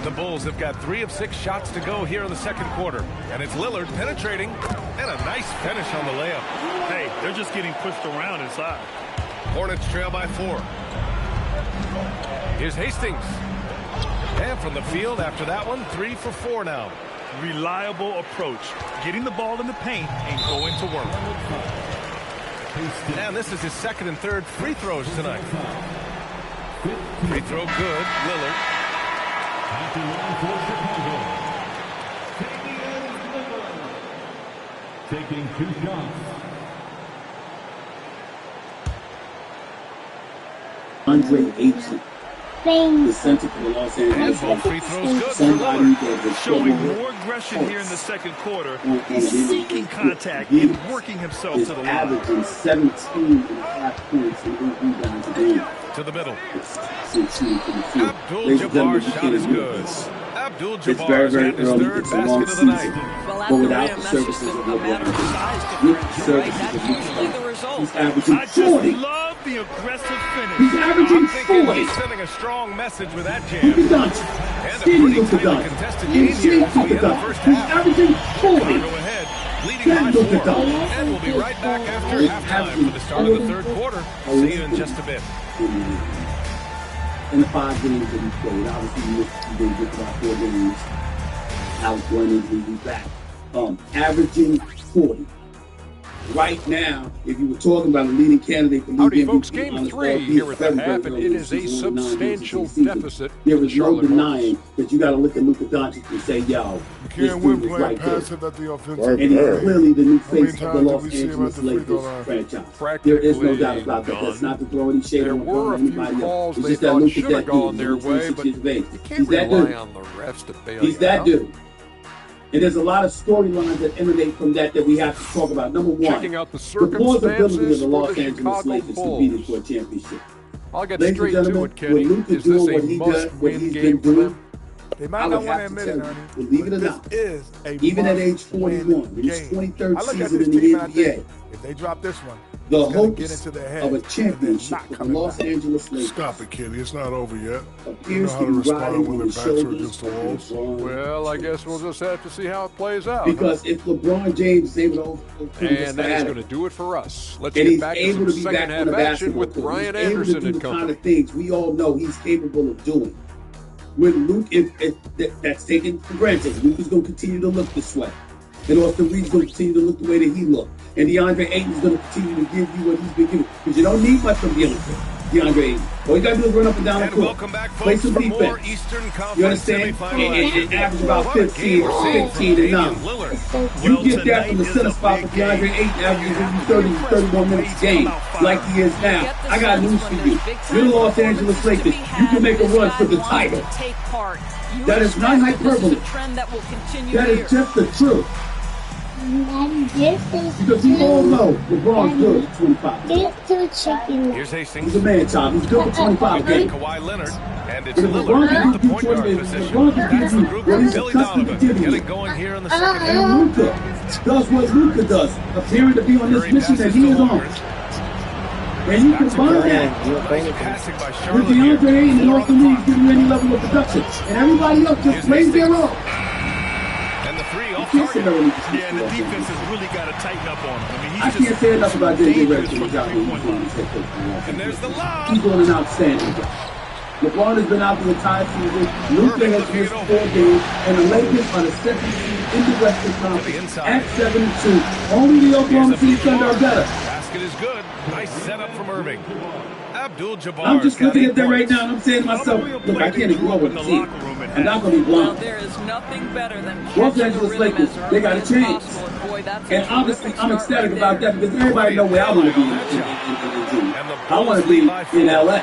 The Bulls have got 3 of 6 shots to go here in the second quarter. And it's Lillard penetrating. And a nice finish on the layup. Hey, they're just getting pushed around inside. Hornets trail by 4. Here's Hastings. And from the field after that one, 3 for 4 now. Reliable approach. Getting the ball in the paint and going to work. And this is his second and third free throws tonight. Free throw good. Lillard. Taking 2 shots. Andre Ayton, the center for the Los Angeles Lakers. Somebody that was showing more aggression here in the second quarter. He's seeking contact and working himself to the line. Averaging 17.5 points and 8 rebounds a game. To the middle. Abdul-Jabbar's shot is good. It's very, very early. It's a long season. But without the services of LeBron, with the services of LeBron, he's averaging 40. The aggressive finish. He's averaging 40. He's sending a strong message with that jam. Luka Doncic. Skinny Luka Doncic. Insane Luka Doncic. He's averaging 40. That's Luka Doncic. And we'll be right back after halftime for the start of the third quarter. See you in just a bit. In the 5 games that he played, obviously he missed 2 games, just about 4 games. Out 1 injury, he's back. Averaging 40. Right now, if you were talking about a leading candidate for Howdy, folks. Game 3 here at the half, and it is a substantial deficit. There is no denying that you got to look at Luka Doncic and say, yo, you can't win playing passive at the offensive. And he's clearly the new face of the Los Angeles Lakers franchise. There is no doubt about that. That's not to throw any shade on anybody else. It's just that Luka that dude. Their way, but you can't rely on the refs to bail He's that dude. And there's a lot of storylines that emanate from that we have to talk about. Number one, checking out the plausibility of the Los for the Angeles Chicago Lakers Bulls. competing for a championship. I'll get Ladies straight and to gentlemen, it, Kenny. with Luka Is this doing what a he does, what must-win he's game been for doing, them? They might I not would want to have to admit tell it, you, honey. believe it or This not, is a even at age 41, in his 23rd season in the NBA, if they drop this one, the it's gonna hopes get into their head of a championship for the Los Angeles Lakers Stop it, Kenny. It's not over yet. You know appears how to to be respond riding when on their the backs are shoulders against the of walls. LeBron. Well, I guess we'll just have to see how it plays out. Because if LeBron James is able to overcome this And that is status, going to do it for us. Let's and get he's back to able some to be second back on half the action basketball with court, Ryan he's able to Anderson do and the kind company. of things we all know he's capable of doing. With Luke, that's taken for granted. Luke is going to continue to look this way. And Austin Reed's going to continue to look the way that he looked. And DeAndre Ayton's going to continue to give you what he's been giving. Because you don't need much from DeAndre Ayton. All you got to do is run up and down the court. Play some defense. You understand? And average about 15 and 9. You get that from the center spot for DeAndre Ayton, averaging 30 to 31 minutes a game, like he is now. I got news for you. You're the Los Angeles Lakers. You can make a run for the title. That is not hyperbole. That is just the truth. Because we all know LeBron's good at 25. Here's Hastings. He's a man child. He's good for 25 games. Kawhi Leonard. And it's But if Lillard LeBron at the point guard position. That's the group of Billy Donovan getting going here in the second half. And Luka does what Luka does, appearing to be on this mission that he is on. And you combine that with DeAndre Ayton and Austin Reeves giving you any level of production. And everybody else just plays their role. And the three off target. Yeah, and the defense has really got to tighten up on him. I mean, I can't say enough about J.J. Redick. And there's the lob. He's doing an outstanding job. LeBron has been out the entire season. Luka has missed 4 games, and the Lakers are the second seed in the Western Conference at 7-2. Only the Oklahoma City Thunder are better. Basket is good. Nice setup from Irving. Abdul-Jabbar. I'm just looking at that right now, and I'm saying to myself, look, I can't ignore what I see. I'm not going to be blind. There is nothing better than Los Angeles Lakers, they got to change. And obviously, I'm ecstatic about that because everybody knows where I want to be in I want to be in L.A.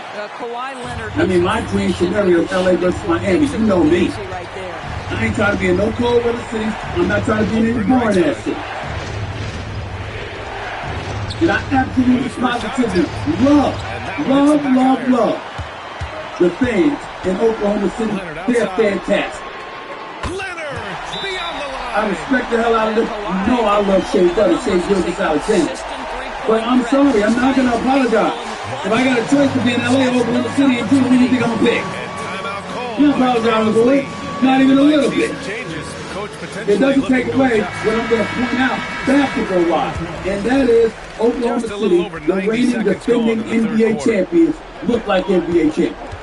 I mean, my dream scenario is L.A. versus Miami. You know me. I ain't trying to be in no cold weather cities. I'm not trying to be in any boring ass city. And I absolutely positively love the fans in Oklahoma City. They're fantastic. I respect the hell out of them. You know I love Shea Butter, Shea Gilgeous-Alexander. But I'm sorry, I'm not going to apologize. If I got a choice to be in LA or Oklahoma City and who do you think I'm going to pick? You don't apologize for it. Not even a little bit. potentially it doesn't looking take to away adjust. what I'm going to point out basketball-wise, and that is Oklahoma Just a little City, over the 90 reigning seconds gone defending in the third NBA quarter. champions, look like NBA champions.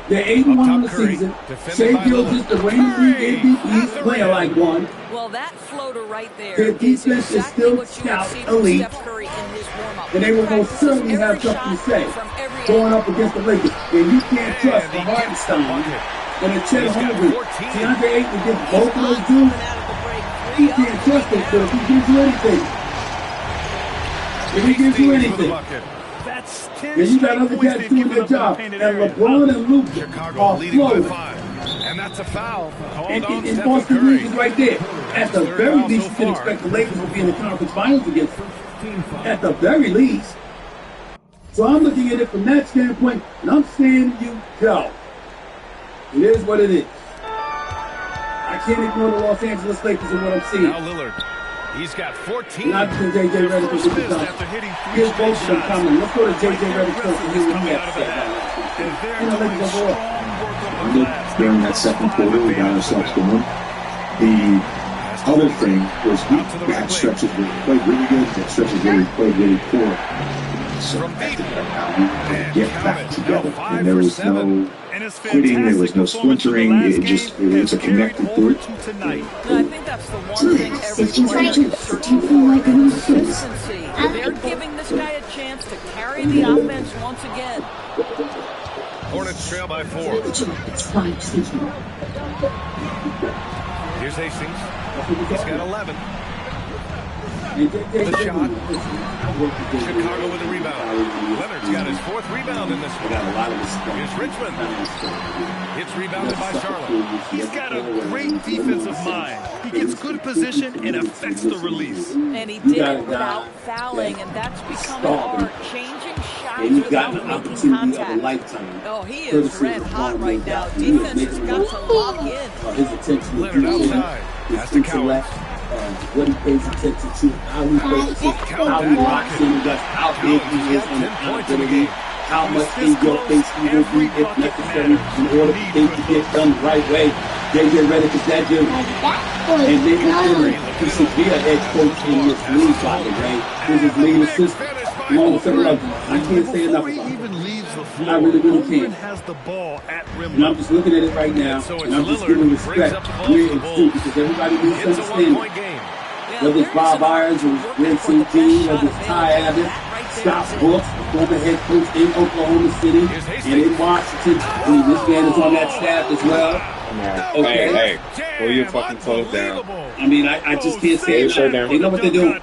They're 8-1 on the Curry, season. defended Shea by Gilgeous, Lillard. the reigning league MVP, is playing like one. Well, that floater right there Their is defense is exactly still what you would scout see from elite. Steph Curry in his warm-up. And they He will most practices certainly have every something to shot say from every going angle. up against the Lakers. And you can't trust the Hartenstein and the Chet Holmgren. DeAndre Ayton against both of those dudes. You can't trust them, but if he gives you anything, That's 10 then you got other guys doing their job. And LeBron and Luka Chicago are leading by flowing. 5. And that's a foul. Called And on Austin Stephen Reeves Curry. is right there. At the Third very foul least, so you can far. expect the Lakers will be in the conference finals against them. At the very least. So I'm looking at it from that standpoint, and I'm saying to you, go. It is what it is. I can't ignore the Los Angeles Lakers and what I'm seeing. Now Lillard. He's got 14. Not because J.J. Redick is First done. after hitting 3 Here's straight both of them shots. coming. Let's go to J.J. Redick first and hear what he Coming has out to of say the about half. that. And they're You know, doing Lakers strong overall. work on I the think glass. during that second quarter, we got ourselves going. The other thing was we had stretches where we played really good, and stretches where we played really poor. So I think right now we can get back together, and there was no quitting, there was no splintering. It's a connected group. And I think that's the one thing every player is searching for, consistency. They're giving this guy a chance to carry the offense once again. Hornets trail by 4. Here's Hastings. He's got 11. The shot. Chicago with a rebound. Leonard's got his 4th rebound in this one. Here's Richmond. It's rebounded by Charlotte. He's got a great defensive mind. He gets good position and affects the release. And he did it without fouling, and that's becoming art. Changing shots And you've without got an making opportunity of a contact. lifetime. Oh, he is red hot right now. Defense has got to lock in. His attention to Leonard detail, outside. Has his to count. intellect, what he pays attention to, how he focuses, how he rocks in, how big he is in accountability, how much in your face he will be if necessary in order for things to get done the right way. J.J. Redick is that dude. And then he should be a head coach in this league, by the way. He's his lead assistant. Along with several others. I can't say enough Before he about it. even leaves the I floor, really Holmgren can't. has the ball at rim And I'm level. just looking at it right now, And so it's and I'm just Lillard giving who brings respect up the ball where for the it's due, Bulls. because everybody needs to It's a understand it. one-point game. Whether it's Bob Irons or Red St. Jean, whether it's Ty Abbott, Scott Brooks, former head coach in Oklahoma City, and in Washington. I mean, this man is on that staff as well. Okay. Hey, pull your fucking clothes down. I mean, I just can't say it. They know what they're doing.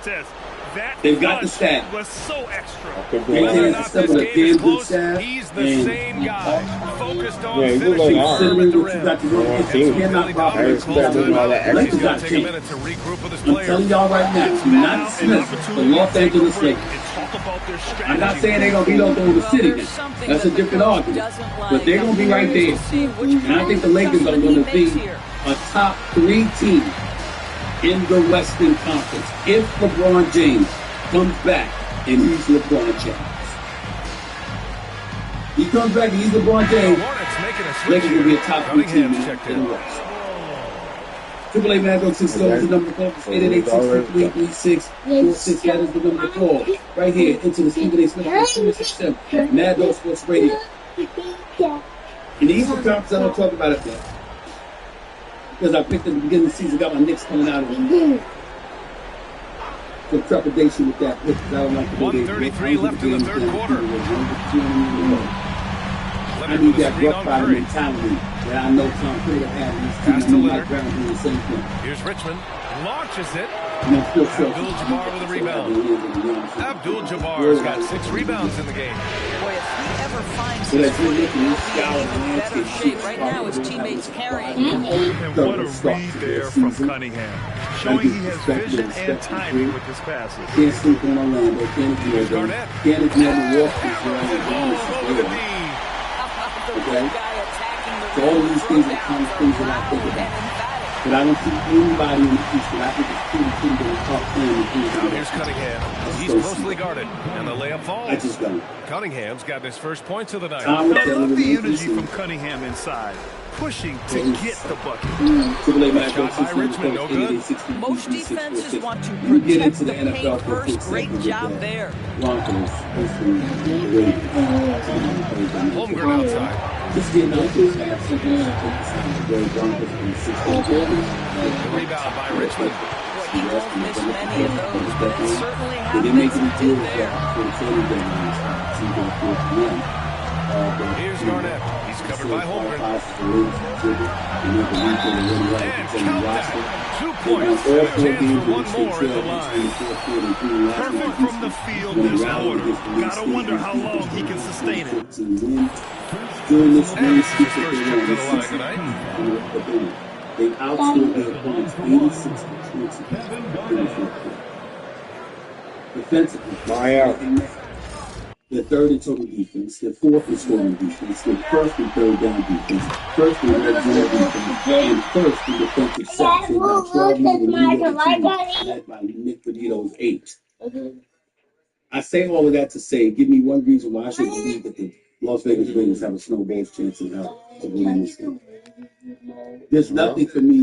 They've got the staff. Was so extra. They have some of the damn good staff. He's the same guy. Focused on Yeah, he's finishing like, firm at the what you got to do rim. against you cannot properly I respect him and all that Lakers He's got going to to take a change. minute to regroup with his I'm players. telling y'all right now, do not dismiss the Los Angeles Lakers. I'm not saying they're going to beat Oklahoma City now. That's a different argument. But they're going to be right there. And I think the Lakers are going to be a top 3 team in the Western Conference if LeBron James comes back and he's LeBron James. He comes back and he's LeBron James. Lakers will be a top 3 team in the West. Triple A Mad Dog 6 is the number to call. 888-663-3646. That is the number to call. Right here into the Stephen A. Smith Mad Dog Sports Radio. In the Eastern Conference, I don't talk about it yet. Because I picked at the beginning of the season, got my Knicks coming out of it. Some trepidation with that pick. I don't like the 1:33 left in the third quarter. I need that rough rider mentality that I know Tom Brady had in his team. Pass to I'm Leonard. not doing the same thing. Here's Richmond. Launches it. And I'm still sure. Abdul-Jabbar with a rebound. Abdul-Jabbar's got 6 rebounds in the game. Boy, if he ever finds So his that's really footing, looking he'll at be in even better shape. Right now, his teammates carrying him. And what a read there from Cunningham, showing he has vision and timing with his passes. Can't sleep on Orlando. Can't ignore them. Can't ignore Milwaukee. Okay? So all these things are kind of things that I think about. But I don't see anybody in the East that I think is pretty good in the top 10. Now here's Cunningham. He's closely guarded, and the layup falls. I just don't. Cunningham's got his first points of the night. I love the energy from Cunningham inside. pushing to get the bucket. Shot by Richmond, no good. Most defenses want to protect the paint first. Great job there. Holmgren outside. Rebound by Richmond. Boy, he won't miss many of those, but it certainly happens. He did there. Here's Garnett. He's covered by Holmgren. And count that. 2 points. And a chance for one more at the line. Perfect from the field this quarter. Gotta wonder how long he can sustain it. And this is his first trip to the line tonight. They outscored their opponents 86 to 20. Defensively, they're third in total defense, they're fourth in scoring defense, they're first in third down defense, first in red zone defense, and first in defensive sacks. They're now 12 in the league, led by Nick Benito's 8. I say all of that to say, give me one reason why I should believe that the Las Vegas Raiders have a snowball's chance in hell of winning this game. There's nothing for me